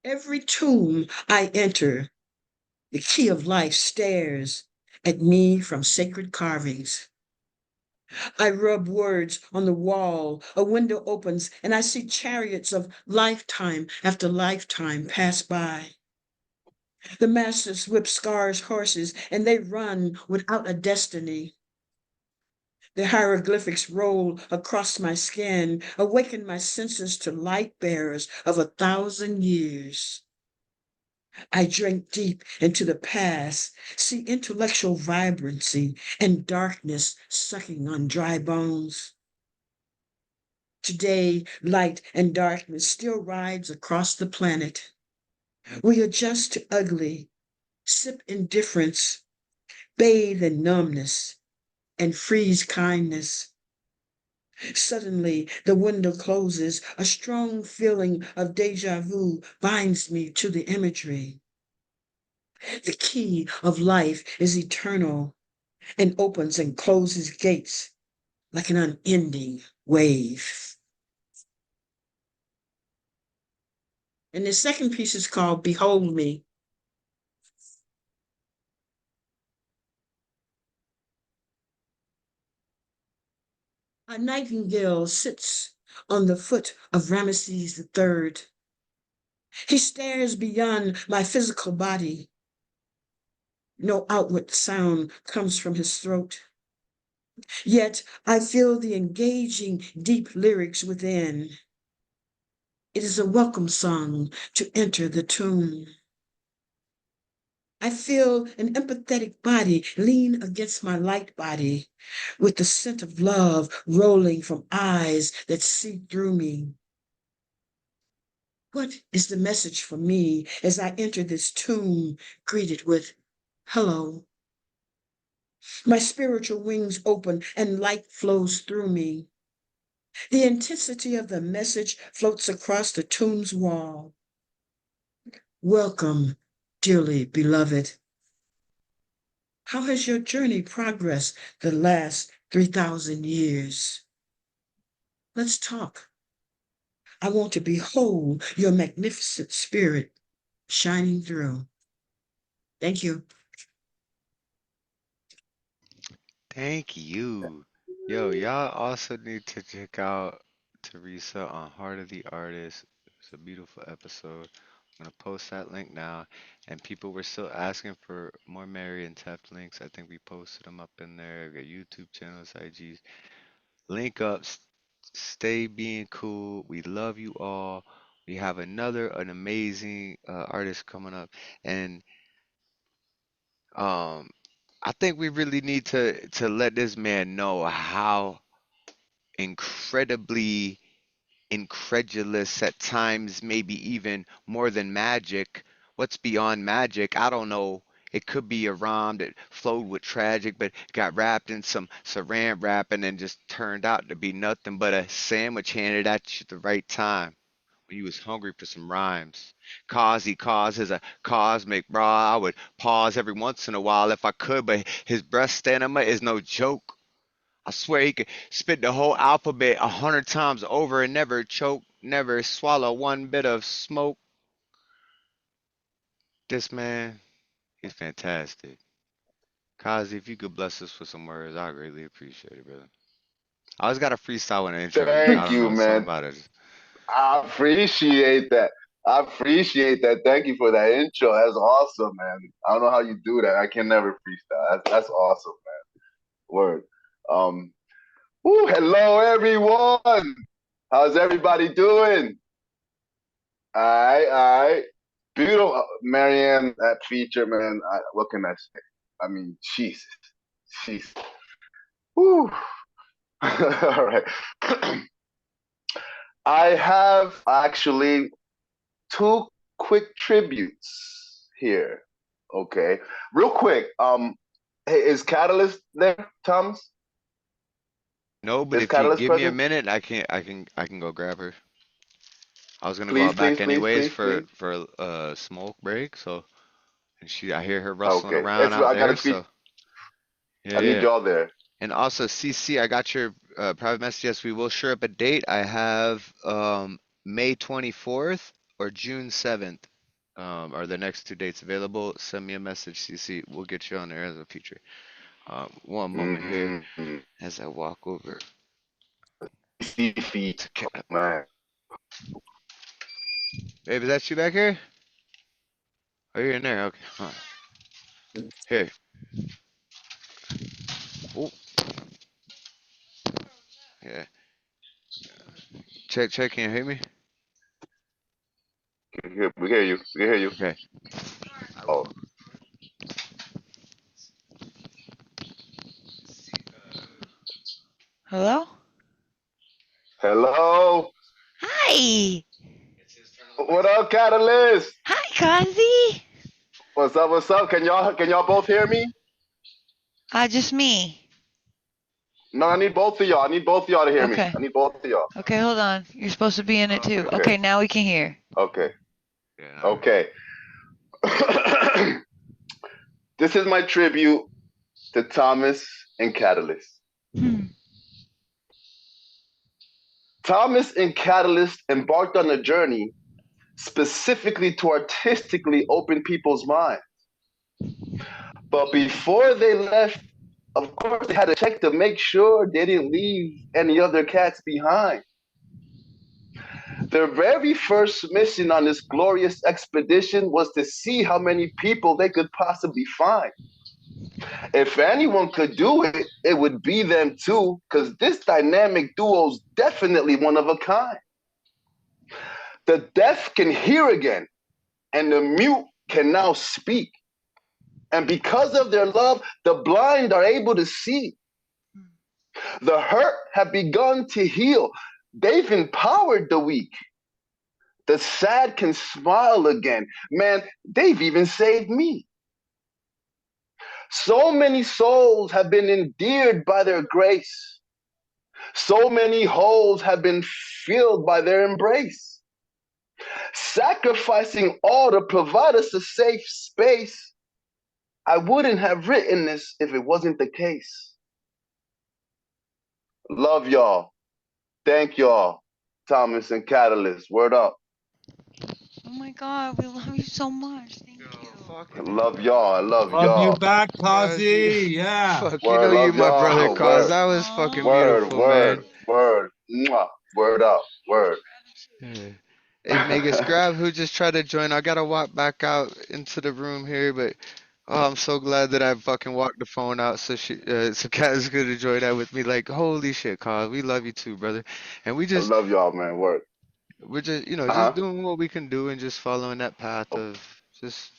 Every tomb I enter, the key of life stares at me from sacred carvings. I rub words on the wall, a window opens, and I see chariots of lifetime after lifetime pass by. The masters whip scars horses, and they run without a destiny. The hieroglyphics roll across my skin, awaken my senses to light bearers of 1,000 years. I drink deep into the past, see intellectual vibrancy and darkness sucking on dry bones. Today, light and darkness still rides across the planet. We adjust to ugly, sip indifference, bathe in numbness, and freeze kindness. Suddenly, the window closes. A strong feeling of deja vu binds me to the imagery. The key of life is eternal and opens and closes gates like an unending wave. And the second piece is called Behold Me. A nightingale sits on the foot of Ramesses III. He stares beyond my physical body. No outward sound comes from his throat. Yet I feel the engaging, deep lyrics within. It is a welcome song to enter the tomb. I feel an empathetic body lean against my light body, with the scent of love rolling from eyes that see through me. What is the message for me as I enter this tomb greeted with hello? My spiritual wings open and light flows through me. The intensity of the message floats across the tomb's wall. Welcome, dearly beloved. How has your journey progressed the last 3,000 years? Let's talk. I want to behold your magnificent spirit shining through. Thank you. Thank you. Yo, y'all also need to check out Teresa on Heart of the Artist. It's a beautiful episode. I'm gonna post that link now. And people were still asking for more Marianne Tefft links. I think we posted them up in there. We got YouTube channels, IGs. Link up. Stay being cool. We love you all. We have an amazing artist coming up, and um, I think we really need to let this man know how incredibly incredulous at times, maybe even more than magic. What's beyond magic? I don't know. It could be a rhyme that flowed with tragic, but got wrapped in some saran wrap and then just turned out to be nothing but a sandwich handed at you at the right time when you was hungry for some rhymes. Cozzy Coz is a cosmic bra. I would pause every once in a while if I could, but his breath stamina is no joke. I swear he could spit the whole alphabet 100 times over and never choke, never swallow one bit of smoke. This man, he's fantastic. Kazi, if you could bless us with some words, I'd greatly appreciate it, brother. I always got a freestyle in the intro. I Thank don't you, know, something man. about it. I appreciate that. I appreciate that. Thank you for that intro. That's awesome, man. I don't know how you do that. I can never freestyle. That's awesome, man. Word. Hello everyone. How's everybody doing? All right. Beautiful, Marianne. That feature, man. What can I say? I mean, Jesus. Woo. All right. I have actually 2 quick tributes here. Okay, real quick. Hey, is Catalyst there, Thomas? No, but Is if you Catalyst give me a present? minute, I can go grab her. I was gonna go Please, out back please, please, anyways please, please. for a smoke break, so and I hear her rustling Okay, around out I gotta there, so I need yeah. y'all there. And also CC, I got your private message. Yes, we will sure up a date. I have May 24th or June 7th are the next 2 dates available. Send me a message, CC. We'll get you on there as a feature. One moment here Mm-hmm. as I walk over feet, to Cat. man. Babe, is that you back here? Oh, you're in there. Okay. Huh. Here. Oh, yeah. Check. Can you hear me? We hear you. We hear you. Okay. Oh, Hello? hello. Hi. What up, Catalyst? Hi, Cozzy. What's up? What's up? Can y'all both hear me? Just me. No, I need both of y'all. I need both of y'all to hear me. Okay. I need both of y'all. Okay, hold on. You're supposed to be in it too. Okay. Okay, now we can hear. Okay. Yeah, Okay. This is my tribute to Thomas and Catalyst. Thomas and Catalyst embarked on a journey specifically to artistically open people's minds. But before they left, of course, they had to check to make sure they didn't leave any other cats behind. Their very first mission on this glorious expedition was to see how many people they could possibly find. If anyone could do it, it would be them too, because this dynamic duo's definitely one of a kind. The deaf can hear again, and the mute can now speak. And because of their love, the blind are able to see. The hurt have begun to heal. They've empowered the weak. The sad can smile again. Man, they've even saved me. So many souls have been endeared by their grace. So many holes have been filled by their embrace. Sacrificing all to provide us a safe space. I wouldn't have written this if it wasn't the case. Love y'all. Thank y'all, Thomas and Catalyst. Word up. Oh my God, we love you so much. Thank you. I love y'all. I love Love y'all. you back, Cozzy. Yeah. Fuck, Word, you know you love my y'all. brother, Cuz. Word. That was fucking Word, beautiful, word, man. word. Mwah. Word up. Word. Yeah. Hey, Magus, grab who just tried to join. I gotta walk back out into the room here, but oh, I'm so glad that I fucking walked the phone out so Kaz could have joined out with me. Like, holy shit, Cuz, we love you too, brother. And I just love y'all, man. Word. we're just Uh-huh. just doing what we can do and just following that path of just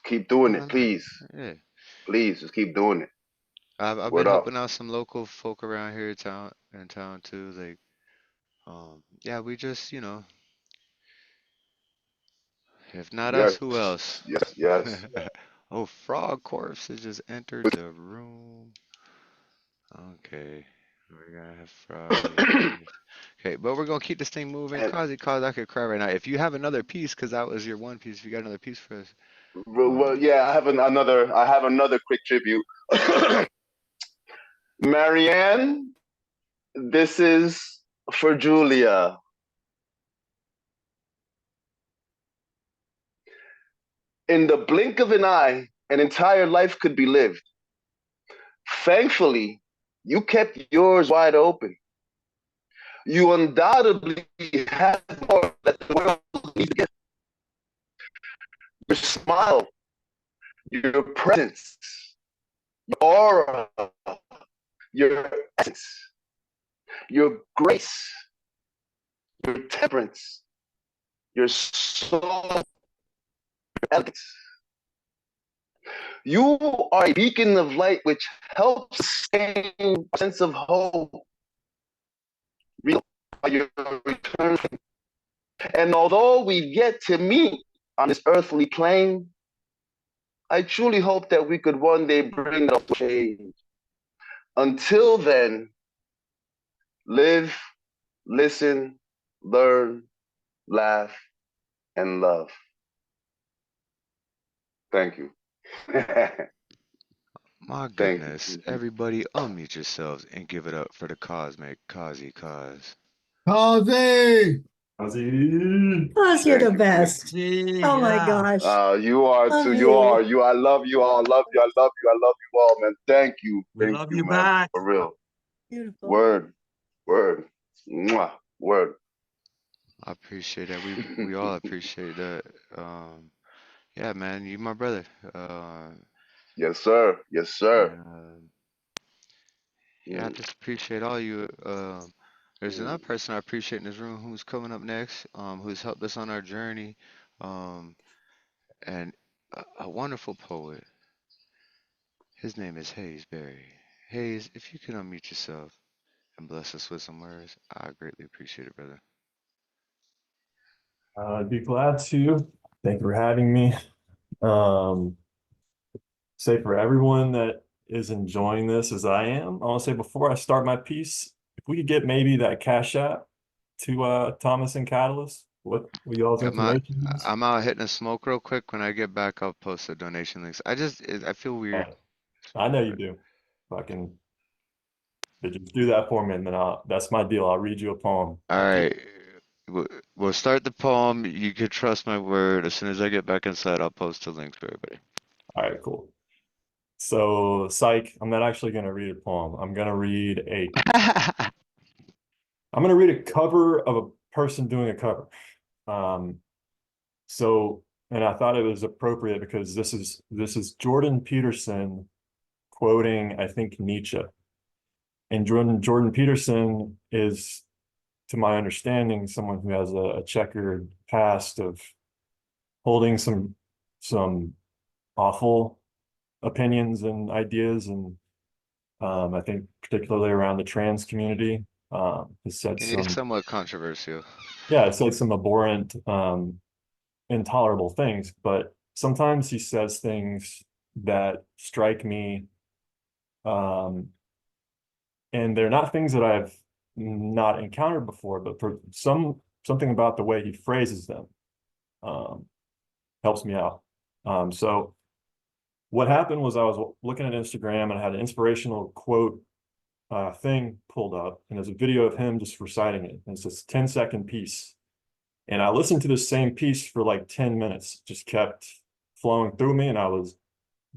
keep doing it, please. Yeah. Please, just keep doing it. I've Word been up. helping out some local folk around here in town too. Like, yeah, we just, if not us, Yes. who else? Yes. Oh, Frogg Corpse has just entered the room. Okay, we're gonna have Frogg. Okay, but we're gonna keep this thing moving. Cozzy Coz, I could cry right now. If you have another piece, because that was your one piece, if you got another piece for us. Well, yeah, I have another quick tribute. Marianne, this is for Julia. In the blink of an eye, an entire life could be lived. Thankfully, you kept yours wide open. You undoubtedly have more that the world need to give. Your smile, your presence, your aura, your essence, your grace, your temperance, your soul, your elegance. You are a beacon of light which helps sustain a sense of hope. Real your return. And although we've yet to meet on this earthly plane, I truly hope that we could one day bring about change. Until then, live, listen, learn, laugh, and love. Thank you. My goodness, everybody unmute yourselves and give it up for the cosmic Cozzy Coz. Cozzy! Cozzy, you're the best. Oh my gosh. You are Love too. you. You are. You. I love you all. Love you. I love you. I love you all, man. Thank you. We Thank love you, you man. back. For real. Beautiful. Word. Word. Mwah. Word. I appreciate that. We all appreciate that. Yeah, man, you my brother. Yes, sir. Yes, sir. And, yeah, I just appreciate all you. There's another person I appreciate in this room who's coming up next, who's helped us on our journey, and a wonderful poet. His name is Hayes Berry. Hayes, if you could unmute yourself and bless us with some words, I greatly appreciate it, brother. I'd be glad to. Thank you for having me. Say for everyone that is enjoying this as I am, I want to say before I start my piece, if we could get maybe that Cash App to Thomas and Catalyst, what y'all's information is. I'm out hitting a smoke real quick. When I get back, I'll post the donation links. I feel weird. I know you do. Just do that for me, and then that's my deal. I'll read you a poem. All right. We'll start the poem. You can trust my word. As soon as I get back inside, I'll post the links for everybody. All right, cool. So, psych, I'm not actually going to read a poem. I'm going to read a cover of a person doing a cover. And I thought it was appropriate because this is Jordan Peterson quoting, I think, Nietzsche. And Jordan Peterson is, to my understanding, someone who has a checkered past of holding some awful opinions and ideas, and I think particularly around the trans community, has said It's somewhat controversial. Yeah, said some abhorrent, intolerable things, but sometimes he says things that strike me, and they're not things that I've not encountered before, but for something about the way he phrases them helps me out. So what happened was I was looking at Instagram and I had an inspirational quote thing pulled up, and there's a video of him just reciting it. And it's this 10-second piece. And I listened to the same piece for like 10 minutes, just kept flowing through me, and I was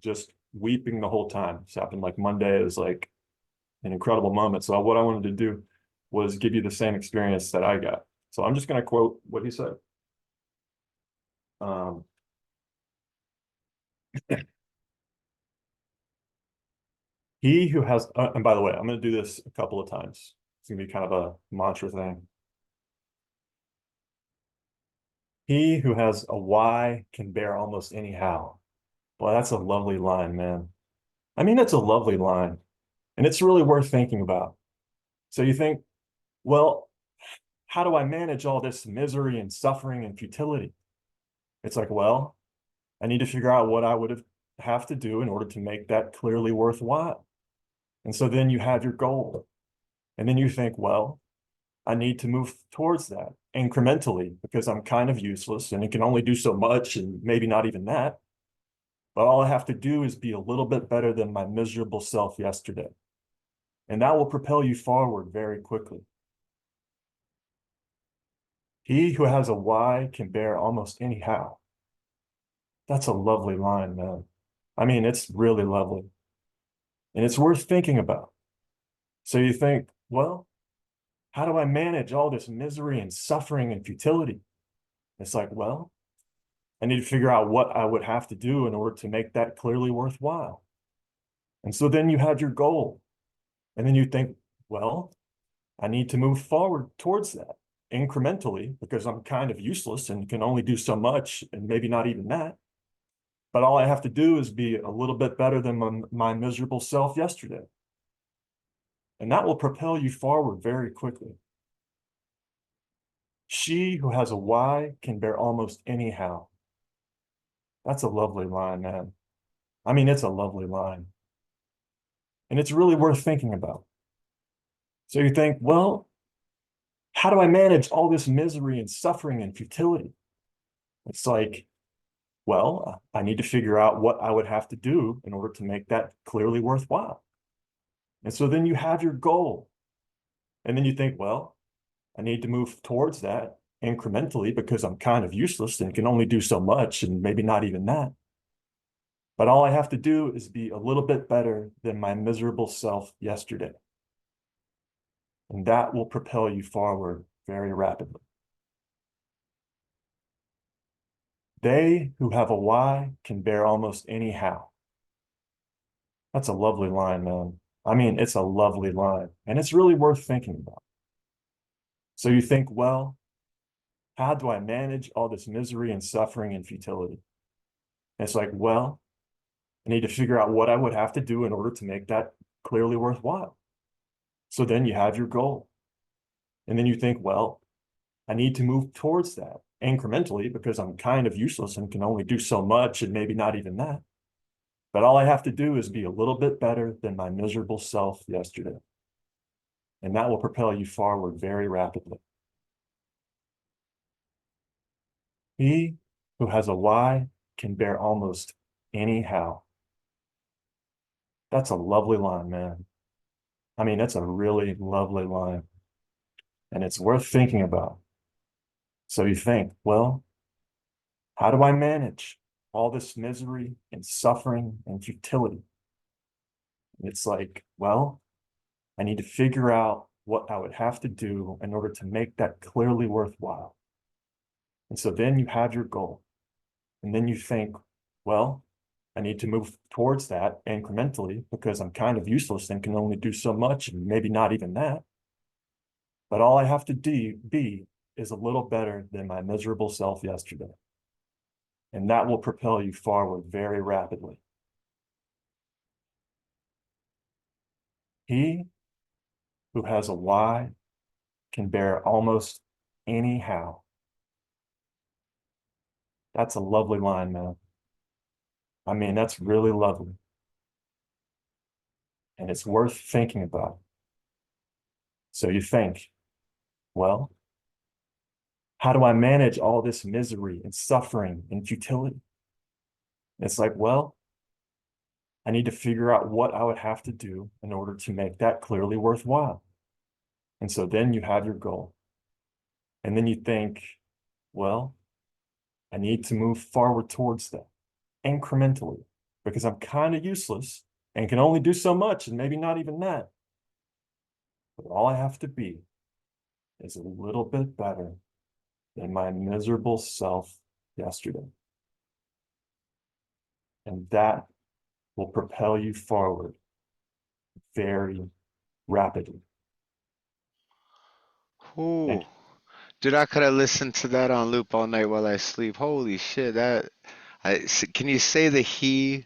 just weeping the whole time. This happened like Monday. It was like an incredible moment. So what I wanted to do was give you the same experience that I got. So I'm just going to quote what he said. He who has, and by the way, I'm going to do this a couple of times. It's going to be kind of a mantra thing. He who has a why can bear almost any how. Well, that's a lovely line, man. I mean, that's a lovely line. And it's really worth thinking about. So you think, well, how do I manage all this misery and suffering and futility? It's like, well, I need to figure out what I would have to do in order to make that clearly worthwhile. And so then you have your goal. And then you think, well, I need to move towards that incrementally because I'm kind of useless and it can only do so much and maybe not even that. But all I have to do is be a little bit better than my miserable self yesterday. And that will propel you forward very quickly. He who has a why can bear almost any how. That's a lovely line, man. I mean, it's really lovely. And it's worth thinking about. So you think, well, how do I manage all this misery and suffering and futility? It's like, well, I need to figure out what I would have to do in order to make that clearly worthwhile. And so then you have your goal. And then you think, well, I need to move forward towards that incrementally because I'm kind of useless and can only do so much and maybe not even that. But all I have to do is be a little bit better than my miserable self yesterday. And that will propel you forward very quickly. She who has a why can bear almost any how. That's a lovely line, man. I mean, it's a lovely line. And it's really worth thinking about. So you think, well, how do I manage all this misery and suffering and futility? It's like, well, I need to figure out what I would have to do in order to make that clearly worthwhile. And so then you have your goal. And then you think, well, I need to move towards that incrementally because I'm kind of useless and can only do so much and maybe not even that. But all I have to do is be a little bit better than my miserable self yesterday. And that will propel you forward very rapidly. They who have a why can bear almost any how. That's a lovely line, man. I mean, it's a lovely line, and it's really worth thinking about. So you think, well, how do I manage all this misery and suffering and futility? And it's like, well, I need to figure out what I would have to do in order to make that clearly worthwhile. So then you have your goal. And then you think, well, I need to move towards that incrementally because I'm kind of useless and can only do so much and maybe not even that. But all I have to do is be a little bit better than my miserable self yesterday. And that will propel you forward very rapidly. He who has a why can bear almost any how. That's a lovely line, man. I mean, that's a really lovely line. And it's worth thinking about. So you think, well, how do I manage all this misery and suffering and futility? And it's like, well, I need to figure out what I would have to do in order to make that clearly worthwhile. And so then you have your goal. And then you think, well, I need to move towards that incrementally because I'm kind of useless and can only do so much and maybe not even that. But all I have to be is a little better than my miserable self yesterday. And that will propel you forward very rapidly. He who has a why can bear almost any how. That's a lovely line, man. I mean, that's really lovely. And it's worth thinking about. So you think, well, how do I manage all this misery and suffering and futility? And it's like, well, I need to figure out what I would have to do in order to make that clearly worthwhile. And so then you have your goal. And then you think, well, I need to move forward towards that incrementally because I'm kind of useless and can only do so much and maybe not even that. But all I have to be is a little bit better than my miserable self yesterday. And that will propel you forward very rapidly. Ooh. Dude, I could have listened to that on loop all night while I sleep. Holy shit, can you say the he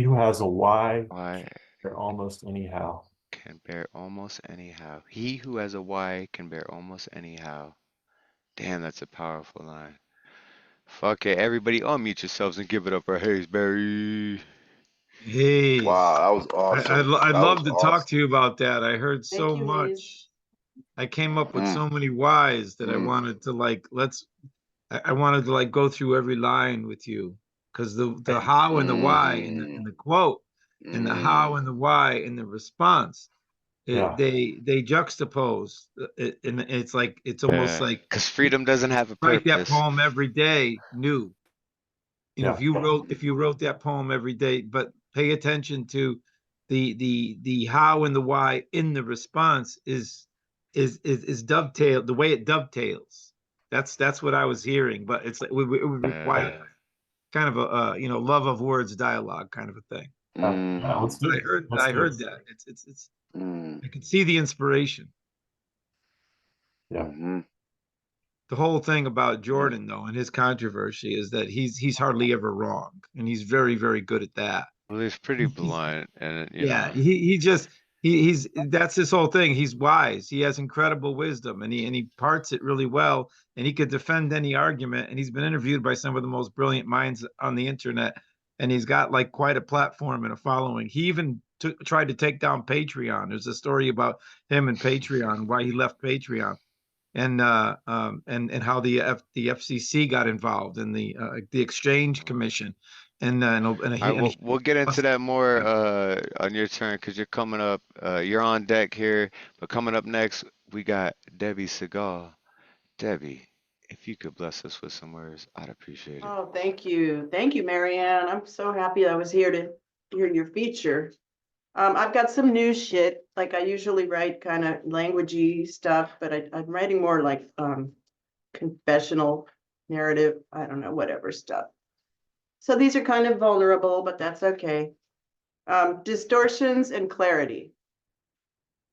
who has a why why bear almost anyhow. can bear almost anyhow. He who has a why can bear almost anyhow. Damn, that's a powerful line. Fuck it, everybody unmute yourselves and give it up for Hazeberry. Hey, Wow, that was awesome. I'd That love was to talk awesome. to you about that. I heard so Thank you, much. Hayes. I came up with Mm, so many whys that I mm, wanted to like I wanted to like go through every line with you because the how and the why in the quote and the how and the why in the response Yeah. they juxtapose and it's like it's almost Yeah, like because freedom doesn't have a write that purpose. poem every day new. You know, Yeah. if you wrote that poem every day, but pay attention to the how and the why in the response is is dovetail the way it dovetails. That's what I was hearing, but it's like it would require kind of a love of words dialogue kind of a thing. Yeah, let's do it. I heard that. It's I could see the inspiration. Yeah. The whole thing about Jordan though and his controversy is that he's hardly ever wrong, and he's very, very good at that. Well, he's pretty blunt, and he's that's his whole thing. He's wise. He has incredible wisdom, and he parts it really well, and he could defend any argument. And he's been interviewed by some of the most brilliant minds on the internet, and he's got like quite a platform and a following. He even tried to take down Patreon. There's a story about him and Patreon, why he left Patreon, and how the FCC got involved, and the Exchange Commission. We'll get into that more on your turn, because you're coming up. You're on deck here, but coming up next, we got Debbie Segal. Debbie, if you could bless us with some words, I'd appreciate it. Oh, thank you. Thank you, Marianne. I'm so happy I was here to hear your feature. I've got some new shit, like I usually write kind of languagey stuff, but I'm writing more like confessional narrative, I don't know, whatever stuff. So these are kind of vulnerable, but that's okay. Distortions and clarity.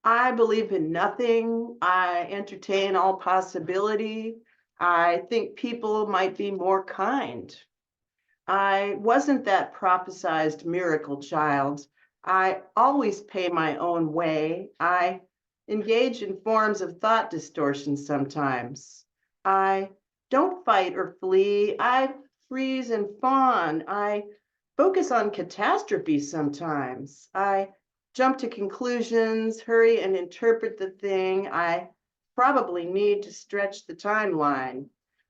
I believe in nothing. I entertain all possibility. I think people might be more kind. I wasn't that prophesized miracle child. I always pay my own way. I engage in forms of thought distortion sometimes. I don't fight or flee. I freeze and fawn. I focus on catastrophe sometimes. I jump to conclusions, hurry and interpret the thing. I probably need to stretch the timeline.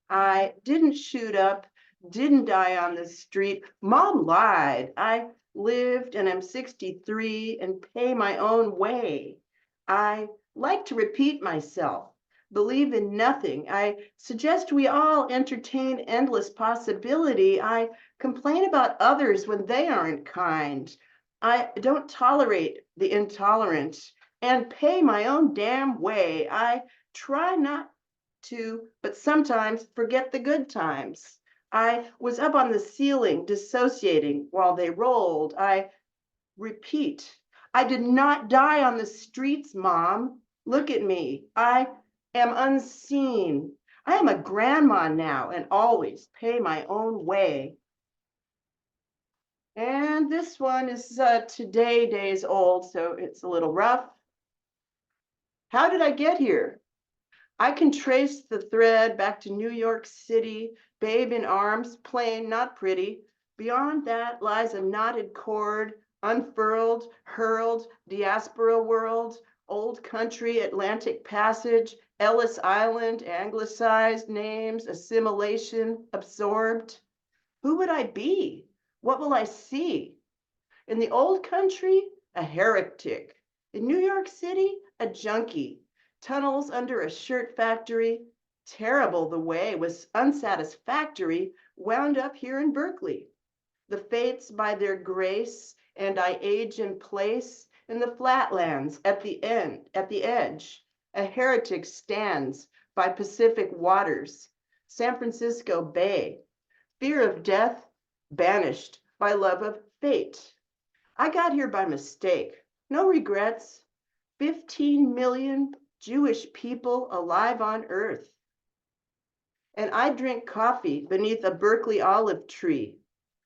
I didn't shoot up, didn't die on the street. Mom lied. I lived and am 63 and pay my own way. I like to repeat myself. Believe in nothing. I suggest we all entertain endless possibility. I complain about others when they aren't kind. I don't tolerate the intolerant and pay my own damn way. I try not to, but sometimes forget the good times. I was up on the ceiling dissociating while they rolled. I repeat, I did not die on the streets, Mom. Look at me. I am unseen. I am a grandma now and always pay my own way. And this one is today days old, so it's a little rough. How did I get here? I can trace the thread back to New York City, babe in arms, plain, not pretty. Beyond that lies a knotted cord, unfurled, hurled, diaspora world, old country, Atlantic Passage, Ellis Island, anglicized names, assimilation, absorbed. Who would I be? What will I see? In the old country, a heretic. In New York City, a junkie. Tunnels under a shirt factory. Terrible the way was unsatisfactory, wound up here in Berkeley. The fates by their grace, and I age in place in the flatlands at the edge. A heretic stands by Pacific waters, San Francisco Bay. Fear of death banished by love of fate. I got here by mistake, no regrets. 15 million Jewish people alive on earth. And I drink coffee beneath a Berkeley olive tree.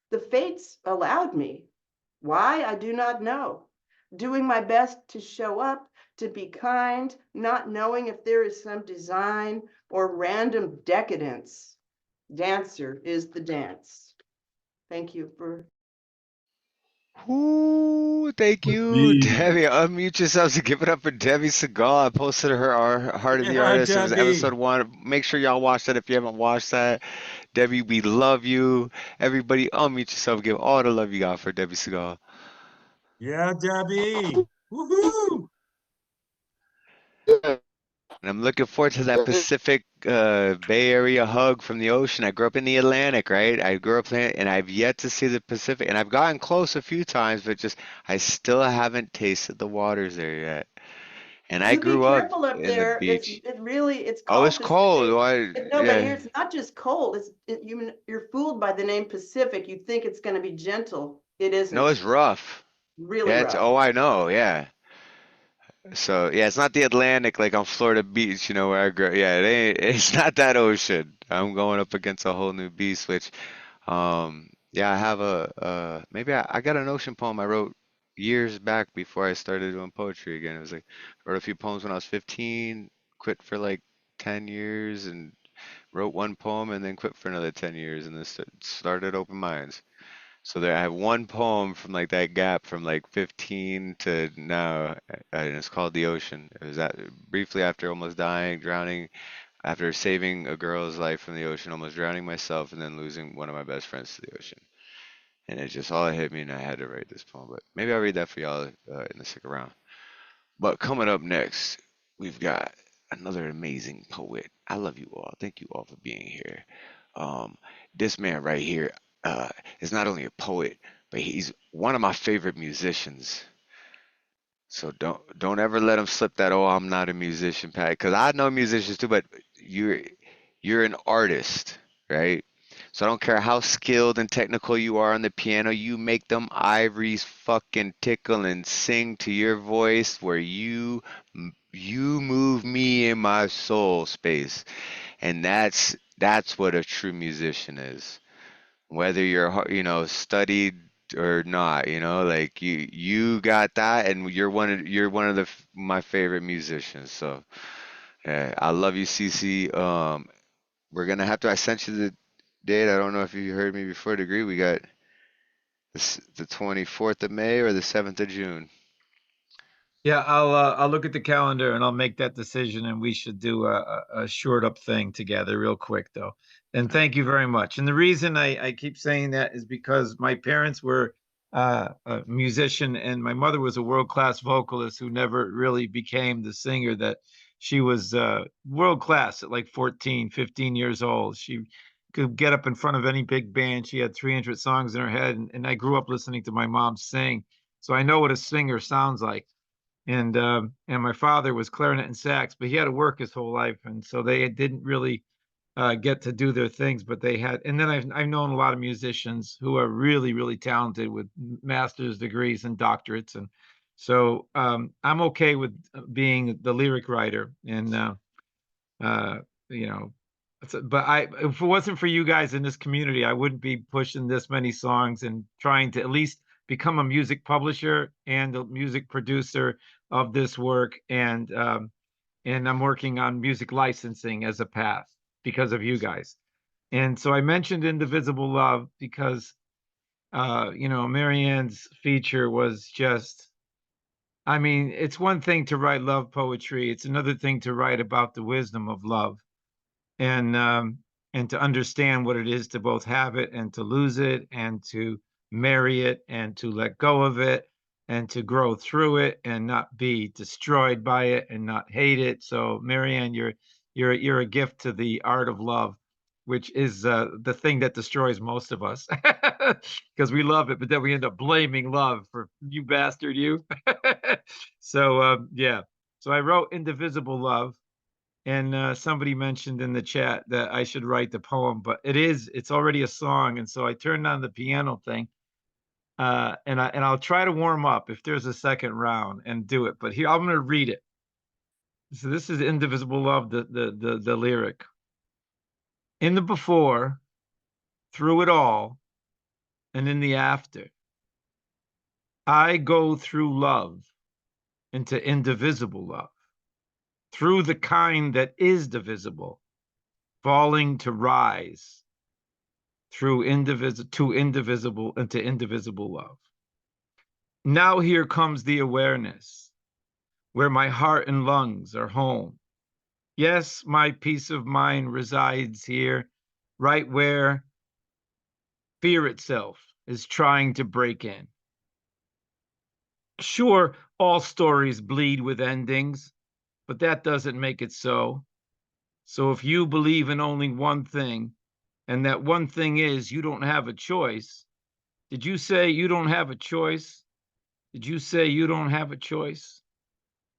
The fates allowed me. Why, I do not know. Doing my best to show up, to be kind, not knowing if there is some design or random decadence. Dancer is the dance. Thank you for. Ooh, thank you, Debbie. Unmute yourselves and give it up for Debbie Segal. I posted her Heart of the Artist. It was episode 1. Make sure y'all watch that if you haven't watched that. Debbie, we love you. Everybody, unmute yourself. Give all the love you got for Debbie Segal. Yeah, Debbie. Woohoo! And I'm looking forward to that Pacific Bay Area hug from the ocean. I grew up in the Atlantic, right? I grew up there, and I've yet to see the Pacific. And I've gotten close a few times, but just I still haven't tasted the waters there yet. And I You be grew up careful up in the there. It's beach. it really it's Oh, called it's cold. Pacific. Why? No, but Yeah. here's not just cold. You're fooled by the name Pacific. You think it's going to be gentle. It No, isn't. it's rough. Really Yeah, it's, rough. oh, I know. Yeah. So yeah, it's not the Atlantic like on Florida Beach, where I grew. Yeah, it ain't. It's not that ocean. I'm going up against a whole new beast. Which, yeah, I have maybe I got an ocean poem I wrote years back before I started doing poetry again. It was like I wrote a few poems when I was 15, quit for like 10 years, and wrote one poem, and then quit for another 10 years, and then started Open Minds. So there, I have one poem from like that gap from like 15 to now, and it's called The Ocean. It was briefly after almost dying, drowning, after saving a girl's life from the ocean, almost drowning myself, and then losing one of my best friends to the ocean. And it just all hit me, and I had to write this poem. But maybe I'll read that for y'all in the second round. But coming up next, we've got another amazing poet. I love you all. Thank you all for being here. Um, this man right here uh, is not only a poet, but he's one of my favorite musicians. So don't ever let him slip that, oh, I'm not a musician, Pat, because I know musicians too, but you're you're an artist, right? So I don't care how skilled and technical you are on the piano, you make them ivories fucking tickle and sing to your voice where you move me in my soul space. And that's what a true musician is. Whether you're studied or not, like you got that, and you're one of my favorite musicians. So yeah, I love you, CC. We're gonna have to. I sent you the date. I don't know if you heard me before. Degree. We got the 24th of May or the 7th of June. Yeah, I'll look at the calendar and I'll make that decision, and we should do a short up thing together real quick though. And thank you very much. And the reason I keep saying that is because my parents were a musician, and my mother was a world-class vocalist who never really became the singer that she was world-class at like 14, 15 years old. She could get up in front of any big band. She had 300 songs in her head, and I grew up listening to my mom sing. So I know what a singer sounds like. And my father was clarinet and sax, but he had to work his whole life, and so they didn't really get to do their things. But they had, and then I've known a lot of musicians who are really really talented with master's degrees and doctorates, and so I'm okay with being the lyric writer, and uh, you know. But if it wasn't for you guys in this community, I wouldn't be pushing this many songs and trying to at least become a music publisher and a music producer of this work. And I'm working on music licensing as a path because of you guys. And so I mentioned Indivisible Love because Marianne's feature was just, I mean, it's one thing to write love poetry. It's another thing to write about the wisdom of love, and to understand what it is to both have it and to lose it, and to marry it and to let go of it, and to grow through it and not be destroyed by it and not hate it. So Marianne, you're a gift to the art of love, which is the thing that destroys most of us because we love it, but then we end up blaming love for you bastard you. So yeah, so I wrote Indivisible Love. And somebody mentioned in the chat that I should write the poem, but it's already a song. And so I turned on the piano thing, and I'll try to warm up if there's a second round and do it. But here, I'm going to read it. So this is Indivisible Love, the lyric. In the before, through it all, and in the after, I go through love into indivisible love, through the kind that is divisible, falling to rise through indivisible into indivisible love. Now here comes the awareness, where my heart and lungs are home. Yes, my peace of mind resides here, right where fear itself is trying to break in. Sure, all stories bleed with endings, but that doesn't make it so. So if you believe in only one thing, and that one thing is you don't have a choice, did you say you don't have a choice? Did you say you don't have a choice?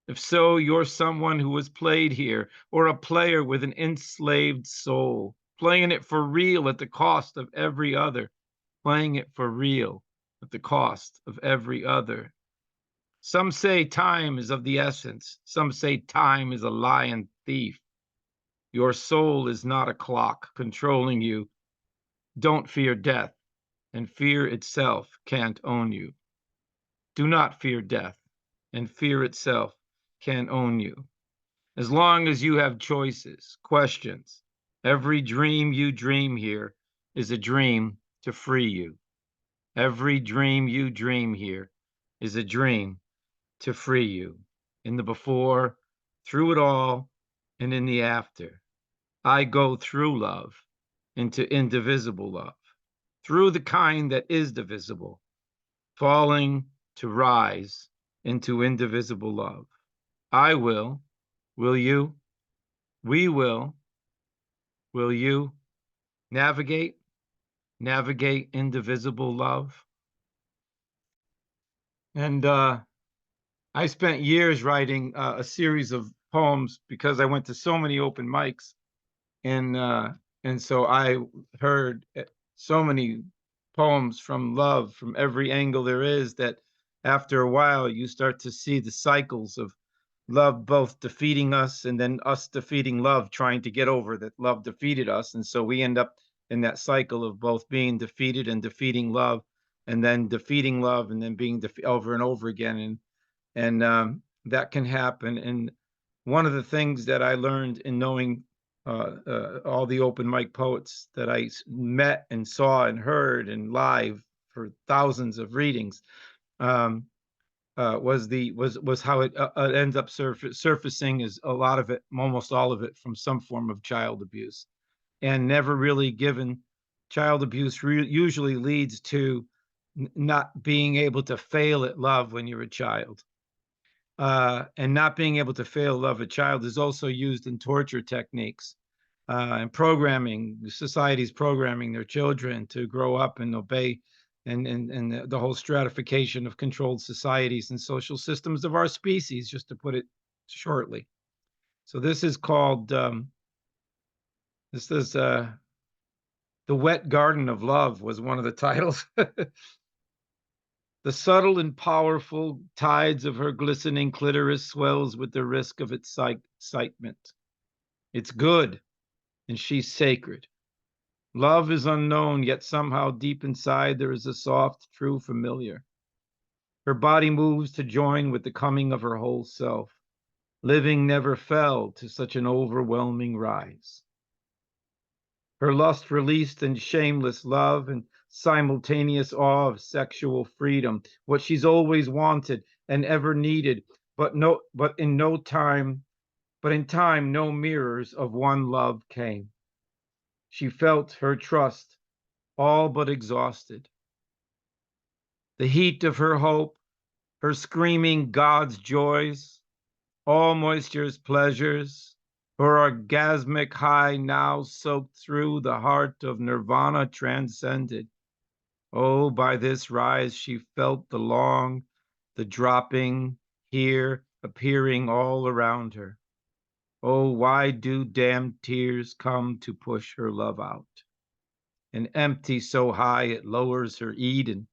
If so, you're someone who was played here, or a player with an enslaved soul, playing it for real at the cost of every other, playing it for real at the cost of every other. Some say time is of the essence. Some say time is a lion thief. Your soul is not a clock controlling you. Don't fear death, and fear itself can't own you. Do not fear death, and fear itself can't own you. As long as you have choices, questions, every dream you dream here is a dream to free you. Every dream you dream here is a dream to free you. In the before, through it all, and in the after. I go through love into indivisible love, through the kind that is divisible, falling to rise into indivisible love. I will you? We will you navigate indivisible love? And I spent years writing a series of poems because I went to so many open mics, and so I heard so many poems from love from every angle there is that after a while you start to see the cycles of love both defeating us and then us defeating love, trying to get over that love defeated us. And so we end up in that cycle of both being defeated and defeating love, and then defeating love and then being over and over again. And that can happen. And one of the things that I learned in knowing all the open mic poets that I met and saw and heard and live for thousands of readings was how it ends up surfacing is a lot of it, almost all of it, from some form of child abuse, and never really given. Child abuse usually leads to not being able to fail at love when you're a child. And not being able to fail love a child is also used in torture techniques and programming, societies programming their children to grow up and obey, and the whole stratification of controlled societies and social systems of our species, just to put it shortly. So this is called, The Wet Garden of Love was one of the titles. The subtle and powerful tides of her glistening clitoris swells with the risk of its excitement. It's good, and she's sacred. Love is unknown, yet somehow deep inside there is a soft, true familiar. Her body moves to join with the coming of her whole self. Living never fell to such an overwhelming rise. Her lust released in shameless love and simultaneous awe of sexual freedom, what she's always wanted and ever needed, but in time, no mirrors of one love came. She felt her trust all but exhausted. The heat of her hope, her screaming God's joys, all moisture's pleasures, her orgasmic high now soaked through the heart of nirvana transcended. Oh, by this rise she felt the dropping, here, appearing all around her. Oh, why do damned tears come to push her love out? And empty so high it lowers her Eden.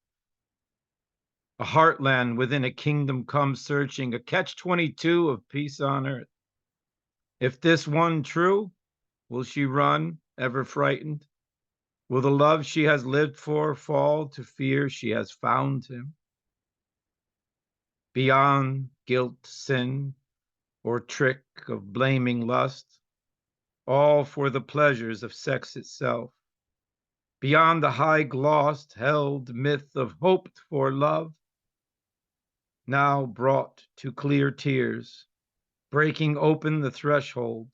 A heartland within a kingdom comes searching, a catch-22 of peace on earth. If this one true, will she run, ever frightened? Will the love she has lived for fall to fear she has found him? Beyond guilt, sin, or trick of blaming lust, all for the pleasures of sex itself. Beyond the high glossed, held myth of hoped for love, now brought to clear tears, breaking open the thresholds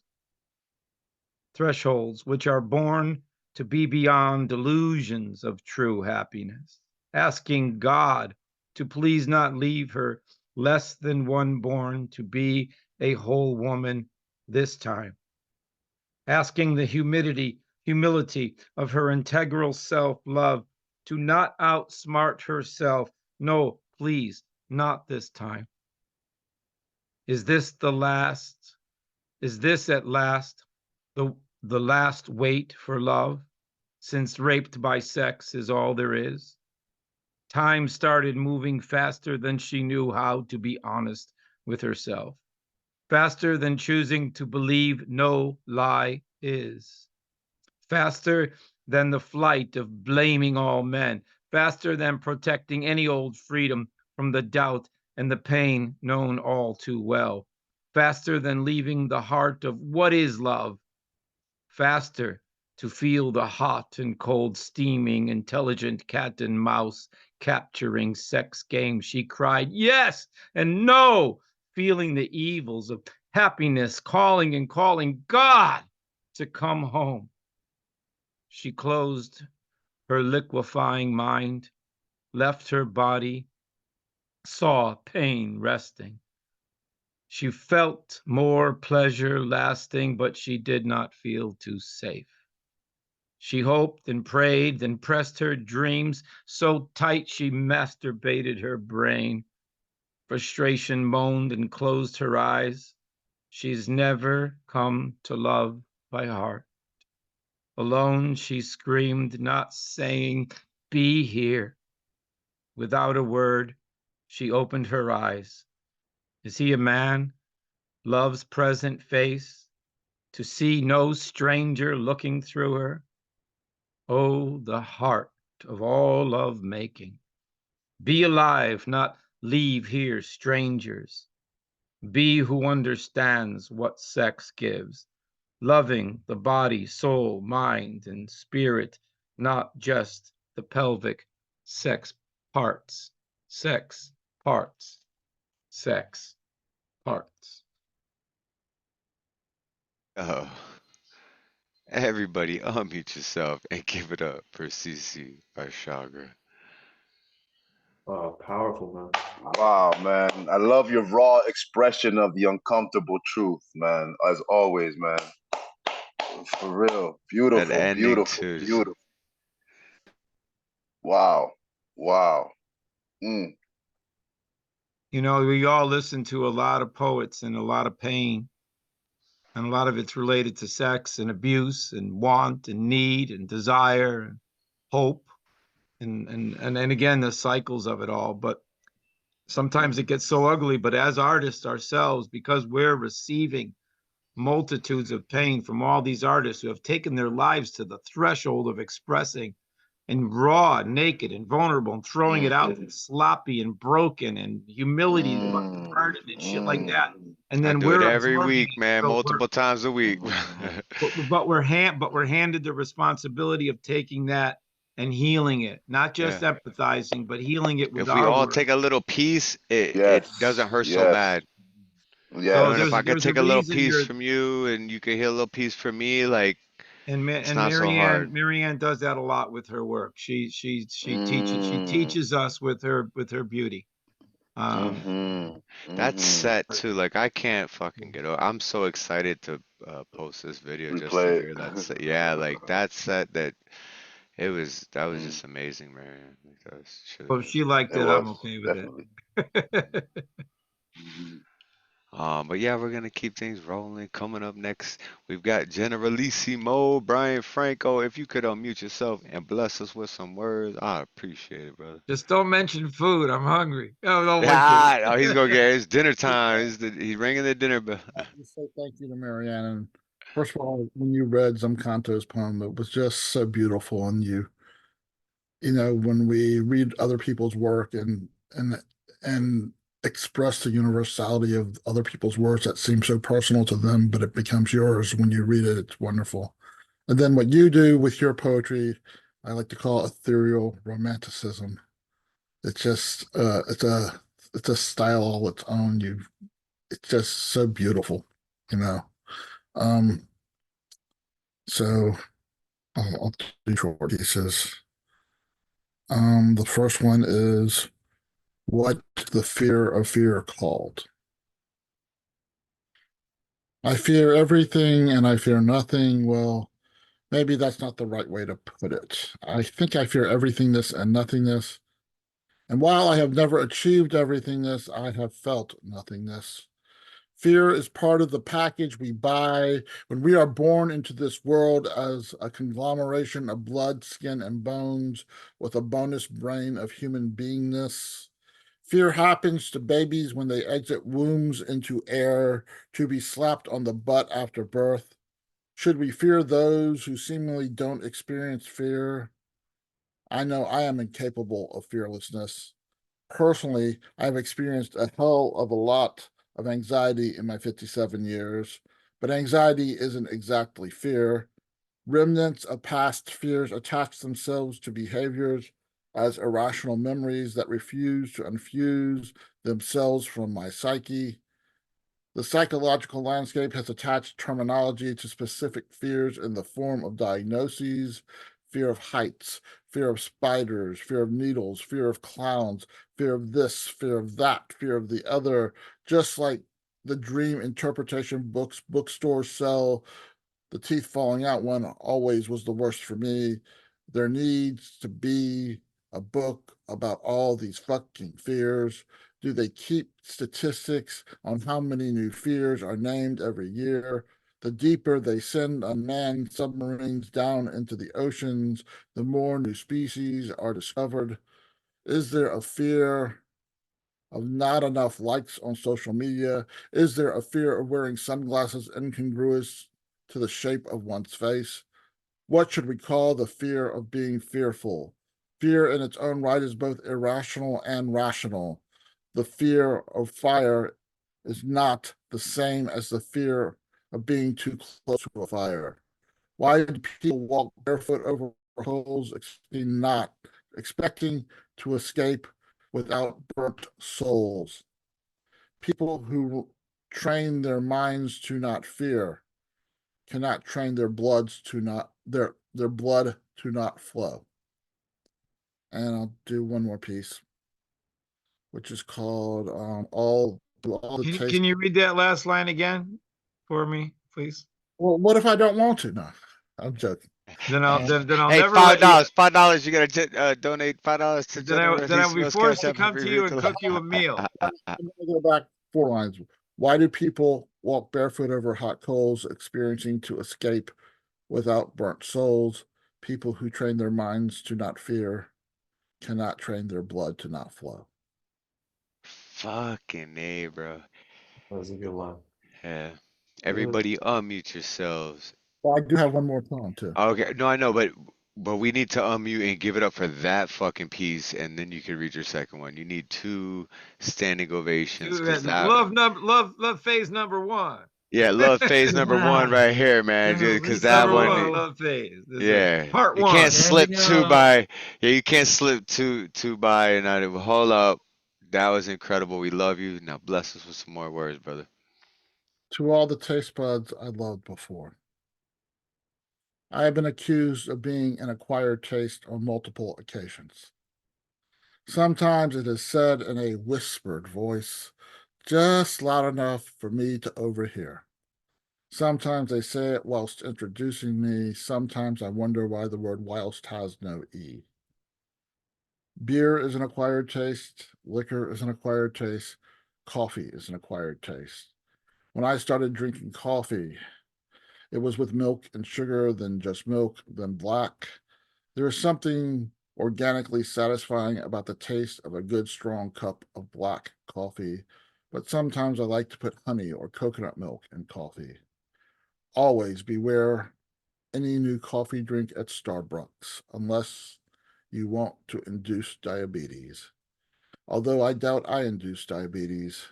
which are born to be beyond delusions of true happiness, asking God to please not leave her less than one born to be a whole woman this time, asking the humility of her integral self-love to not outsmart herself. No, please, not this time. Is this the last? Is this at last the last wait for love? Since raped by sex is all there is? Time started moving faster than she knew how to be honest with herself. Faster than choosing to believe no lie is. Faster than the flight of blaming all men. Faster than protecting any old freedom from the doubt and the pain known all too well. Faster than leaving the heart of what is love. Faster to feel the hot and cold steaming intelligent cat and mouse capturing sex game. She cried yes and no, feeling the evils of happiness, calling and calling God to come home. She closed her liquefying mind, left her body, saw pain resting. She felt more pleasure lasting, but she did not feel too safe. She hoped and prayed, then pressed her dreams so tight she masturbated her brain. Frustration moaned and closed her eyes. She's never come to love by heart. Alone, she screamed, not saying, "Be here." Without a word, she opened her eyes. Is he a man? Love's present face? To see no stranger looking through her? Oh, the heart of all love making. Be alive, not leave here strangers. Be who understands what sex gives. Loving the body, soul, mind, and spirit, not just the pelvic sex parts. Sex parts. Sex parts. Oh, everybody unmute yourself and give it up for CC Arshagra. Oh, powerful, man. Wow, man. I love your raw expression of the uncomfortable truth, man. As always, man. For real. That Beautiful, ending beautiful, too. beautiful. Wow. Wow. Mm. You know, we all listen to a lot of poets and a lot of pain, and a lot of it's related to sex and abuse and want and need and desire and hope and again the cycles of it all. But sometimes it gets so ugly. But as artists ourselves, because we're receiving multitudes of pain from all these artists who have taken their lives to the threshold of expressing and raw, naked, and vulnerable, and throwing it out and sloppy and broken and humility and shit like that. And I then do it we're every absorbing week, it. man, So multiple times a week. but we're handed the responsibility of taking that and healing it, not just Yeah. empathizing, but healing it with If we our all work. take a little piece, it Yes. doesn't hurt so Yes. bad. Yes. So And if I could there's a take a little reason piece you're from you and you could hear a little piece from me, like and it's not so hard. Marianne does that a lot with her work. She teaches us with her beauty. That's set too. Like I can't fucking get over. I'm so excited to post this video just to Replay it. hear that set. Yeah, like that set that that was just amazing, man. Like, that was shit Well, if she amazing. liked It it, was, I'm okay with definitely. it. But yeah, we're gonna keep things rolling. Coming up next, we've got Generalissimo, Bryan Franco. If you could unmute yourself and bless us with some words, I appreciate it, brother. Just don't mention food. I'm hungry. Oh, no, Oh, he's gonna get it's dinner time. He's ringing the dinner bell. Just say thank you to Marianne. And first of all, when you read Zumkanto's poem, it was just so beautiful. And you know, when we read other people's work and express the universality of other people's words that seem so personal to them, but it becomes yours when you read it, it's wonderful. And then what you do with your poetry, I like to call ethereal romanticism. It's just it's a style all its own. It's just so beautiful, you know. So I'll do short pieces. The first one is what the fear of fear called. I fear everything and I fear nothing. Well, maybe that's not the right way to put it. I think I fear everythingness and nothingness. And while I have never achieved everythingness, I have felt nothingness. Fear is part of the package we buy when we are born into this world as a conglomeration of blood, skin, and bones with a bonus brain of human beingness. Fear happens to babies when they exit wombs into air to be slapped on the butt after birth. Should we fear those who seemingly don't experience fear? I know I am incapable of fearlessness. Personally, I've experienced a hell of a lot of anxiety in my 57 years, but anxiety isn't exactly fear. Remnants of past fears attach themselves to behaviors as irrational memories that refuse to unfuse themselves from my psyche. The psychological landscape has attached terminology to specific fears in the form of diagnoses: fear of heights, fear of spiders, fear of needles, fear of clowns, fear of this, fear of that, fear of the other, just like the dream interpretation books bookstores sell. The teeth falling out one always was the worst for me. There needs to be a book about all these fucking fears. Do they keep statistics on how many new fears are named every year? The deeper they send unmanned submarines down into the oceans, the more new species are discovered. Is there a fear of not enough likes on social media? Is there a fear of wearing sunglasses incongruous to the shape of one's face? What should we call the fear of being fearful? Fear in its own right is both irrational and rational. The fear of fire is not the same as the fear of being too close to a fire. Why do people walk barefoot over holes, expecting to escape without burnt souls? People who train their minds to not fear cannot train their bloods to not their blood to not flow. And I'll do one more piece, which is called all the taste. Can you read that last line again for me, please? Well, what if I don't want to? No, I'm joking. Then I'll Hey, never let you. $5. You gotta donate $5 to Then I'll be Generalissimo's forced to Cash App come to you and cook you a meal. I'm gonna go back 4 lines. Why do people walk barefoot over hot coals, experiencing to escape without burnt souls? People who train their minds to not fear cannot train their blood to not flow. Fucking A, bro. That was a good line. Yeah. Everybody unmute yourselves. Well, I do have one more poem too. Okay, no, I know, but we need to unmute and give it up for that fucking piece, and then you can read your second one. You need 2 standing ovations. Love phase number 1. Yeah, love phase number 1 right here, man. Because that Number one, love phase. yeah, Part you 1. can't slip 2 by. Yeah, you can't slip two by, and I hold up. That was incredible. We love you. Now bless us with some more words, brother. To all the taste buds I loved before, I have been accused of being an acquired taste on multiple occasions. Sometimes it is said in a whispered voice, just loud enough for me to overhear. Sometimes they say it whilst introducing me. Sometimes I wonder why the word whilst has no E. Beer is an acquired taste. Liquor is an acquired taste. Coffee is an acquired taste. When I started drinking coffee, it was with milk and sugar, then just milk, then black. There is something organically satisfying about the taste of a good strong cup of black coffee, but sometimes I like to put honey or coconut milk in coffee. Always beware any new coffee drink at Starbucks, unless you want to induce diabetes. Although I doubt I induce diabetes,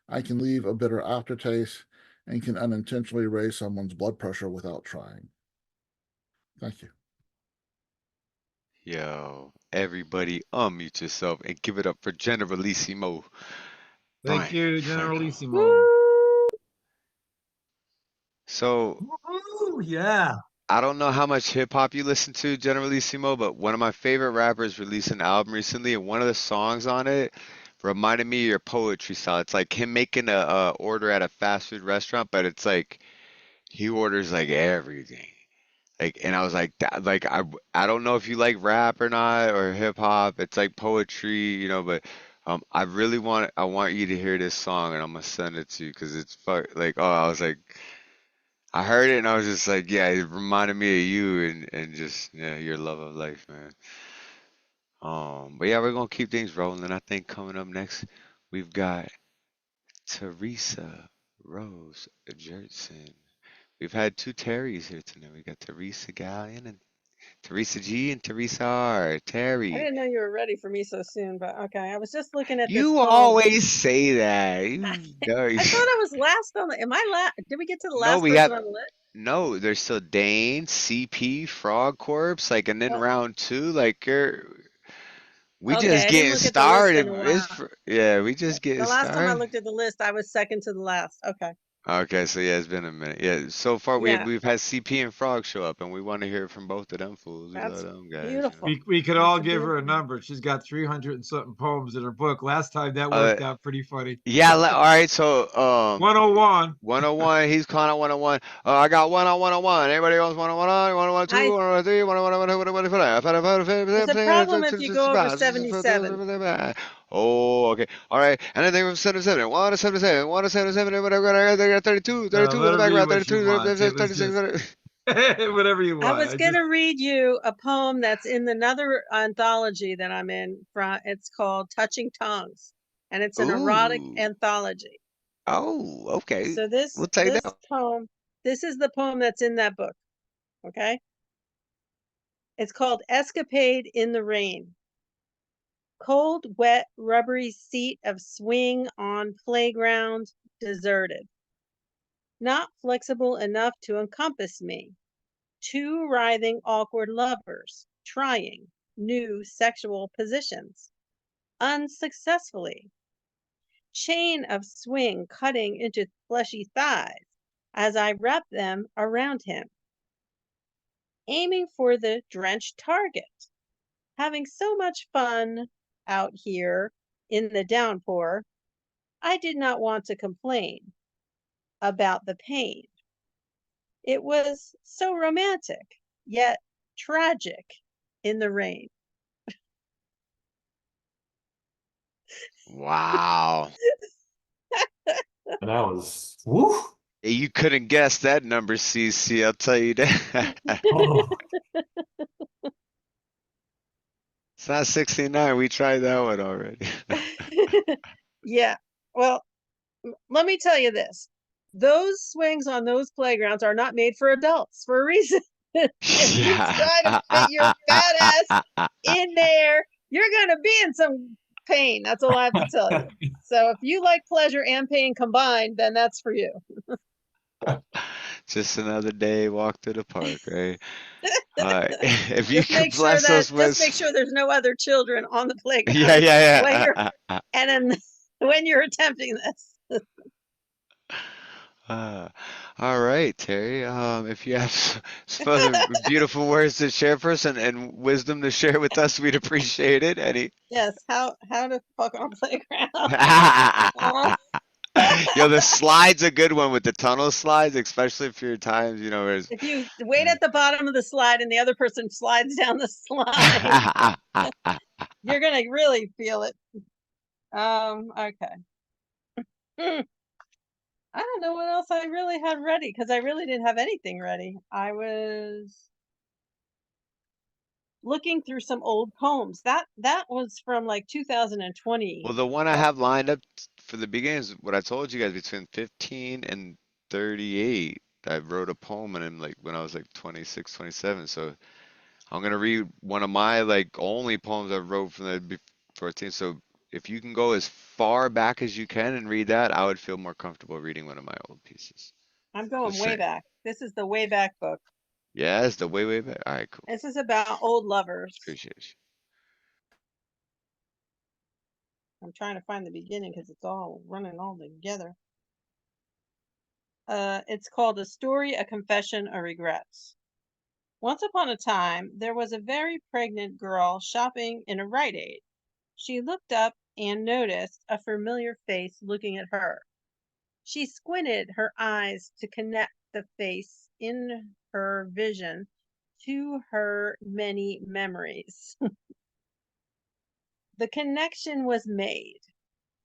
I can leave a bitter aftertaste and can unintentionally raise someone's blood pressure without trying. Thank you. Yo, everybody unmute yourself and give it up for Generalissimo. Thank Bryan, you, Franco. Generalissimo. So, Ooh, yeah. I don't know how much hip hop you listen to, Generalissimo, but one of my favorite rappers released an album recently, and one of the songs on it reminded me of your poetry style. It's like him making a order at a fast food restaurant, but it's like he orders like everything. Like, and I was like, like I don't know if you like rap or not or hip hop. It's like poetry, but I really I want you to hear this song, and I'm gonna send it to you because it's like, oh, I was like, I heard it and I was just like, yeah, it reminded me of you and just yeah, your love of life, man. But yeah, we're gonna keep things rolling. I think coming up next, we've got Teresa Rose Jertson. We've had two Terrys here tonight. We got Teresa Gallion and Teresa G and Teresa R. I Terry, didn't know you were ready for me so soon, but okay. I was just looking at this you poem. always say that. You know, I thought I was last on the. Am I last? Did we get to the no, last we person have on the list? no. There's still Dane, CP, Frogg Corpse, like, and then Well, round two, like we okay. just I didn't getting look at the list in started. a while. Yeah, we just getting The last time I started. looked at the list, I was second to the last. Okay. Okay, so yeah, it's been a minute. Yeah, so far Yeah, we've had CP and Frog show up, and we want to hear from both of them fools. We love that's them guys, you know. beautiful. We could That's all a give her a beautiful. number. She's got 300 and something poems in her book. Last time that Uh, worked out pretty funny. yeah. All right. So 101. 101. He's calling out 101. I got 101. Anybody else 101? 102, I. 103, 101. There's a problem if you go over 77. Oh, okay. All right. And then they were 77. 177. 177. Whatever. They got 32. No, 32 in let the her read background. what she 32. wants. It was 36. just whatever you I want. was going to read you a poem that's in another anthology that I'm in. It's called Touching Tongues, and it's an erotic Ooh. anthology. Oh, okay. So We'll take that. this is the poem that's in that book. Okay. It's called Escapade in the Rain. Cold, wet, rubbery seat of swing on playground, deserted. Not flexible enough to encompass me. Two writhing, awkward lovers, trying new sexual positions, unsuccessfully. Chain of swing cutting into fleshy thighs as I wrap them around him. Aiming for the drenched target. Having so much fun out here in the downpour, I did not want to complain about the pain. It was so romantic, yet tragic in the rain. Wow. And that was woo. You couldn't guess that number, CC. I'll tell you that. Oh, It's not 69. We tried that one already. Yeah. Well, let me tell you this. Those swings on those playgrounds are not made for adults for a reason. If you try to fit your fat ass in there, you're going to be in some pain. That's all I have to tell you. So if you like pleasure and pain combined, then that's for you. Just another day walk to the park, right? If you could bless us with, Just make sure there's no other children on the playground. yeah. And then when you're attempting this. All right, Terry. If you have some other beautiful words to share for us and wisdom to share with us, we'd appreciate it. Any? Yes, how to fuck on playground. Yo, the slide's a good one with the tunnel slides, especially if your times, if you wait at the bottom of the slide and the other person slides down the slide, you're gonna really feel it. Okay. I don't know what else I really had ready because I really didn't have anything ready. I was looking through some old poems. That was from like 2020. Well, the one I have lined up for the beginning is what I told you guys, between 15 and 38. I wrote a poem and like when I was like 26, 27. So I'm gonna read one of my like only poems I wrote from the 14. So if you can go as far back as you can and read that, I would feel more comfortable reading one of my old pieces. I'm going Just way saying. back. This is the way back book. Yeah, it's the way back. All right, cool. This is about old lovers. Appreciate you. I'm trying to find the beginning because it's all running all together. It's called A Story, a Confession, a Regrets. Once upon a time, there was a very pregnant girl shopping in a Rite Aid. She looked up and noticed a familiar face looking at her. She squinted her eyes to connect the face in her vision to her many memories. The connection was made.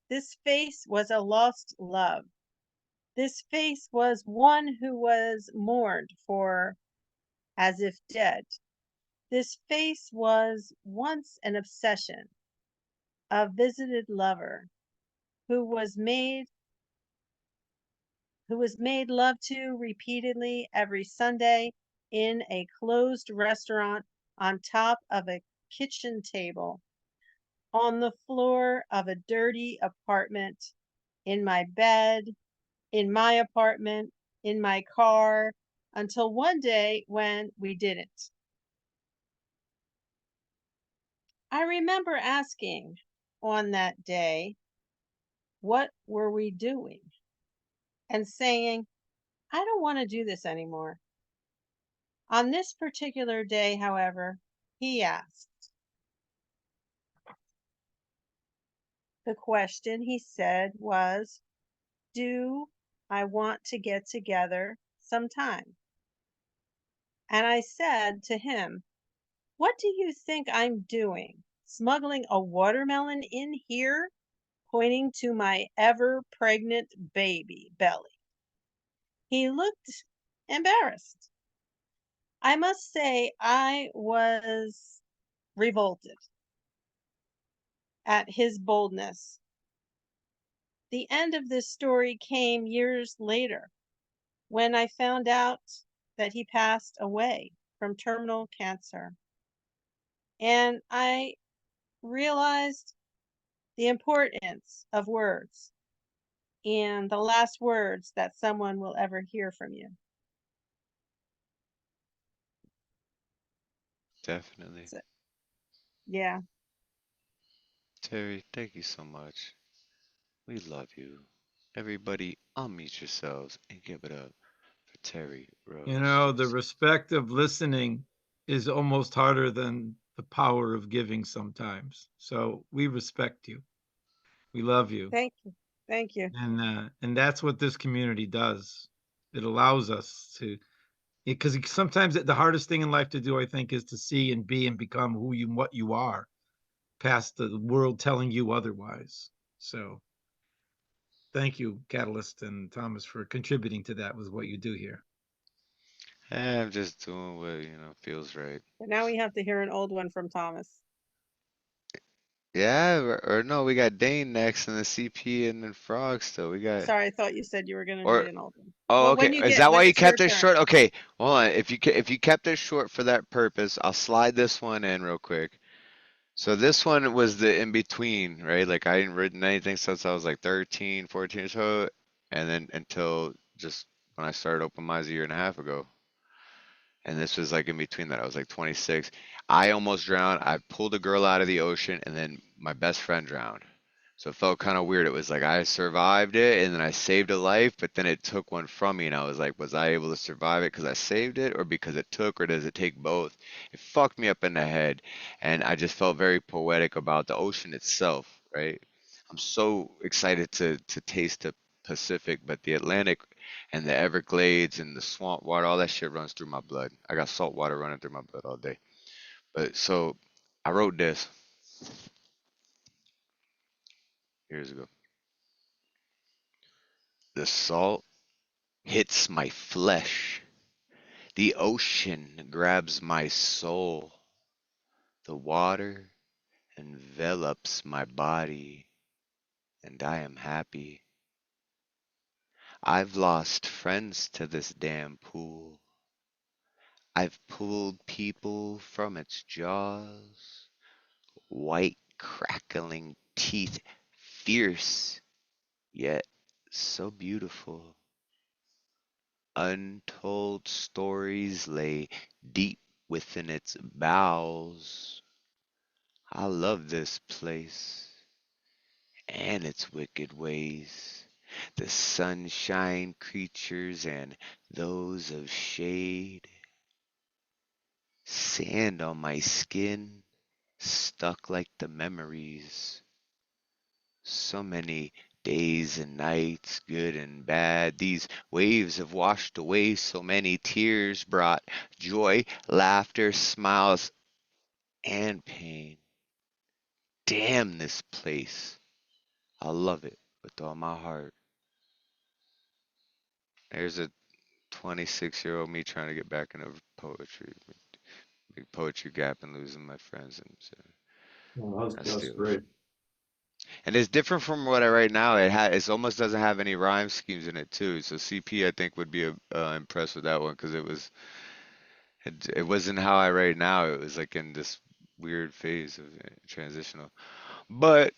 This face was a lost love. This face was one who was mourned for as if dead. This face was once an obsession, a visited lover who was made love to repeatedly every Sunday in a closed restaurant on top of a kitchen table, on the floor of a dirty apartment, in my bed, in my apartment, in my car, until one day when we didn't. I remember asking on that day, what were we doing? And saying, I don't want to do this anymore. On this particular day, however, he asked. The question, he said, was, do I want to get together sometime? And I said to him, what do you think I'm doing? Smuggling a watermelon in here? Pointing to my ever pregnant baby belly. He looked embarrassed. I must say I was revolted at his boldness. The end of this story came years later when I found out that he passed away from terminal cancer. And I realized the importance of words and the last words that someone will ever hear from you. Definitely. So, yeah. Terry, thank you so much. We love you. Everybody, unmute yourselves and give it up for Terri You Rose. know, the respect of listening is almost harder than the power of giving sometimes. So we respect you. We love you. Thank you. Thank you. And that's what this community does. It allows us to, because sometimes the hardest thing in life to do, I think, is to see and be and become what you are, past the world telling you otherwise. So thank you, Catalyst and Thomas, for contributing to that with what you do here. I'm just doing what, feels right. But now we have to hear an old one from Thomas. Yeah, or no, we got Dane next and the CP and then Frog still. We got Sorry, I thought you said you were going to or read an old one. oh, Well, okay. when you Is get, that when why you it's your kept it turn. short? Okay, hold on. If you kept it short for that purpose, I'll slide this one in real quick. So this one was the in between, right? Like I hadn't written anything since I was like 13, 14 or so, and then until just when I started OpenMinds a year and a half ago. And this was like in between that. I was like 26. I almost drowned. I pulled a girl out of the ocean, and then my best friend drowned. So it felt kind of weird. It was like I survived it, and then I saved a life, but then it took one from me, and I was like, was I able to survive it because I saved it, or because it took, or does it take both? It fucked me up in the head, and I just felt very poetic about the ocean itself, right? I'm so excited to taste the Pacific, but the Atlantic and the Everglades and the swamp water, all that shit runs through my blood. I got salt water running through my blood all day. But so I wrote this years ago. The salt hits my flesh. The ocean grabs my soul. The water envelops my body, and I am happy. I've lost friends to this damn pool. I've pulled people from its jaws. White crackling teeth, fierce, yet so beautiful. Untold stories lay deep within its bowels. I love this place and its wicked ways. The sunshine creatures and those of shade. Sand on my skin, stuck like the memories. So many days and nights, good and bad. These waves have washed away so many tears, brought joy, laughter, smiles, and pain. damn this place. I love it with all my heart. There's a 26-year-old me trying to get back into poetry. Big poetry gap and losing my friends. And so Oh, I that's still, great. and it's different from what I write now. It almost doesn't have any rhyme schemes in it too. So CP I think would be impressed with that one because it wasn't how I write now. It was like in this weird phase of transitional. But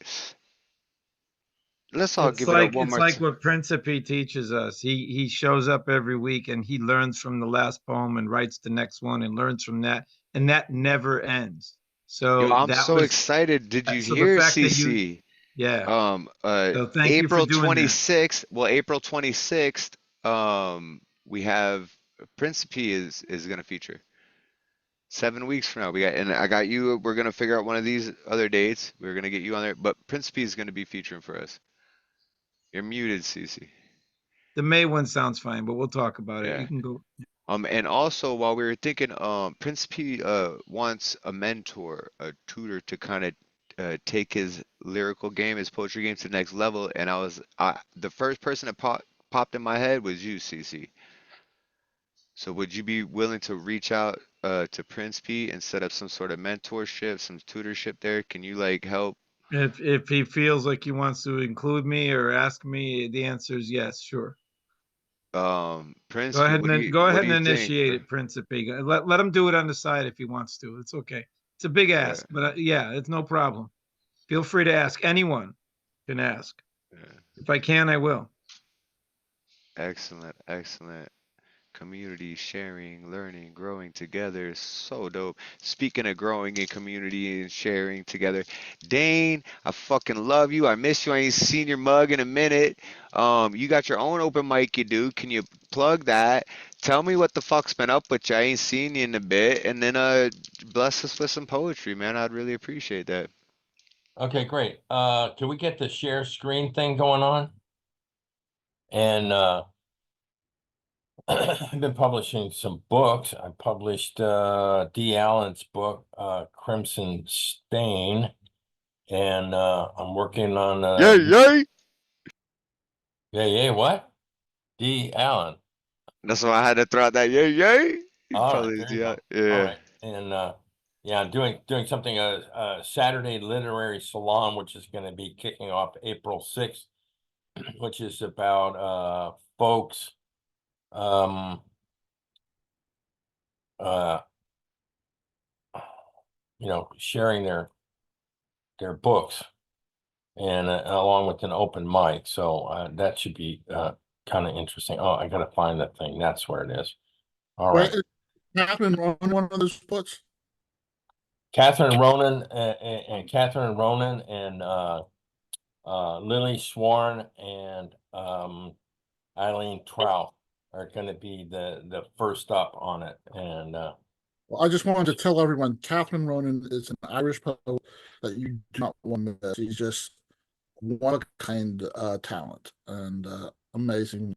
let's all give it up one It's more like time. what Principe teaches us. He shows up every week and he learns from the last poem and writes the next one and learns from that, and that never ends. Yo, So I'm that so was excited. Did you so the hear, fact that you CC? yeah. So thank you for April doing that. 26th. Well, April 26th, we have Principe is gonna feature. 7 weeks from now, and I got you. We're gonna figure out one of these other dates. We're gonna get you on there, but Principe is gonna be featuring for us. You're muted, CC. The May one sounds fine, but we'll talk about it. Yeah. You can go. And also while we were thinking, Principe wants a mentor, a tutor to kind of take his lyrical game, his poetry game to the next level. And the first person that popped in my head was you, CC. So would you be willing to reach out to Principe and set up some sort of mentorship, some tutorship there? Can you like help? If he feels like he wants to include me or ask me, the answer is yes, sure. Principe, what do and you think, initiate bro? it, Principe. Let him do it on the side if he wants to. It's okay. It's a big ask, but yeah, it's no problem. Feel free to ask. Anyone can ask. If I can, I will. Excellent, excellent. Community, sharing, learning, growing together. So dope. Speaking of growing in community and sharing together, Dane, I fucking love you. I miss you. I ain't seen your mug in a minute. You got your own open mic, you do. Can you plug that? Tell me what the fuck's been up with you. I ain't seen you in a bit. And then bless us with some poetry, man. I'd really appreciate that. Okay, great. Can we get the share screen thing going on? And I've been publishing some books. I published D. Allen's book, Crimson Stain, and I'm working on Yay! Yeah, what? D. Allen. That's why I had to throw out that yay. All right, there you go. Yeah. All right, and yeah, I'm doing something a Saturday Literary Salon, which is going to be kicking off April 6th, which is about folks sharing their books and along with an open mic. So that should be kind of interesting. Oh, I gotta find that thing. That's where it is. All right. Wait, Catherine on one of those books? Catherine Ronan and Lily Swarn and Eileen Trout are going to be the first up on it. And well, I just wanted to tell everyone, Catherine Ronan is an Irish poet that you do not want to miss. She's just one of a kind talent and amazing.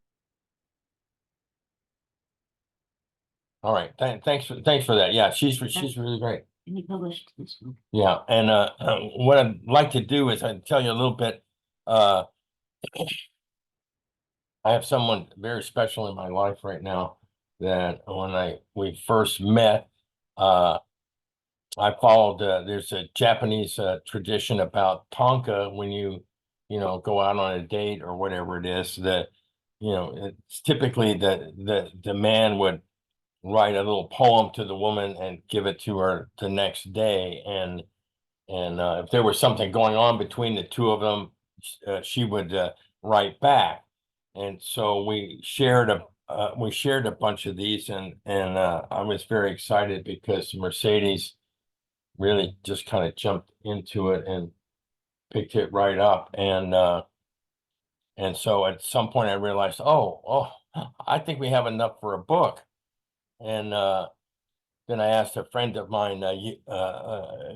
All right, thanks for that. Yeah, she's really great. Yeah, and what I'd like to do is I'd tell you a little bit. I have someone very special in my life right now that when we first met, I followed. There's a Japanese tradition about tanka when you go out on a date or whatever it is. That it's typically the man would write a little poem to the woman and give it to her the next day, and if there was something going on between the two of them, she would write back. And so we shared a bunch of these, and I was very excited because Mercedes really just kind of jumped into it and picked it right up. And so at some point I realized, oh, I think we have enough for a book. And then I asked a friend of mine,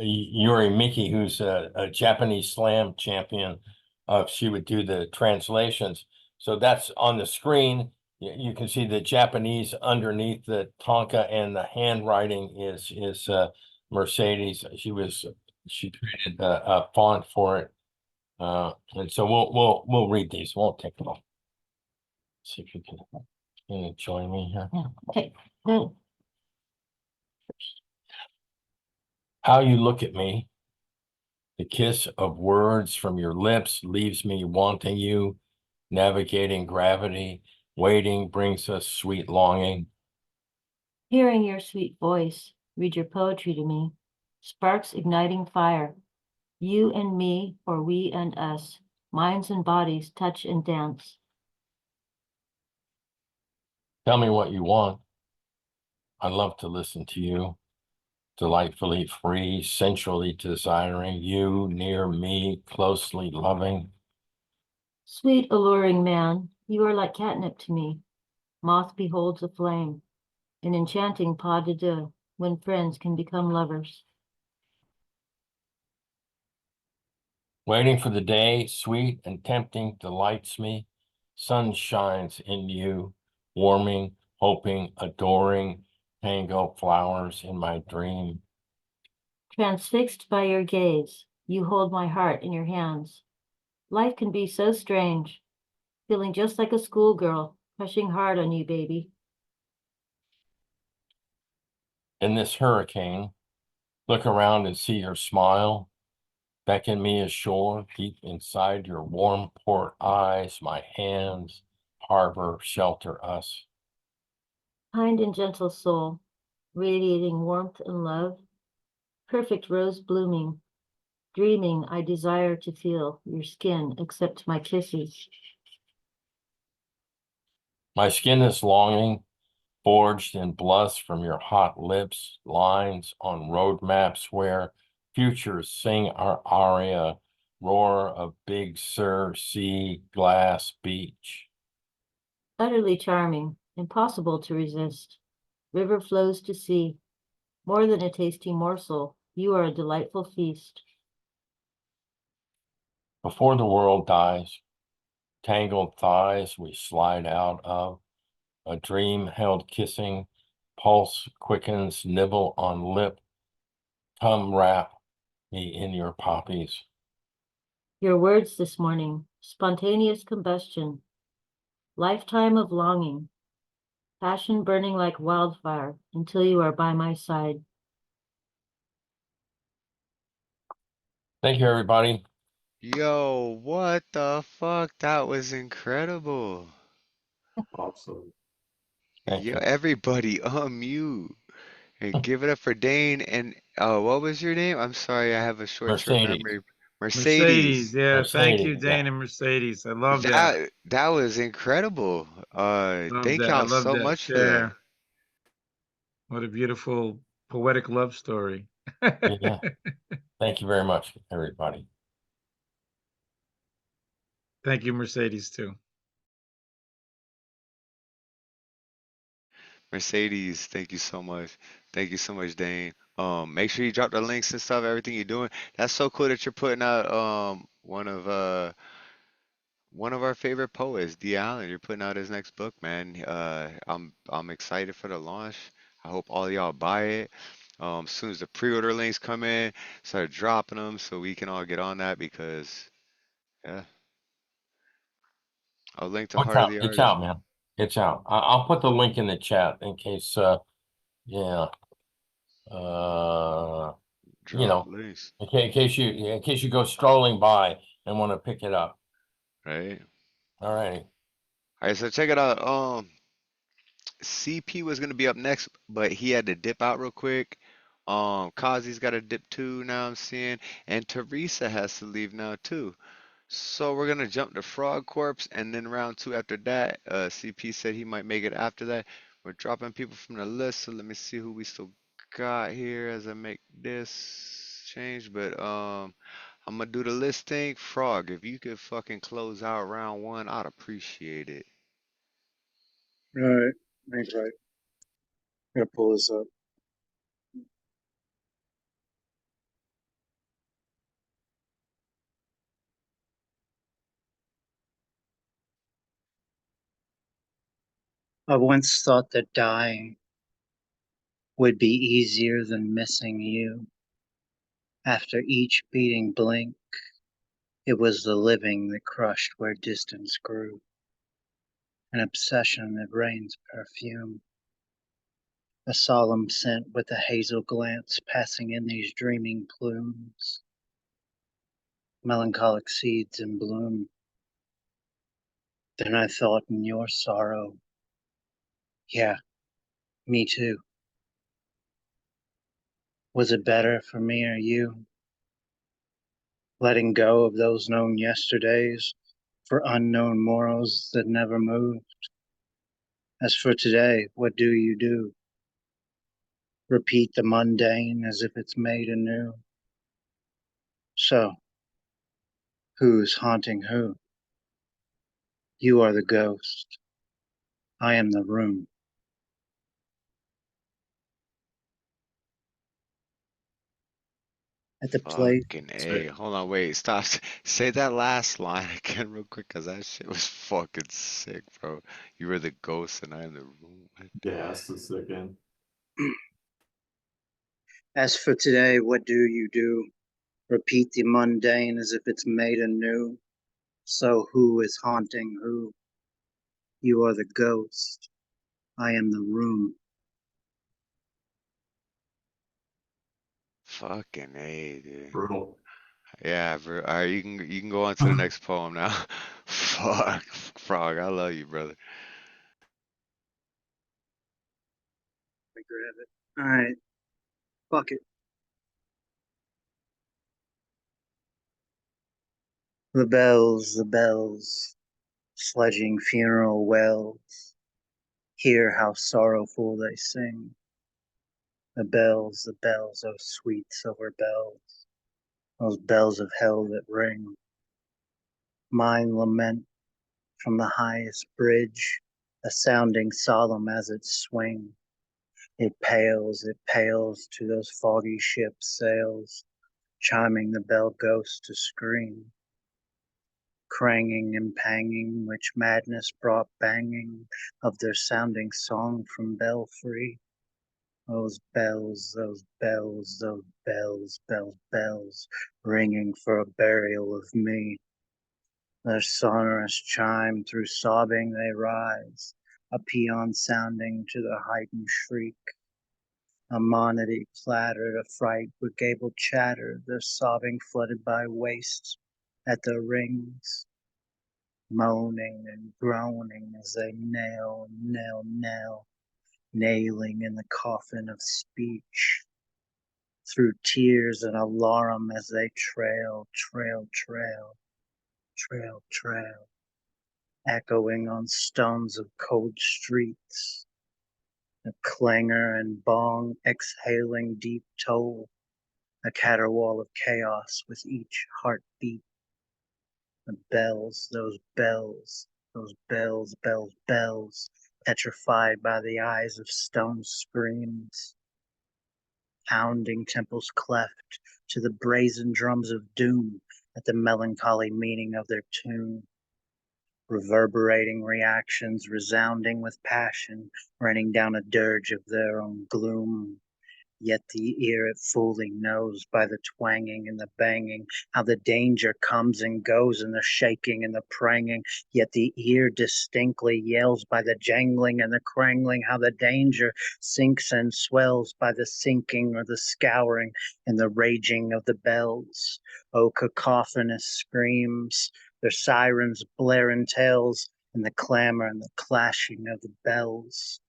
Yuri Miki, who's a Japanese slam champion, if she would do the translations. So that's on the screen. You can see the Japanese underneath the tanka, and the handwriting is Mercedes. She was She created a font for it. And so we'll read these. Won't take long. See if you can join me here. Okay. How you look at me, the kiss of words from your lips leaves me wanting you. Navigating gravity, waiting brings us sweet longing. Hearing your sweet voice, read your poetry to me, sparks igniting fire. You and me, or we and us, minds and bodies touch and dance. Tell me what you want. I love to listen to you. Delightfully free, sensually desiring you near me, closely loving. Sweet, alluring man, you are like catnip to me. Moth beholds a flame, an enchanting pas de deux, when friends can become lovers. Waiting for the day, sweet and tempting, delights me. Sun shines in you, warming, hoping, adoring, tango flowers in my dream. Transfixed by your gaze, you hold my heart in your hands. Life can be so strange, feeling just like a schoolgirl, crushing hard on you, baby. In this hurricane, look around and see your smile. Beckon me ashore, deep inside your warm port eyes, my hands harbor, shelter us. Kind and gentle soul, radiating warmth and love, perfect rose blooming, dreaming I desire to feel your skin accept my kisses. My skin is longing, forged in blush from your hot lips, lines on road maps where futures sing our aria, roar of Big Sur, sea, glass, beach. Utterly charming, impossible to resist. River flows to sea. More than a tasty morsel, you are a delightful feast. Before the world dies, tangled thighs we slide out of, a dream held kissing, pulse quickens, nibble on lip. Come wrap me in your poppies. Your words this morning, spontaneous combustion, lifetime of longing, passion burning like wildfire until you are by my side. Thank you, everybody. Yo, what the fuck? That was incredible. Awesome. Thank Yo, you. everybody unmute and give it up for Dane. And what was your name? I'm sorry, I have a short-term Mercedes. memory. Mercedes, Mercedes. yeah. Thank you, Mercedes, yeah. Dane and Mercedes. I love that. That was incredible. Love Thank that. I y'all love so that much for that. share. What a beautiful poetic love story. Yeah. Thank you very much, everybody. Thank you, Mercedes, too. Mercedes, thank you so much. Thank you so much, Dane. Make sure you drop the links and stuff, everything you're doing. That's so cool that you're putting out one of our favorite poets, D. Allen. You're putting out his next book, man. I'm excited for the launch. I hope all y'all buy it. As soon as the pre-order links come in, start dropping them so we can all get on that because yeah. I'll link to Oh, it's Heart of out. the It's Artist. out, man. It's out. I'll put the link in the chat in case, yeah. You Drop know, links. in case you go strolling by and want to pick it up. Right. All right. All right, so check it out. CP was gonna be up next, but he had to dip out real quick. Cozzy's got to dip too now I'm seeing, and Teresa has to leave now too. So we're gonna jump to Frogg Corpse, and then round two after that. CP said he might make it after that. We're dropping people from the list, so let me see who we still got here as I make this change. But I'm gonna do the list thing. Frog, if you could fucking close out round one, I'd appreciate it. All right. Thanks, right. I'm gonna pull this up. I once thought that dying would be easier than missing you. After each beating blink, it was the living that crushed where distance grew, an obsession that rains perfume, a solemn scent with a hazel glance passing in these dreaming plumes, melancholic seeds in bloom. Then I thought in your sorrow, yeah, me too. Was it better for me or you? Letting go of those known yesterdays for unknown morrows that never moved. As for today, what do you do? Repeat the mundane as if it's made anew. So, who's haunting who? You are the ghost. I am the room. At the place. Fucking A. Hold on, wait, stop. Say that last line again real quick, cause that shit was fucking sick, bro. You were the ghost and I am the room. Yeah, that's the second. As for today, what do you do? Repeat the mundane as if it's made anew. So who is haunting who? You are the ghost. I am the room. Fucking A, dude. Brutal. Yeah, bro. All right, you can go on to the next poem now. Fuck, Frog, I love you, brother. I grab it. All right. Fuck it. The bells, sledging funeral wells. Hear how sorrowful they sing. The bells, oh sweet silver bells, those bells of hell that ring. Mine lament from the highest bridge, a sounding solemn as it swing. It pales to those foggy ships' sails, chiming the bell ghost to scream. Cranging and panging, which madness brought banging of their sounding song from belfry. Those bells, bells, bells, ringing for a burial of me. Their sonorous chime through sobbing they rise, a paean sounding to the heightened shriek. A monody clattered, affright with gabled chatter, their sobbing flooded by waste at their rings. Moaning and groaning as they nail, nailing in the coffin of speech, through tears and alarum as they trail, echoing on stones of cold streets, a clangor and bong exhaling deep toll, a caterwaul of chaos with each heartbeat. The bells, bells, petrified by the eyes of stone screams, pounding temples cleft to the brazen drums of doom at the melancholy meaning of their tune, reverberating reactions resounding with passion, running down a dirge of their own gloom. Yet the ear it fully knows by the twanging and the banging, how the danger comes and goes and the shaking and the pranging. Yet the ear distinctly yells by the jangling and the crangling, how the danger sinks and swells by the sinking or the scouring and the raging of the bells. Oh, cacophonous screams, their sirens blaring tales, and the clamor and the clashing of the bells.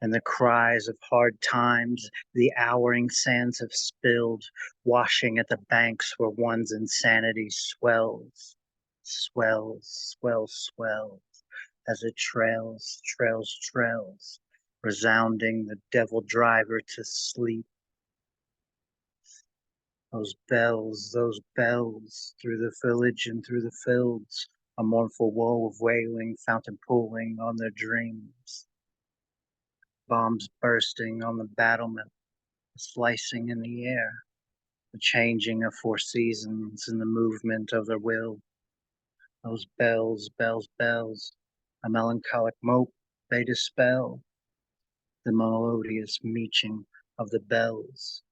And the cries of hard times the houring sands have spilled, washing at the banks where one's insanity swells, as it trails, resounding the devil driver to sleep. Those bells, through the village and through the fields, a mournful woe of wailing, fountain pooling on their dreams. Bombs bursting on the battlement, slicing in the air, the changing of four seasons in the movement of their will. Those bells, a melancholic mope they dispel, the melodious meeching of the bells.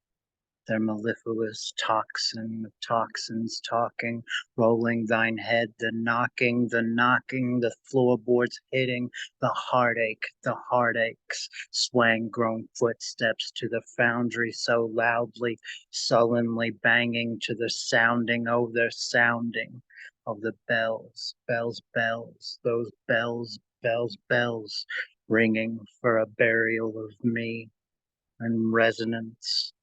their mellifluous toxin of toxins talking, rolling thine head, the knocking, the floorboards hitting, the heartaches, swaying grown footsteps to the foundry so loudly, sullenly banging to the sounding, oh, their sounding of the bells, those bells, ringing for a burial of me and resonance.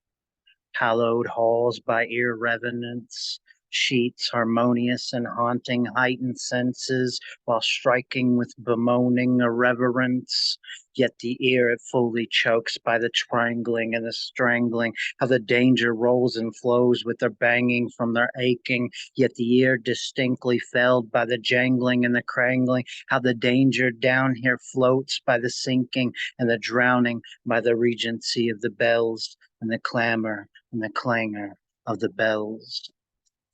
Hallowed halls by irreverence, sheets harmonious and haunting heightened senses, while striking with bemoaning irreverence. Yet the ear it fully chokes by the trangling and the strangling, how the danger rolls and flows with their banging from their aching, yet the ear distinctly felled by the jangling and the crangling, how the danger down here floats by the sinking and the drowning by the regency of the bells and the clamor and the clangor of the bells.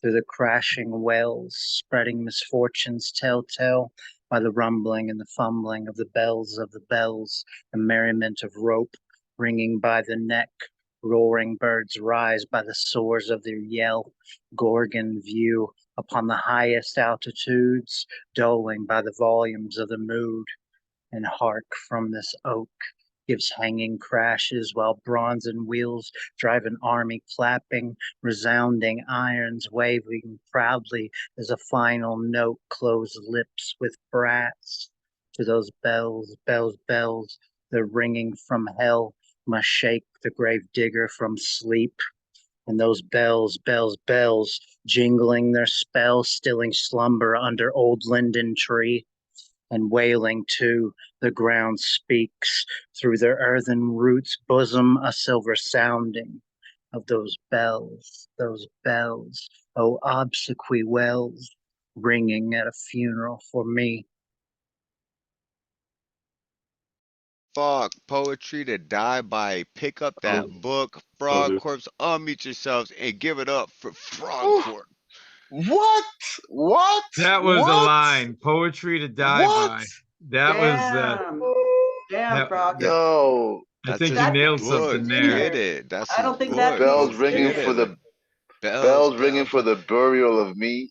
Through the crashing wells, spreading misfortunes telltale by the rumbling and the fumbling of the bells, the merriment of rope ringing by the neck, roaring birds rise by the soars of their yell, Gorgon view upon the highest altitudes, doling by the volumes of the mood, and hark from this oak gives hanging crashes while bronzen wheels drive an army clapping, resounding irons waving proudly as a final note close lips with brass. To those bells, the ringing from hell must shake the grave digger from sleep. And those bells, jingling their spell, stilling slumber under old linden tree. And wailing too, the ground speaks through their earthen roots bosom a silver sounding of those bells, oh obsequy wells, ringing at a funeral for me. Fuck, poetry to die by. Pick up that book, Frogg Corpse. Unmute yourselves and give it up for Frogg Corpse. What? That was a line. Poetry to die by. That Damn. was Damn, Frogg. Yo, I think you nailed something there. Get it. That's I don't think book. that bells piece ringing is for the bells ringing for the burial of me.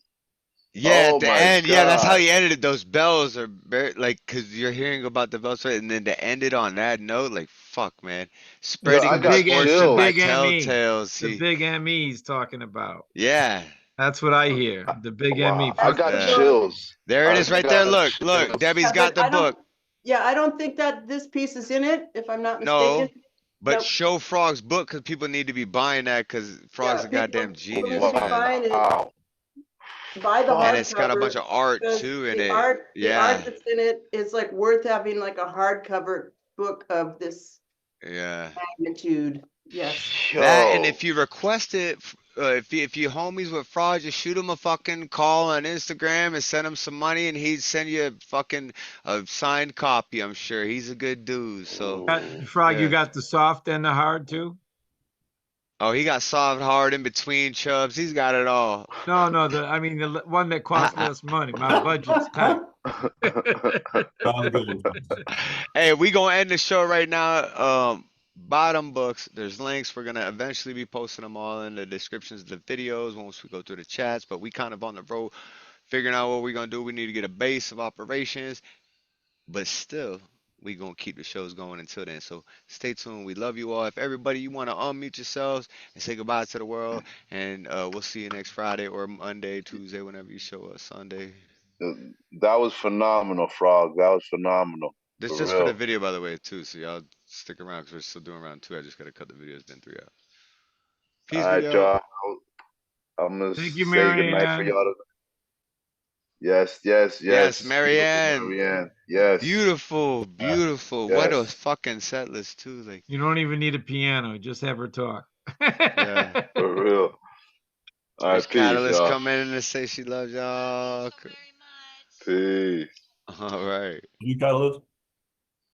Yeah, Oh at the my end, yeah, that's how God. he ended it. Those bells are like, cause you're hearing about the bells, right? And then to end it on that note, like, fuck, man, spreading I got misfortune by big ME. telltales. The big ME he's talking about. Yeah, That's what I hear. The big ME. I got chills. there it is, right there. Look, chills. Debbie's got the book. I don't think that this piece is in it, if I'm not No, mistaken. but show Frogg's book because people need to be buying that because Frogg's a goddamn People genius, need to be man. buying it. Buy the hardcover. And it's got a bunch of art too in it. The art Yeah, that's in it is like worth having like a hardcover book of this yeah. magnitude. Yes. That, and if you request it, if you homies with Frogg, just shoot him a fucking call on Instagram and send him some money, and he'd send you a signed copy. I'm sure he's a good dude. So, Frogg, yeah. you got the soft and the hard too? Oh, he got soft, hard, in between, Chubbs. He's got it all. No, I mean the one that costs less money. My budget's tight. Hey, we gonna end the show right now. Bottom books, there's links. We're gonna eventually be posting them all in the descriptions of the videos once we go through the chats, but we kind of on the road figuring out what we're gonna do. We need to get a base of operations, but still we gonna keep the shows going until then. So stay tuned. We love you all. If everybody, you want to unmute yourselves and say goodbye to the world, and we'll see you next Friday or Monday, Tuesday, whenever you show us. Sunday. That was phenomenal, Frogg. That was phenomenal. This For just real. for the video, by the way, too. So y'all stick around because we're still doing round 2. I just gotta cut the video. It's been 3 hours. Peace, All right, video. y'all. I'm gonna Thank you, say goodnight for Marianne. y'all. Yes. Yes, Marianne. Marianne. Yes. Beautiful. Yes. What a fucking set list too. Like, You don't even need a piano. Just have her talk. yeah. For real. All right, Miss peace, Catalyst y'all. come in and say she loves y'all. Peace. All right. You Catalyst?